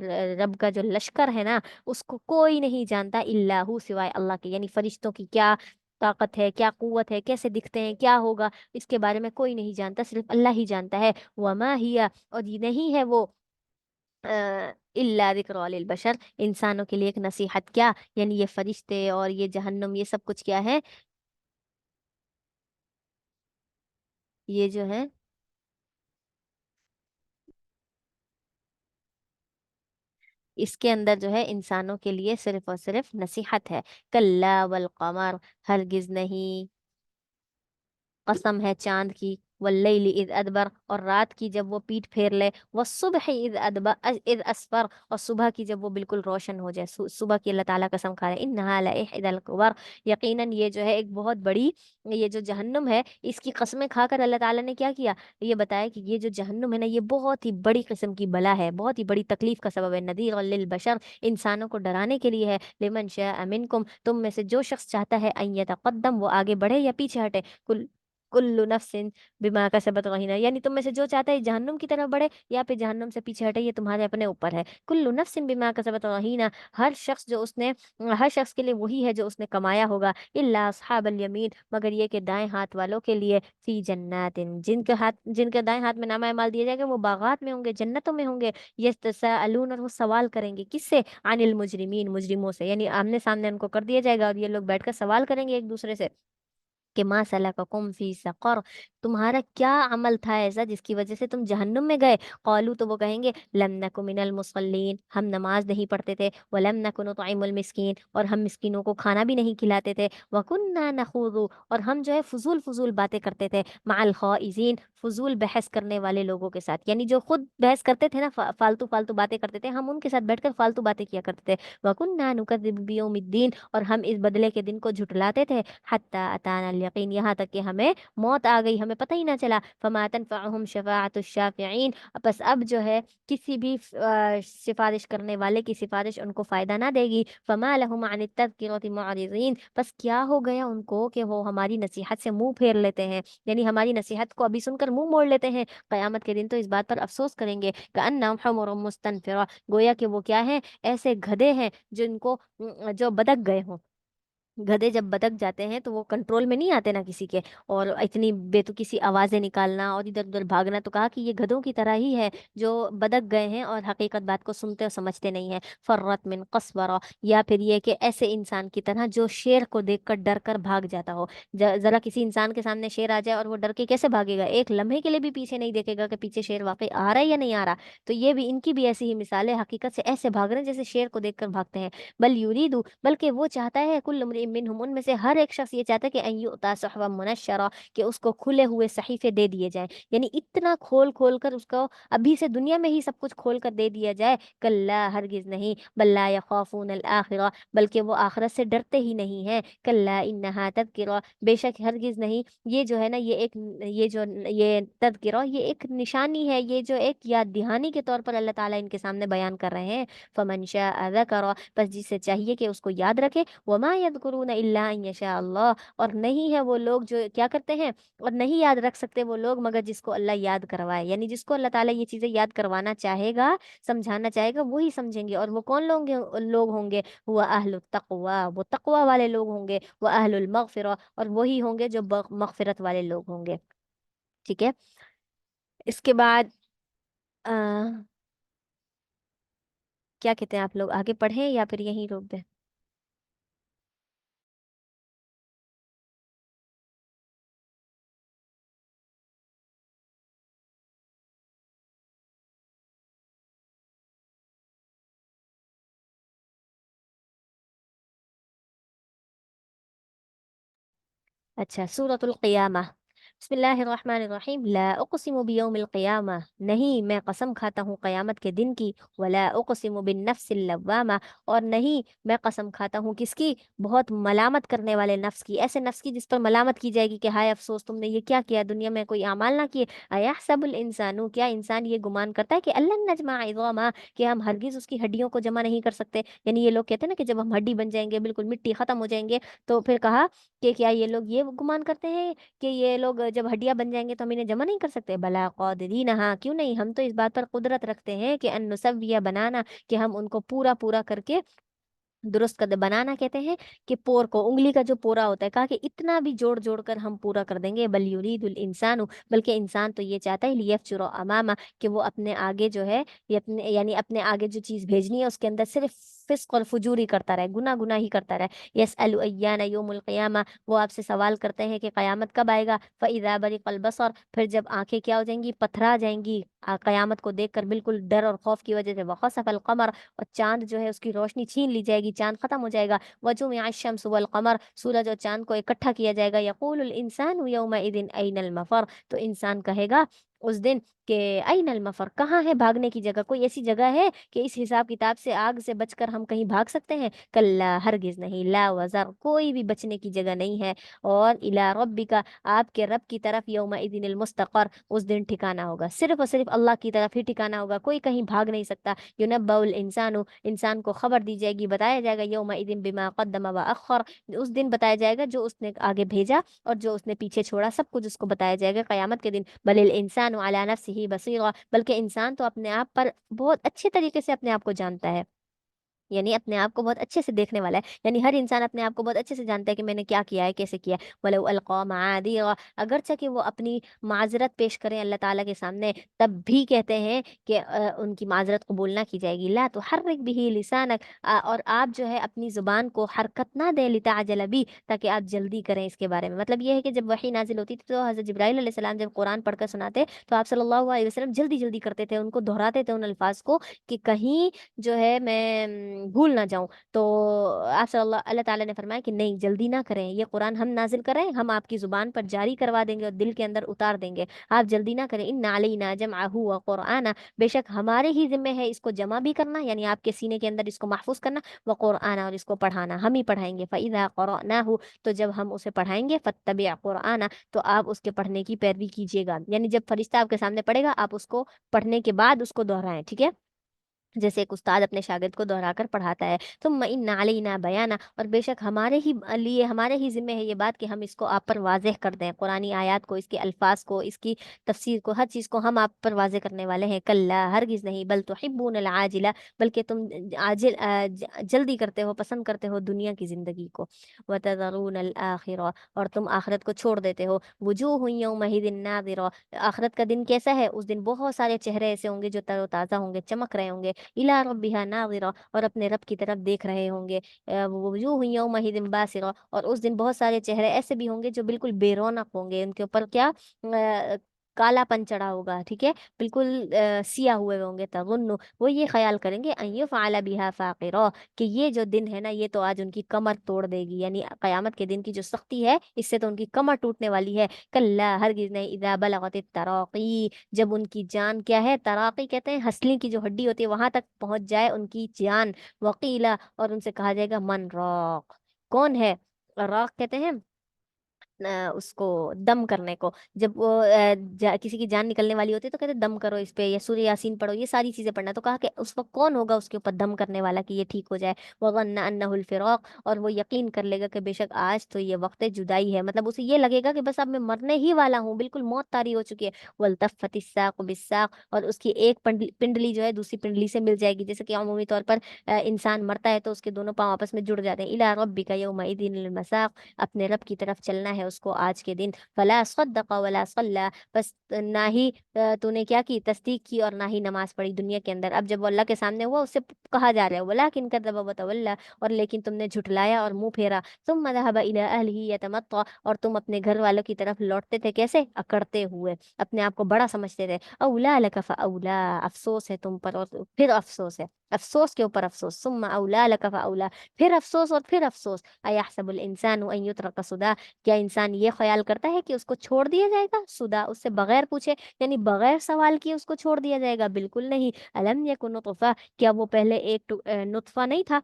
रब का जो लश्कर है ना, उसको कोई नहीं जानता, इल्ला हु, सिवाय अल्लाह के। यानी फरिश्तों की क्या ताकत है, क्या कुव्वत है, कैसे दिखते हैं, क्या होगा, इसके बारे में कोई नहीं जानता, सिर्फ अल्लाह ही जानता है। वमा हिया, और ये नहीं है वो इल्ला ज़िक्र लिल बशर, इंसानों के लिए एक नसीहत। क्या, यानी ये फरिश्ते और ये जहन्नुम, ये सब कुछ क्या है, ये जो है, इसके अंदर जो है इंसानों के लिए सिर्फ और सिर्फ नसीहत है। कल्ला वल कमर, हरगिज नहीं, कसम है चांद की, वल्लैलि इज़ अदबर, और रात की जब वो पीठ फेर ले, वस्सुबहि इज़ असफर, और सुबह की जब वो बिल्कुल रोशन हो जाए। सुबह की अल्लाह ताला कसम खा रहे हैं, इन्नहा लइहदल कुबर, यकीनन ये जो है एक बहुत बड़ी, ये जो जहन्नुम है इसकी कस्में खाकर अल्लाह ताला ने क्या किया, ये बताया कि ये जो जहन्नुम है ना, ये बहुत ही बड़ी किस्म की बला है, बहुत ही बड़ी तकलीफ का सबब है। नदीर लिल बशर, इंसानों को डराने के लिए है। लिमन शाअ मिनकुम, तुम में से जो शख्स चाहता है, अन यतक़द्दम, वो आगे बढ़े या पीछे हटे। कुल्लु नफ्सिन बिमा कसबत रहीना, यानी तुम में से जो चाहता है जहन्नुम की तरफ बढ़े या फिर जहन्नुम से पीछे हटे, ये तुम्हारे अपने ऊपर है। कुल्लु नफ्सिन बिमा कसबत रहीना, हर शख्स के लिए वही है जो उसने कमाया होगा। इल्ला अस्हाबल यमीन, मगर ये कि दाएं हाथ वालों के लिए, फी जन्नातिन, जिनके दाएं हाथ में नामा माल दिया जाएगा वो बागात में होंगे, जन्नतों में होंगे। यस्तसाअलून, और वो सवाल करेंगे किससे? अनिल मुजरिमीन, मुजरिमों से, यानी आमने सामने उनको कर दिया जाएगा और ये लोग बैठकर सवाल करेंगे एक दूसरे से कि मा सलककुम फी सकर, तुम्हारा क्या अमल था ऐसा जिसकी वजह से तुम जहन्नुम में गए? कौलू, तो वो कहेंगे लम नकु मिनल मुसल्लीन, हम नमाज नहीं पढ़ते थे, वलम नकु नुतइमुल मिस्कीन, और हम मिस्कीनों को खाना भी नहीं खिलाते थे, वकुन्ना नखूदु, और हम जो है फजूल फजूल बातें करते थे, माल खाइजीन, फजूल बहस करने वाले लोगों के साथ, यानी जो खुद बहस करते थे ना, फालतू फालतू बातें करते थे, हम उनके साथ बैठकर फालतू बातें किया करते थे। वकुन्ना नुकज़िबु बियौमिद्दीन, और हम इस बदले के दिन को झुटलाते थे, हत्ता अताना यकीन, यहाँ तक कि हमें मौत आ गई, हमें पता ही ना चला। फमा तनफ़अहुम शफ़ाअतुश शाफ़िईन, बस अब जो है किसी भी सिफारिश करने वाले की सिफारिश उनको फायदा ना देगी। फमा लहुम अनित तज़किरति मुअरिज़ीन, बस क्या हो गया उनको कि वो हमारी नसीहत से मुंह फेर लेते हैं, यानी हमारी नसीहत को अभी सुनकर मुंह मोड़ लेते हैं। कयामत के दिन तो इस बात पर अफसोस करेंगे, कअन्नहुम हुमुरुम मुस्तनफिरा, गोया कि वो क्या है, ऐसे गधे हैं जिनको जो बदक गए हों। गधे जब बदक जाते हैं तो वो कंट्रोल में नहीं आते ना किसी के, और इतनी बेतुकी सी आवाजें निकालना और इधर उधर भागना, तो कहा कि ये गधों की तरह ही है जो बदक गए हैं और हकीकत बात को सुनते और समझते नहीं है। फर्रत मिन कस्वरा, या फिर ये कि ऐसे इंसान की तरह जो शेर को देखकर डर कर भाग जाता हो। जरा किसी इंसान के सामने शेर आ जाए और वो डर के कैसे भागेगा, एक लम्हे के लिए भी पीछे नहीं देखेगा कि पीछे शेर वाकई आ रहा है या नहीं आ रहा। तो ये भी, इनकी भी ऐसी ही मिसाल है, हकीकत से ऐसे भाग रहे हैं जैसे शेर को देखकर भागते हैं। बल यूरीदु, बल्कि वो चाहता है, कुल्लु इम्रिइम मिनहुम, उनमें से हर एक शख्स ये चाहता है कि अन युअता सहवन मुनश्शरा, कि उसको खुले हुए सहीफे दे दिए जाएं, यानी इतना खोल खोल कर उसको अभी से दुनिया में ही सब कुछ खोल कर दे दिया जाए। कल्ला, हरगिज नहीं, बल्ला यखाफून अल आखिरा, बल्कि वो आखिरत से डरते ही नहीं है। कल्ला इन्नहा तज़किरा, बेशक हरगिज नहीं, ये जो है ना, ये तज़किरा, ये एक निशानी है, ये जो एक याद दहानी के तौर पर अल्लाह ताला इनके सामने बयान कर रहे हैं। फमन शाअ ज़करा, बस जिसे चाहिए कि उसको याद रखे। वमा यज़कुरून इल्ला अन यशा अल्लाह, और नहीं है वो लोग जो क्या करते हैं, और नहीं याद रख सकते वो लोग मगर जिसको अल्लाह याद करवाए, यानी जिसको अल्लाह ताला ये चीजें याद करवाना चाहेगा, समझाना चाहेगा, वही समझेंगे। और वो कौन लोग होंगे? हुआ अहलुत तक़वा, वो तक़वा वाले लोग होंगे, व अहलुल मग़फ़िरा, और वही होंगे जो मग़फ़िरत वाले लोग होंगे। ठीक है। इसके बाद आ, क्या कहते हैं आप लोग, आगे पढ़ें या फिर यहीं रोक दें? अच्छा, सूरतुल क़ियामा। बिस्मिल्लाहिर्रहमानिर्रहीम। ला उक़सिमु बियौमिल क़ियामा, नहीं मैं कसम खाता हूँ क़यामत के दिन की। वला उक़सिमु बिन नफ्सिल लव्वामा, और नहीं मैं कसम खाता हूँ किसकी? बहुत मलामत करने वाले नफ्स की, ऐसे नफ्स की जिस पर मलामत की जाएगी कि हाय अफसोस, तुमने ये क्या किया, दुनिया में कोई अमाल ना किए। अयहसबुल इंसानु, क्या इंसान ये गुमान करता है कि अल्लन नजमा इज़ामा, कि हम हरगिज उसकी हड्डियों को जमा नहीं कर सकते। यानी ये लोग कहते हैं ना कि जब हम हड्डी बन जाएंगे, बिल्कुल मिट्टी खत्म हो जाएंगे, तो फिर कहा कि क्या ये लोग ये गुमान करते हैं कि ये लोग जब हड्डियां बन जाएंगे तो हम इन्हें जमा नहीं कर सकते? भला क़ादिरीन, हाँ क्यों नहीं, हम तो इस बात पर कुदरत रखते हैं कि अन नुसव्विया बनाना, कि हम उनको पूरा पूरा करके दुरुस्त कर दे। बनाना कहते हैं कि पोर को, उंगली का जो पोरा होता है, कहा कि इतना भी जोड़ जोड़ कर हम पूरा कर देंगे। बल युरीदुल इंसानु, बल्कि इंसान तो ये चाहता है, लियफ़जुर अमामा, कि वो अपने आगे जो है, ये अपने यानी अपने आगे जो चीज भेजनी है उसके अंदर सिर्फ फिस्क और फुजूरी करता रहे, गुना गुना ही करता रहे। यसअलु अय्याना यौमुल क़ियामा, वो आपसे सवाल करते हैं कि कयामत कब आएगा। फ़इज़ा बरिक़ल बसर, फिर जब आंखें क्या हो जाएंगी, पथरा जाएंगी कयामत को देखकर, बिल्कुल डर और खौफ की वजह से। वखसफ़ल क़मर, और चांद जो है उसकी रोशनी छीन ली जाएगी, चांद खत्म हो जाएगा। वजुमिअ शम्स वल कमर, सूरज और चांद को इकट्ठा किया जाएगा। यक़ूलुल इंसानु यौमइज़िन अयनल मफ़र, तो इंसान कहेगा उस दिन कि अइनल मफर, कहाँ है भागने की जगह, कोई ऐसी जगह है कि इस हिसाब किताब से, आग से बचकर हम कहीं भाग सकते हैं? कल्ला, हरगिज नहीं, ला वज़र, कोई भी बचने की जगह नहीं है। और इला रब्बिका, आपके रब की तरफ, यौमा इदिनिल मुस्तक़र, उस दिन ठिकाना होगा, सिर्फ और सिर्फ अल्लाह की तरफ ही ठिकाना होगा, कोई कहीं भाग नहीं सकता। युनब्बउल इंसानु, इंसान को खबर दी जाएगी, बताया जाएगा, यौमा इदिन बिमा क़द्दम व अख़र, उस दिन बताया जाएगा जो उसने आगे भेजा और जो उसने पीछे छोड़ा, सब कुछ उसको बताया जाएगा क़यामत के दिन। बलिल इंसान अला नफ्सिही बसीरा, बल्कि इंसान तो अपने आप पर बहुत अच्छे तरीके से अपने आप को जानता है, यानी अपने आप को बहुत अच्छे से देखने वाला है। यानी हर इंसान अपने आप को बहुत अच्छे से जानता है कि मैंने क्या किया है, कैसे किया है। वलौ अलक़ा माआदिरा, अगरचे कि वो अपनी माजरत पेश करें अल्लाह ताला के सामने, तब भी कहते हैं कि उनकी माजरत कबूल ना की जाएगी। ला तुहर्रिक बिही लिसानक, और आप जो है अपनी जुबान को हरकत ना दें, लिताअजल बी, ताकि आप जल्दी करें इसके बारे में। मतलब ये है कि जब वही नाजिल होती थी तो हज़रत जिब्राइल अलैहिस्सलाम जब कुरान पढ़कर सुनाते, तो आप सल्लल्लाहु अलैहि वसल्लम जल्दी जल्दी करते थे, उनको दोहराते थे उन अल्फाज को, कि कहीं जो है मैं भूल ना जाऊं। तो आप सल्लल्लाहु अल्लाह ताला ने फरमाया कि नहीं, जल्दी ना करें, ये कुरान हम नाजिल कर रहे हैं, हम आपकी जुबान पर जारी करवा देंगे और दिल के अंदर उतार देंगे, आप जल्दी ना करें। इन्ना अलैना जमअहू व कुरआना, बेशक हमारे ही जिम्मे है इसको जमा भी करना, यानी आपके सीने के अंदर इसको महफूज करना, व कुरआना, और इसको पढ़ाना हम ही पढ़ाएंगे। फ़इज़ा क़रअनाहु, तो जब हम उसे पढ़ाएंगे, फत्तबि कुरआना, तो आप उसके पढ़ने की पैरवी कीजिएगा, यानी जब फरिश्ता आपके सामने पढ़ेगा, आप उसको पढ़ने के बाद उसको दोहराएं, ठीक है, जैसे एक उस्ताद अपने शागिर्द को दोहराकर पढ़ाता है। तो इन्ना अलैना बयाना, और बेशक हमारे ही लिए, हमारे ही जिम्मे है ये बात कि हम इसको आप पर वाज़ेह कर दें, कुरानी आयत को, इसके अल्फाज को, इसकी तफसीर को, हर चीज़ को हम आप पर वाज़ेह करने वाले हैं। कल्ला, हरगिज़ नहीं, बल तुहिब्बूनल आजिला, बल्कि तुम जल्दी करते हो, पसंद करते हो दुनिया की ज़िंदगी को। व तज़रूनल आखिरा, और तुम आखिरत को छोड़ देते हो। वुजूह यौमइदिन नाज़िरा, आखिरत का दिन कैसा है? उस दिन बहुत सारे चेहरे ऐसे होंगे जो तरोताज़ा होंगे, चमक रहे होंगे। इला रब्बिहा नाज़िरा, और अपने रब की तरफ देख रहे होंगे। वुजूह यौमइदिन बासिरा, और उस दिन बहुत सारे चेहरे ऐसे भी होंगे जो बिल्कुल बेरौनक होंगे, उनके ऊपर क्या कालापन चढ़ा होगा, ठीक है, बिल्कुल सिया हुए होंगे। तज़ुन्नु, वो ये ख्याल करेंगे, अन युफ़अल बिहा फ़ाक़िरा, कि ये जो दिन है ना, ये तो आज उनकी कमर तोड़ देगी, यानी क़यामत के दिन की जो सख्ती है, इससे तो उनकी कमर टूटने वाली है। कल्ला, हरगिज़ नहीं, इज़ा बलगतित तराक़ी, जब उनकी जान क्या है, तराक़ी कहते हैं हंसली की जो हड्डी होती है, वहां तक पहुंच जाए उनकी जान। वकीला, और उनसे कहा जाएगा, मन राक, कौन है? राक कहते हैं उसको दम करने को, जब वो किसी की जान निकलने वाली होती है तो कहते हैं, दम करो इस पे, या सूर्य यासीन पढ़ो, ये सारी चीजें पढ़ना। तो कहा कि उस वक्त कौन होगा उसके ऊपर दम करने वाला कि ये ठीक हो जाए। वगन्ना अन्नहुल फिराक, और वो यकीन कर लेगा कि बेशक आज तो ये वक्त जुदाई है, मतलब उसे ये लगेगा कि बस अब मैं मरने ही वाला हूँ, बिल्कुल मौत तारी हो चुकी है। वल्तफ़तिस साक़ बिस्साक़, और उसकी एक पिंडली जो है दूसरी पिंडली से मिल जाएगी, जैसे कि अमूमी तौर पर इंसान मरता है तो उसके दोनों पांव आपस में जुड़ जाते हैं। इला रब्बिका यौमइदिनिल मसाक़, अपने रब की तरफ चलना है उसको आज के दिन। फला सद्दक़ वला सल्ला, बस ना ही तूने क्या की, तस्दीक की, और ना ही नमाज पढ़ी दुनिया के अंदर। अब जब वो अल्लाह के सामने हुआ, उससे कहा जा रहा है, वलाकिन कज़्ज़ब व तवल्ला, और लेकिन तुमने झुठलाया और मुंह फेरा। सुम्मा ज़हब इला अहलिही यतमत्ता, और तुम अपने घर वालों की तरफ लौटते थे कैसे? अकड़ते हुए, अपने आप को बड़ा समझते थे। औला लक फऔला, अफसोस है तुम पर और फिर अफसोस है, अफसोस के ऊपर अफसोस। सुम्मा औला लक फऔला, फिर अफसोस और फिर अफसोस। अयहसबुल इंसानु अन युत्रक सुदा, क्या इंसान ये ख्याल करता है कि उसको छोड़ दिया जाएगा सुदा, उससे बगैर पूछे, यानी बगैर सवाल किए उसको छोड़ दिया जाएगा? बिल्कुल नहीं। अलम यकुन नुतफा, क्या वो पहले एक नुतफा नहीं था?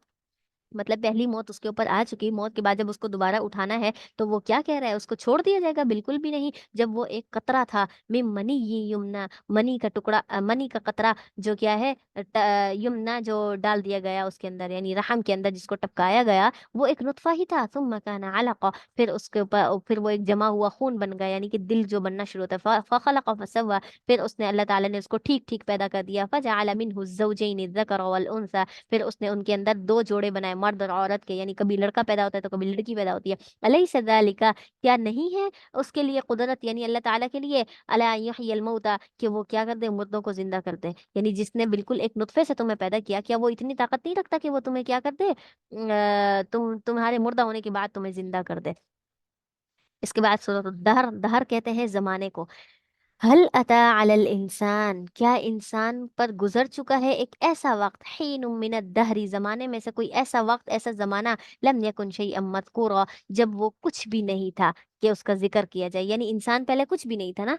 मतलब पहली मौत उसके ऊपर आ चुकी, मौत के बाद जब उसको दोबारा उठाना है, तो वो क्या कह रहा है, उसको छोड़ दिया जाएगा? बिल्कुल भी नहीं। जब वो एक कतरा था, मिम मनी ये युमना, मनी का टुकड़ा, मनी का कतरा, जो क्या है, युमना, जो डाल दिया गया उसके अंदर, यानी रहम के अंदर जिसको टपकाया गया, वो एक नुतफा ही था। सुम्मा काना अलका, फिर उसके ऊपर, फिर वो एक जमा हुआ खून बन गया, यानी कि दिल जो बनना शुरू होता है। फखलक फसवा, फिर उसने, अल्लाह ताला ने उसको ठीक ठीक पैदा कर दिया। फजअल मिनहु ज़ौजैन ज़कर वल उनसा, फिर उसने उनके अंदर दो जोड़े बनाए, मर्द और औरत के, यानी कभी लड़का पैदा होता है तो कभी लड़की पैदा होती है। अलैसा ज़ालिका, क्या नहीं है उसके लिए कुदरत, यानी अल्लाह ताला के लिए, अला युह्यिल मौता, कि वो क्या कर दे, मुर्दों को जिंदा कर दे। यानी जिसने बिल्कुल एक नुतफे से तुम्हें पैदा किया, क्या वो इतनी ताकत नहीं रखता कि वो तुम्हें क्या कर दे, तुम्हारे मुर्दा होने के बाद तुम्हें जिंदा कर दे। इसके बाद सूरत दहर, दहर कहते हैं जमाने को। हल अता अलल इंसान, क्या इंसान पर गुजर चुका है एक ऐसा वक्त, हीन मिनद दहरी, जमाने में से कोई ऐसा वक्त, ऐसा जमाना, लम यकुन शैअम मज़कूरा, जब वो कुछ भी नहीं था कि उसका जिक्र किया जाए, यानी इंसान पहले कुछ भी नहीं था ना,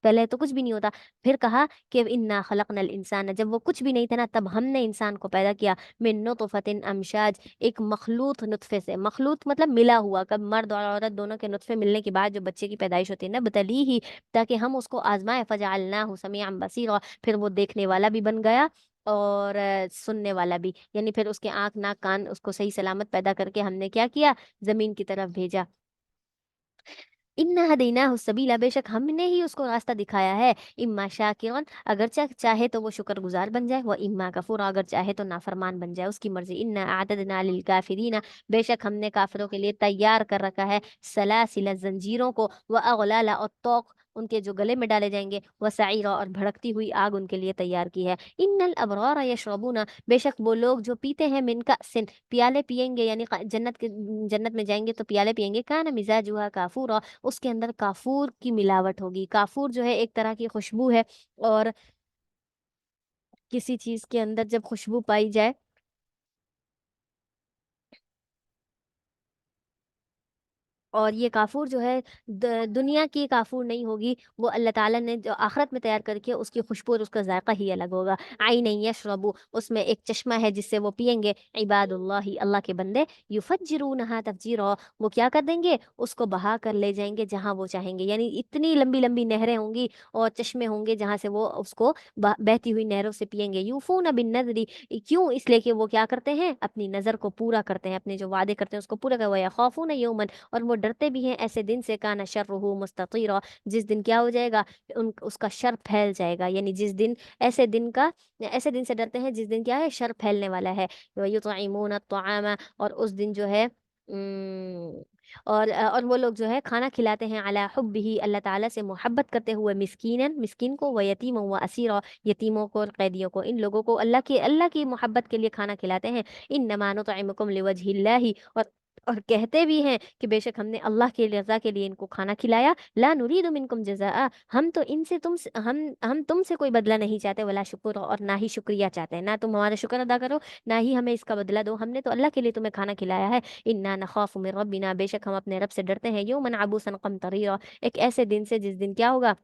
पहले तो कुछ भी नहीं होता। फिर कहा कि इन्ना खलकनल इंसान, जब वो कुछ भी नहीं था ना तब हमने इंसान को पैदा किया, मिन नुतफतिन अमशाज, एक मखलूत नुतफे से। मखलूत मतलब मिला हुआ, कब मर्द और औरत दोनों के नुतफे मिलने के बाद जो बच्चे की पैदाइश होती है ना, बतली ही, ताकि हम उसको आजमाए, फजअलनाहु समीअन बसीरा, फिर वो देखने वाला भी बन गया और सुनने वाला भी, यानी फिर उसके आंख नाक कान उसको सही सलामत पैदा करके हमने क्या किया, जमीन की तरफ भेजा। इन्ना हदैनाहु सबीला, बेशक हमने ही उसको रास्ता दिखाया है। इम्मा शाकिरन, अगर चाहे तो वो शुक्रगुजार बन जाए, वो इम्मा कफूरा, अगर चाहे तो नाफरमान बन जाए, उसकी मर्जी। इन्ना आतदना लिल काफिरीना, बेशक हमने काफिरों के लिए तैयार कर रखा है सलासिला, जंजीरों को, व अगलाला और तोक, उनके जो गले में डाले जाएंगे, व सईरा और भड़कती हुई आग उनके लिए तैयार की है। इन्नल अबरार यशरबूना, बेशक वो लोग जो पीते हैं, मिन कअसिन, प्याले पियेंगे, यानी जन्नत में जाएंगे तो प्याले पियेंगे, काना मिजाजुहा काफूरा, उसके अंदर काफूर की मिलावट होगी। काफूर जो है एक तरह की खुशबू है, और किसी चीज के अंदर जब खुशबू पाई जाए, और ये काफूर जो है दुनिया की काफूर नहीं होगी, वो अल्लाह ताला ने जो आखिरत में तैयार करके, उसकी खुशबू और उसका जायका ही अलग होगा। आई नहीं यशरबू, उसमें एक चश्मा है जिससे वो पियेंगे। इबादुल्लाही, अल्लाह के बंदे, युफज्जिरूनहा तफजीरा, वो क्या कर देंगे, उसको बहा कर ले जाएंगे जहां वो चाहेंगे, यानी इतनी लंबी लंबी नहरें होंगी और चश्मे होंगे जहां से वो उसको बहती हुई नहरों से पियेंगे। यूफून बिन नजरी, क्यों, इसलिए कि वो क्या करते हैं, अपनी नजर को पूरा करते हैं, अपने जो वादे करते हैं उसको पूरा कर। वया खौफून यौमन, और वो डरते भी हैं ऐसे दिन से, काना शर्रुहु मुस्ततीरा, जिस दिन क्या हो जाएगा, उसका शर फैल जाएगा, यानी जिस दिन, ऐसे दिन का, ऐसे दिन से डरते हैं जिस दिन क्या है, शर फैलने वाला है। युतइमून अत्तआमा, और उस दिन जो है और वो लोग जो है खाना खिलाते हैं, अला हुब्बिही, अल्लाह ताला से मोहब्बत करते हुए, मिस्कीनन, मिस्कीन को, व यतीम व असीरा, यतीमों को और कैदियों को, इन लोगों को अल्लाह की मोहब्बत के लिए खाना खिलाते हैं। इन्नमा नुतइमुकुम लिवजहिल्लाहि, और कहते भी हैं कि बेशक हमने अल्लाह की रजा के लिए इनको खाना खिलाया। ला नुरीदु मिनकुम जज़ाआ, हम तो इनसे हम तुमसे कोई बदला नहीं चाहते, वला शुक्र, और ना ही शुक्रिया चाहते हैं, ना तुम हमारा शुक्र अदा करो, ना ही हमें इसका बदला दो, हमने तो अल्लाह के लिए तुम्हें खाना खिलाया है। इन्ना नखाफु मिन रब्बिना, बेशक हम अपने रब से डरते हैं, यौमन अबूसन कमतरीरा, एक ऐसे दिन से जिस दिन क्या होगा,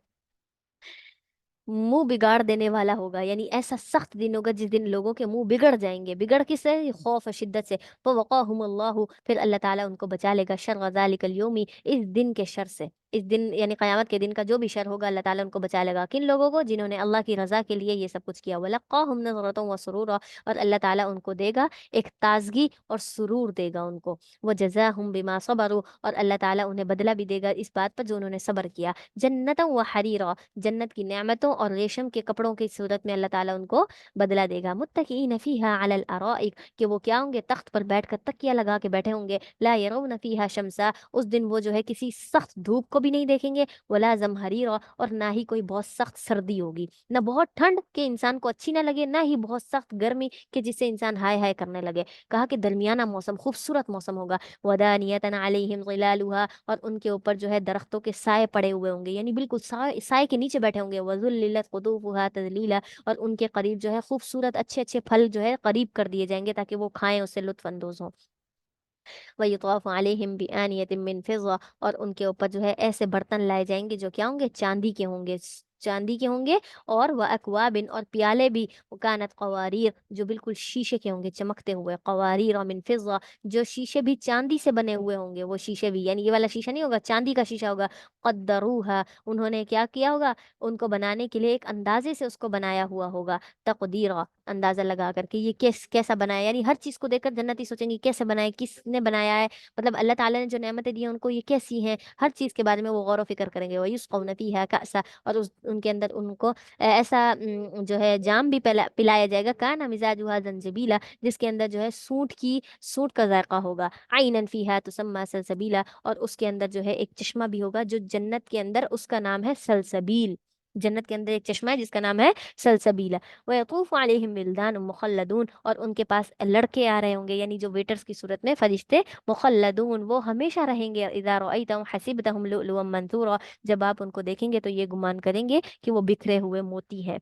मुंह बिगाड़ देने वाला होगा, यानी ऐसा सख्त दिन होगा जिस दिन लोगों के मुंह बिगड़ जाएंगे। बिगड़ किससे, खौफ और शिद्दत से। फवक़ाहुमुल्लाहु, फिर अल्लाह ताला उनको बचा लेगा, शर्र ज़ालिकल यौमी, इस दिन के शर से। इस दिन यानी क़यामत के दिन का जो भी शर होगा, अल्लाह ताला उनको बचा लेगा। किन लोगों को, जिन्होंने अल्लाह की रज़ा के लिए ये सब कुछ किया। वलक़्क़ाहुम नज़रतन व सुरूरा, और अल्लाह ताला उनको देगा एक ताजगी और सुरूर देगा उनको। व जज़ाहुम बिमा सबरू, और अल्लाह ताला उन्हें बदला भी देगा इस बात पर जो उन्होंने सब्र किया। जन्नतन व हरीरा, जन्नत की नेमतों और रेशम के कपड़ों की सूरत में अल्लाह ताला उनको बदला देगा। मुत्तकीन फीहा अलल अराइक, कि वो क्या होंगे, तख्त पर बैठकर तकिया लगा के बैठे होंगे। ला यरौन फीहा शमसा, उस दिन वो जो है किसी सख्त धूप को भी नहीं देखेंगे। वला जमहरीरा, और ना ही कोई बहुत सख्त सर्दी होगी, ना बहुत ठंड के इंसान को अच्छी ना लगे, ना ही बहुत सख्त गर्मी के जिससे इंसान हाय हाय करने लगे। कहा कि दरमियाना मौसम, खूबसूरत मौसम होगा। वदानियतन अलैहिम ज़िलालुहा, और उनके ऊपर जो है दरख्तों के साए पड़े हुए होंगे, यानी बिल्कुल साए साए के नीचे बैठे होंगे। वज़ुल्लिलत क़ुतूफ़ुहा तज़लीला, और उनके करीब जो है खूबसूरत अच्छे अच्छे फल जो है करीब कर दिए जाएंगे ताकि वो खाएं, उससे लुत्फ़ अंदोज़ हों। वयुतवाफ़ु अलैहिम बिआनियतिन मिन फिज़्ज़ा, और उनके ऊपर जो है ऐसे बर्तन लाए जाएंगे जो क्या होंगे, चांदी के होंगे, चांदी के होंगे। और वह अकवाबिन, और प्याले भी, कानत कवारीर, जो बिल्कुल शीशे के होंगे, चमकते हुए। कवारीर मिन फिज़्ज़ा, जो शीशे भी चांदी से बने हुए होंगे, वो शीशे भी, यानी ये वाला शीशा नहीं होगा, चांदी का शीशा होगा। कद्दरूहा, उन्होंने क्या किया होगा, उनको बनाने के लिए एक अंदाजे से उसको बनाया हुआ होगा। तकदीरा, अंदाजा लगा करके ये कैसा बनाया, यानी हर चीज को देखकर जन्नती सोचेंगे कैसे बनाए, किसने बनाया है, मतलब अल्लाह ताला ने जो नेमतें दी हैं उनको ये कैसी हैं, हर चीज के बारे में वो गौर व फिक्र करेंगे। वो युस्क़ौन फीहा कअसा, और उनके अंदर उनको ऐसा जो है जाम भी पिलाया जाएगा। काना मिजाजुहा जंजबीला, जिसके अंदर जो है सूंठ का जायका होगा। आइनन फीहा तुसम्मा सलसबीला, और उसके अंदर जो है एक चश्मा भी होगा जो जन्नत के अंदर, उसका नाम है सलसबील। जन्नत के अंदर एक चश्मा है जिसका नाम है सलसबीला। वयतूफ़ु अलैहिम विल्दान मुखल्लदून, और उनके पास लड़के आ रहे होंगे, यानी जो वेटर्स की सूरत में फरिश्ते। मुखल्लदून, वो हमेशा रहेंगे। इज़ा रअयतहुम हसिबतहुम लुअलुअम मंसूरा, जब आप उनको देखेंगे तो ये गुमान करेंगे कि वो बिखरे हुए मोती हैं,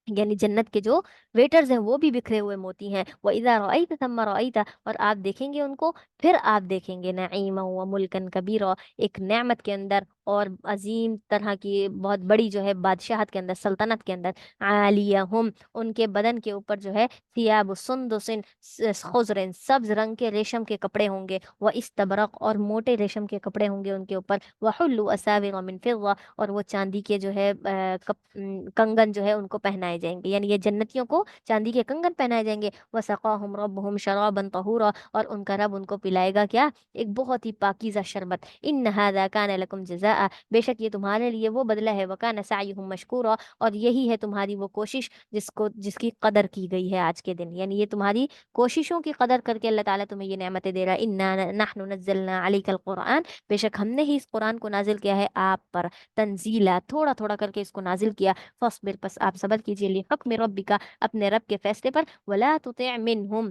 यानी जन्नत के जो वेटर्स हैं वो भी बिखरे हुए मोती हैं। वो इज़ा रअयत थम्मा रअयत, और आप देखेंगे उनको, फिर आप देखेंगे नईमा व मुल्कन कबीरा, एक नेमत के अंदर اور عظیم طرح کی بہت بڑی جو ہے بادشاہت کے اندر، سلطنت کے اندر، عالیہم ان کے بدن کے اوپر جو ہے ثیاب سندس خضر سبز رنگ کے ریشم کے کپڑے ہوں گے، وہ استبرق اور موٹے ریشم کے کپڑے ہوں گے ان کے اوپر، وحلوا اساور من فضہ اور وہ چاندی کے جو ہے کنگن جو ہے ان کو پہنائے جائیں گے، یعنی یہ جنتیوں کو چاندی کے کنگن پہنائے جائیں گے، وسقاہم ربہم شرابا طہورا اور ان کا رب ان کو پلائے گا کیا، ایک بہت ہی پاکیزہ شربت، ان ھذا کان لکم جزاء بے شک یہ تمہارے لیے وہ بدلہ ہے، وکان سعیہم مشکورا اور یہی ہے تمہاری وہ کوشش جس کی قدر کی گئی ہے آج کے دن، یعنی یہ تمہاری کوششوں کی قدر کر کے اللہ تعالیٰ تمہیں یہ نعمتیں دے رہا ہے، انا نحن نزلنا علیک القرآن بے شک ہم نے ہی اس قرآن کو نازل کیا ہے آپ پر، تنزیلا تھوڑا تھوڑا کر کے اس کو نازل کیا، فاصبر پس آپ صبر کیجیے، لحکم ربک اپنے رب کے فیصلے پر، ولا تطع منہم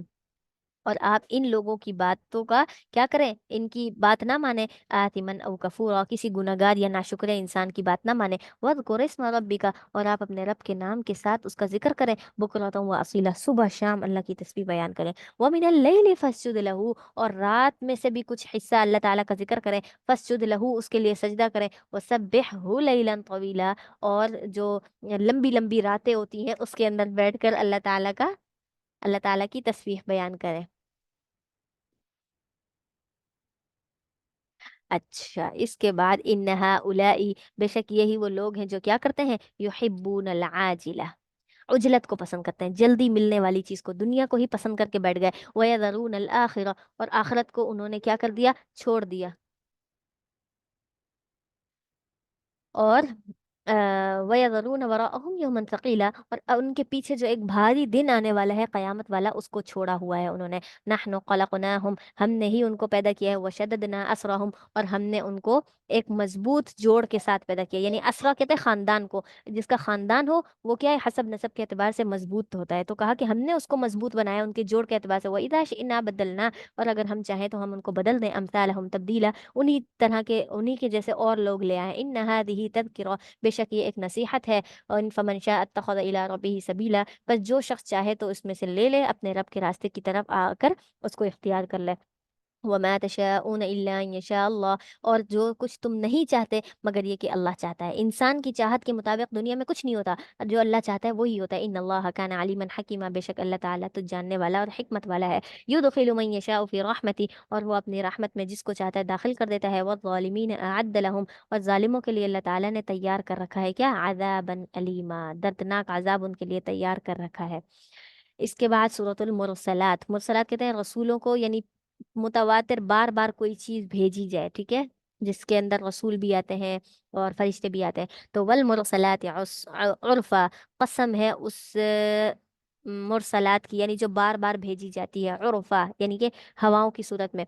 اور آپ ان لوگوں کی باتوں کا کیا کریں، ان کی بات نہ مانیں، آثمن او کفورا کسی گناہگار یا ناشکرے انسان کی بات نہ مانیں، وذکر اسم ربک اور آپ اپنے رب کے نام کے ساتھ اس کا ذکر کریں، بکرۃ و اصیلا صبح شام اللہ کی تسبیح بیان کریں، ومن اللیل فاسجد لہ اور رات میں سے بھی کچھ حصہ اللہ تعالیٰ کا ذکر کریں، فاسجد لہ اس کے لیے سجدہ کریں، وسبحہ لیلا طویلا اور جو لمبی لمبی راتیں ہوتی ہیں اس کے اندر بیٹھ کر اللہ تعالیٰ کی تسبیح بیان کریں۔ اچھا اس کے بعد انہا الائی بے شک یہی وہ لوگ ہیں جو کیا کرتے ہیں، یحبون العاجلہ عجلت کو پسند کرتے ہیں، جلدی ملنے والی چیز کو، دنیا کو ہی پسند کر کے بیٹھ گئے، وَيَذَرُونَ الْآخِرَةَ اور آخرت کو انہوں نے کیا کر دیا، چھوڑ دیا، اور وَيَذَرُونَ وَرَاءَهُمْ يَوْمًا ثَقِيلًا اور ان کے پیچھے جو ایک بھاری دن آنے والا ہے قیامت والا اس کو چھوڑا ہوا ہے انہوں نے، نحن خلقناہم ہم نے ہی ان کو پیدا کیا ہے، وشددنا اسرہم اور ہم نے ان کو ایک مضبوط جوڑ کے ساتھ پیدا کیا، یعنی اسرا کہتے ہیں خاندان کو، جس کا خاندان ہو وہ کیا ہے حسب نسب کے اعتبار سے مضبوط ہوتا ہے، تو کہا کہ ہم نے اس کو مضبوط بنایا ان کے جوڑ کے اعتبار سے، وَإِذَا شِئْنَا بَدَّلْنَا اور اگر ہم چاہیں تو ہم ان کو بدل دیں، امثالہم تبدیلا انہی طرح کے انہی کے جیسے اور لوگ لے آئیں، ان هذه تذکرہ بے شک یہ ایک نصیحت ہے، اور ان فمن شاء اتخذ الی ربہ سبیلا بس جو شخص چاہے تو اس میں سے لے لے اپنے رب کے راستے کی طرف آ کر اس کو اختیار کر لے، وما تشاءون الا ان یشاء اللہ اور جو کچھ تم نہیں چاہتے مگر یہ کہ اللہ چاہتا ہے، انسان کی چاہت کے مطابق دنیا میں کچھ نہیں ہوتا، جو اللہ چاہتا ہے وہی ہوتا ہے، ان اللہ کان علیما حکیما بے شک اللہ تعالیٰ تو جاننے والا اور حکمت والا ہے، یدخل من یشاء فی رحمتی اور وہ اپنی رحمت میں جس کو چاہتا ہے داخل کر دیتا ہے، والظالمین اعد لهم اور ظالموں کے لیے اللہ تعالیٰ نے تیار کر رکھا ہے کیا، عذابا علیما دردناک عذاب ان کے لیے تیار کر رکھا ہے۔ اس کے بعد سورۃ المرسلات، مرسلات کہتے ہیں رسولوں کو، یعنی متواتر بار بار کوئی چیز بھیجی جائے، ٹھیک ہے، جس کے اندر رسول بھی آتے ہیں اور فرشتے بھی آتے ہیں، تو والمرسلات عرفا قسم ہے اس مرسلات کی، یعنی جو بار بار بھیجی جاتی ہے، عرفا یعنی کہ ہواؤں کی صورت میں،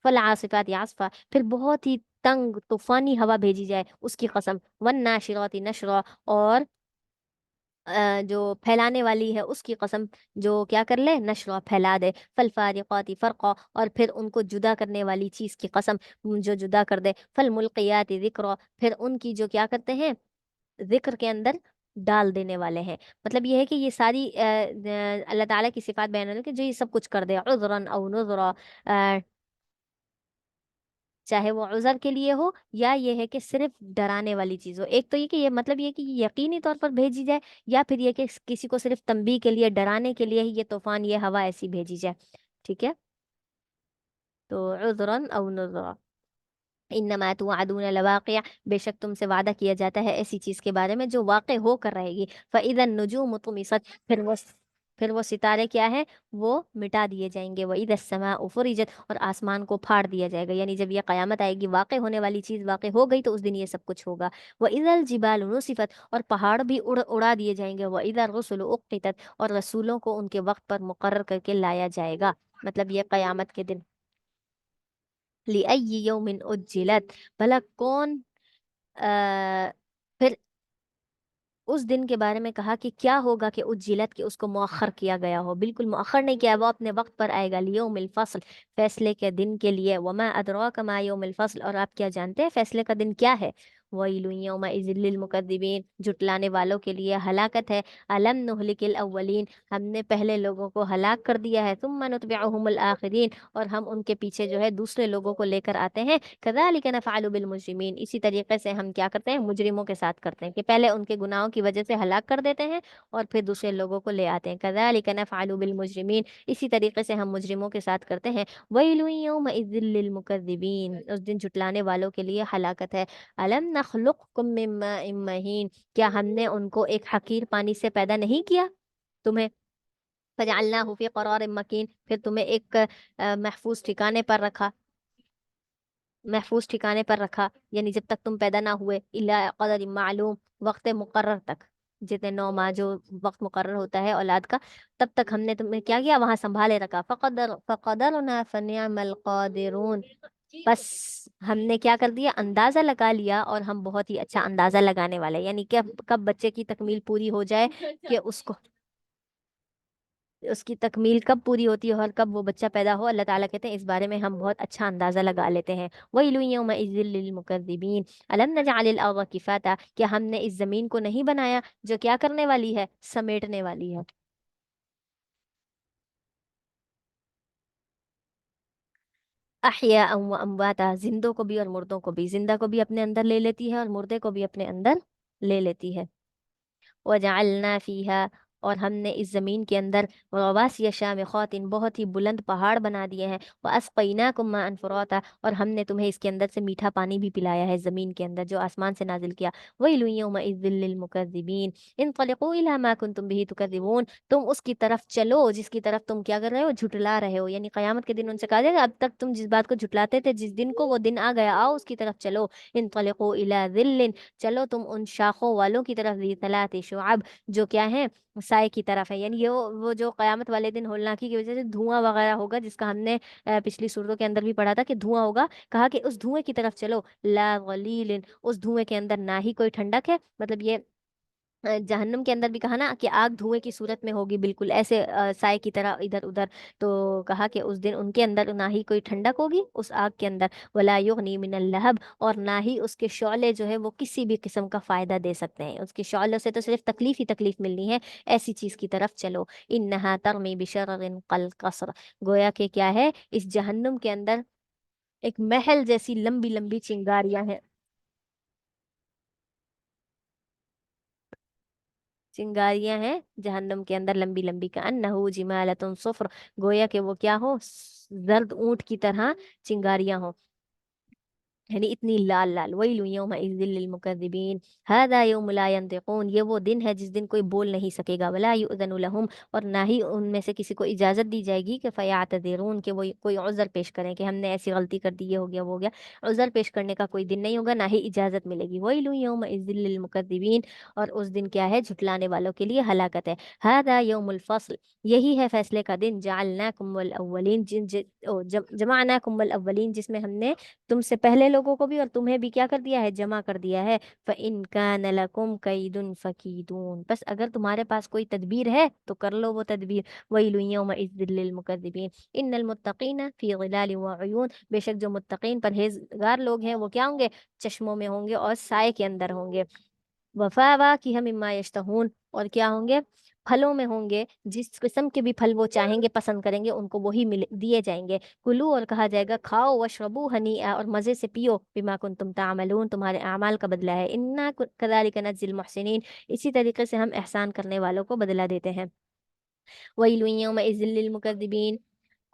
فالعاصفات عصفا پھر بہت ہی تنگ طوفانی ہوا بھیجی جائے اس کی قسم، والناشرات نشرا اور جو پھیلانے والی ہے اس کی قسم، جو کیا کر لے، نشر پھیلا دے، فالفارقات فرقا اور پھر ان کو جدا کرنے والی چیز کی قسم جو جدا کر دے، فالملقیات ذکرا پھر ان کی جو کیا کرتے ہیں ذکر کے اندر ڈال دینے والے ہیں، مطلب یہ ہے کہ یہ ساری اللہ تعالیٰ کی صفات بیان ہوئی کہ جو یہ سب کچھ کر دے، عذرا او نذرا چاہے وہ عذر کے لیے ہو یا یہ ہے کہ صرف ڈرانے والی چیز ہو، ایک تو یہ کہ یہ مطلب یہ کہ یہ یقینی طور پر بھیجی جائے، یا پھر یہ کہ کسی کو صرف تنبیہ کے لیے ڈرانے کے لیے ہی یہ طوفان یہ ہوا ایسی بھیجی جائے، ٹھیک ہے، تو عذرا او نذرا، انما توعدون لواقع بے شک تم سے وعدہ کیا جاتا ہے ایسی چیز کے بارے میں جو واقع ہو کر رہے گی، فاذا النجوم طمست پھر وہ ستارے کیا ہے وہ مٹا دیے جائیں گے، وَإِذَا السَّمَاءُ فُرِجَتْ اور آسمان کو پھاڑ دیا جائے گا، یعنی جب یہ قیامت آئے گی واقع ہونے والی چیز واقع ہو گئی تو اس دن یہ سب کچھ ہوگا، وَإِذَا الْجِبَالُ نُسِفَتْ اور پہاڑ بھی اڑا دیے جائیں گے، وَإِذَا الرُّسُلُ أُقِّتَتْ اور رسولوں کو ان کے وقت پر مقرر کر کے لایا جائے گا، مطلب یہ قیامت کے دن، لِأَيِّ يَوْمٍ أُجِّلَتْ بھلا کون پھر اس دن کے بارے میں کہا کہ کیا ہوگا کہ اجلت کہ اس کو مؤخر کیا گیا ہو، بالکل مؤخر نہیں کیا، وہ اپنے وقت پر آئے گا، لیوم الفصل فیصلے کے دن کے لیے، وما ادراک ما یوم الفصل اور آپ کیا جانتے ہیں فیصلے کا دن کیا ہے، वैलु यौमइज़िल लिलमुकद्दिबीन, जुटलाने वालों के लिए हलाकत है। अलम नुहलिकिल अव्वलीन, हमने पहले लोगों को हलाक कर दिया है। सुम्मा नुतबिउहुमुल आखिरीन, और हम उनके पीछे जो है दूसरे लोगों को लेकर आते हैं। कज़ालिक नफ़अलु बिल मुजरिमीन, इसी तरीके से हम क्या करते हैं, मुजरिमों के साथ करते हैं कि पहले उनके गुनाहों की वजह से हलाक कर देते हैं और फिर दूसरे लोगों को ले आते हैं। कज़ालिक नफ़अलु बिल मुजरिमीन, इसी तरीके से हम मुजरिमों के साथ करते हैं। वैलु यौमइज़िल लिलमुकज़्ज़िबीन, उस दिन झुटलाने वालों के लिए हलाकत है। अलम नखलुक़कुम मिन माइन महीन, क्या हमने उनको एक हकीर पानी से पैदा नहीं किया तुम्हें। फजअलनाहु फी क़रारिन मकीन, फिर तुम्हें एक महफूज ठिकाने पर रखा, महफूज ठिकाने पर रखा, यानी जब तक तुम पैदा ना हुए, इला क़दर मालूम, वक्त मुकर्रर तक, जितने 9 माह जो वक्त मुकर्रर होता है औलाद का, तब तक हमने तुम्हें क्या किया, वहां संभाले रखा। फ़क़दरना फ़निअमल क़ादिरून, बस हमने क्या कर दिया, अंदाजा लगा लिया, और हम बहुत ही अच्छा अंदाजा लगाने वाले हैं। यानी कि कब बच्चे की तकमील पूरी हो जाए, कि उसकी तकमील कब पूरी होती है और कब वो बच्चा पैदा हो, अल्लाह ताला कहते हैं इस बारे में हम बहुत अच्छा अंदाजा लगा लेते हैं। वैलु यौमइज़िल लिलमुकज़्ज़िबीन, अलम नजअलिल अर्ज़ किफाता, क्या हमने इस जमीन को नहीं बनाया जो क्या करने वाली है, समेटने वाली है। अहया व अमवाता, जिंदों को भी और मुर्दों को भी, जिंदा को भी अपने अंदर ले लेती है और मुर्दे को भी अपने अंदर ले लेती है। वजअलना फीहा, और हमने इस ज़मीन के अंदर रवासिय शामिखातिन, बहुत ही बुलंद पहाड़ बना दिए हैं। व अस्क़ैनाकुम माअन फ़ुराता, और हमने तुम्हें इसके अंदर से मीठा पानी भी पिलाया है, ज़मीन के अंदर जो आसमान से नाजिल किया। वैलु यौमइज़िल लिलमुकज़्ज़िबीन, इनतलिक़ू इला मा कुन्तुम बिही तुकज़्ज़िबून, तुम उसकी तरफ चलो जिसकी तरफ तुम क्या कर रहे हो, झुटला रहे हो। यानी क़यामत के दिन उनसे कहा जाएगा अब तक तुम जिस बात को झुटलाते थे, जिस दिन को, वो दिन आ गया, आओ उसकी तरफ चलो। इनतलिक़ू इला ज़िल्लिन, चलो तुम उन शाखों वालों की तरफ, ज़ी तलाति शुअब, जो क्या है, साय की तरफ है। यानी ये वो जो कयामत वाले दिन होलनाकी की वजह से धुआं वगैरह होगा, जिसका हमने पिछली सूरतों के अंदर भी पढ़ा था कि धुआं होगा, कहा कि उस धुएं की तरफ चलो। ला गलीलिन, उस धुएं के अंदर ना ही कोई ठंडक है, मतलब ये जहन्नुम के अंदर भी कहा ना कि आग धुएं की सूरत में होगी, बिल्कुल ऐसे साए की तरह इधर उधर। तो कहा कि उस दिन उनके अंदर ना ही कोई ठंडक होगी उस आग के अंदर, वला युगनी मिनल लहब, और ना ही उसके शौले जो है वो किसी भी किस्म का फायदा दे सकते हैं। उसके शौलों से तो सिर्फ तकलीफ ही तकलीफ मिलनी है, ऐसी चीज की तरफ चलो। इन्नहा तरमी बिशररिन कल कसर, गोया के क्या है, इस जहन्नुम के अंदर एक महल जैसी लंबी लंबी चिंगारियां हैं, चिंगारियां हैं जहन्नुम के अंदर लंबी लंबी, का अन्नहु जिमालतुन सुफ्र, गोया के वो क्या हो, जर्द ऊंट की तरह चिंगारियां हो, यानी इतनी लाल लाल। वैलु यौमइज़िल लिलमुकज़्ज़िबीन, हादा यौम ला यंतिकून, ये वो दिन है जिस दिन कोई बोल नहीं सकेगा। वला युअज़नु लहुम, और ना ही उनमें से किसी को इजाजत दी जाएगी कि फयातज़िरून, कि वो कोई उज़र पेश करें कि हमने ऐसी गलती कर दी, ये हो गया वो हो गया। उज़र पेश करने का कोई दिन नहीं होगा, ना ही इजाजत मिलेगी। वैलु यौमइज़िल लिलमुकज़्ज़िबीन, और उस दिन क्या है, झुटलाने वालों के लिए हलाकत है। हादा यौमुल फस्ल, यही है फैसले का दिन। जअलनाकुम वल अव्वलीन, जमानाकुम वल अव्वलीन, जिसमें हमने तुमसे पहले लोगों को भी और तुम्हें भी क्या कर दिया है, जमा कर दिया है। फ़इन कान लकुम कैदुन फकीदून, बस अगर तुम्हारे पास कोई तदबीर है तो कर लो वो तदबीर। वैलु यौमइज़ लिल मुकद्दिबीन, इन्नल मुत्तकीना फी ज़िलाल व उयून, बेशक जो मुत्तकीन परहेजगार लोग हैं वो क्या होंगे, चश्मों में होंगे और साए के अंदर होंगे। वफावा की हम इम्मा यश्तहून, और क्या होंगे, फलों में होंगे, जिस किस्म के भी फल वो चाहेंगे पसंद करेंगे उनको वही मिले दिए जाएंगे। कुलू, और कहा जाएगा खाओ, वशरबू हनीआ, और मज़े से पियो, बिमा कुंतुम तामलून, तुम्हारे अमाल का बदला है। इन्ना कज़ालिका नज्जिल मुहसिनीन, इसी तरीके से हम एहसान करने वालों को बदला देते हैं। वैलु यौमइज़ लिल मुकज़्ज़िबीन,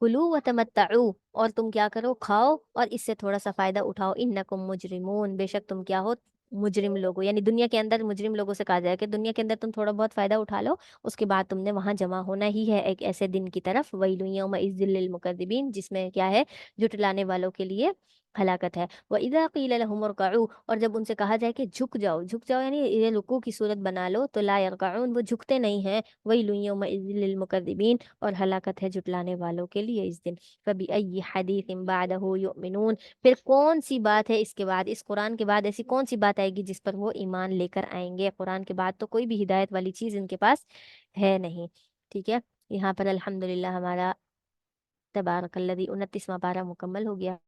कुलू व तमत्तऊ, और तुम क्या करो, खाओ और इससे थोड़ा सा फायदा उठाओ। इन्नकुम मुजरिमून, बेशक तुम क्या हो, मुजरिम लोगो। यानी दुनिया के अंदर मुजरिम लोगों से कहा जाए कि दुनिया के अंदर तुम थोड़ा बहुत फायदा उठा लो, उसके बाद तुमने वहां जमा होना ही है एक ऐसे दिन की तरफ। वैलु यौमइज़ लिल मुकज़्ज़िबीन, जिसमें क्या है, जुटलाने वालों के लिए हलाकत है। व इज़ा क़ील लहुम उरकऊ, और जब उनसे कहा जाए कि झुक जाओ, झुक जाओ यानी ये रुकू की सूरत बना लो, तो ला यरकऊन, वो झुकते नहीं हैं। वैलु यौमइज़ लिल मुकज़्ज़िबीन, और हलाकत है जुटलाने वालों के लिए इस दिन। फबी अय्यि हदीसिन बादहु युमिनून, फिर कौन सी बात है इसके बाद, इस कुरान के बाद ऐसी कौन सी बात आएगी जिस पर वो ईमान लेकर आएंगे। कुरान के बाद तो कोई भी हिदायत वाली चीज़ इनके पास है नहीं। ठीक है, यहाँ पर अल्हम्दुलिल्लाह हमारा तबारकल्लज़ी 29वां पारा मुकम्मल हो गया।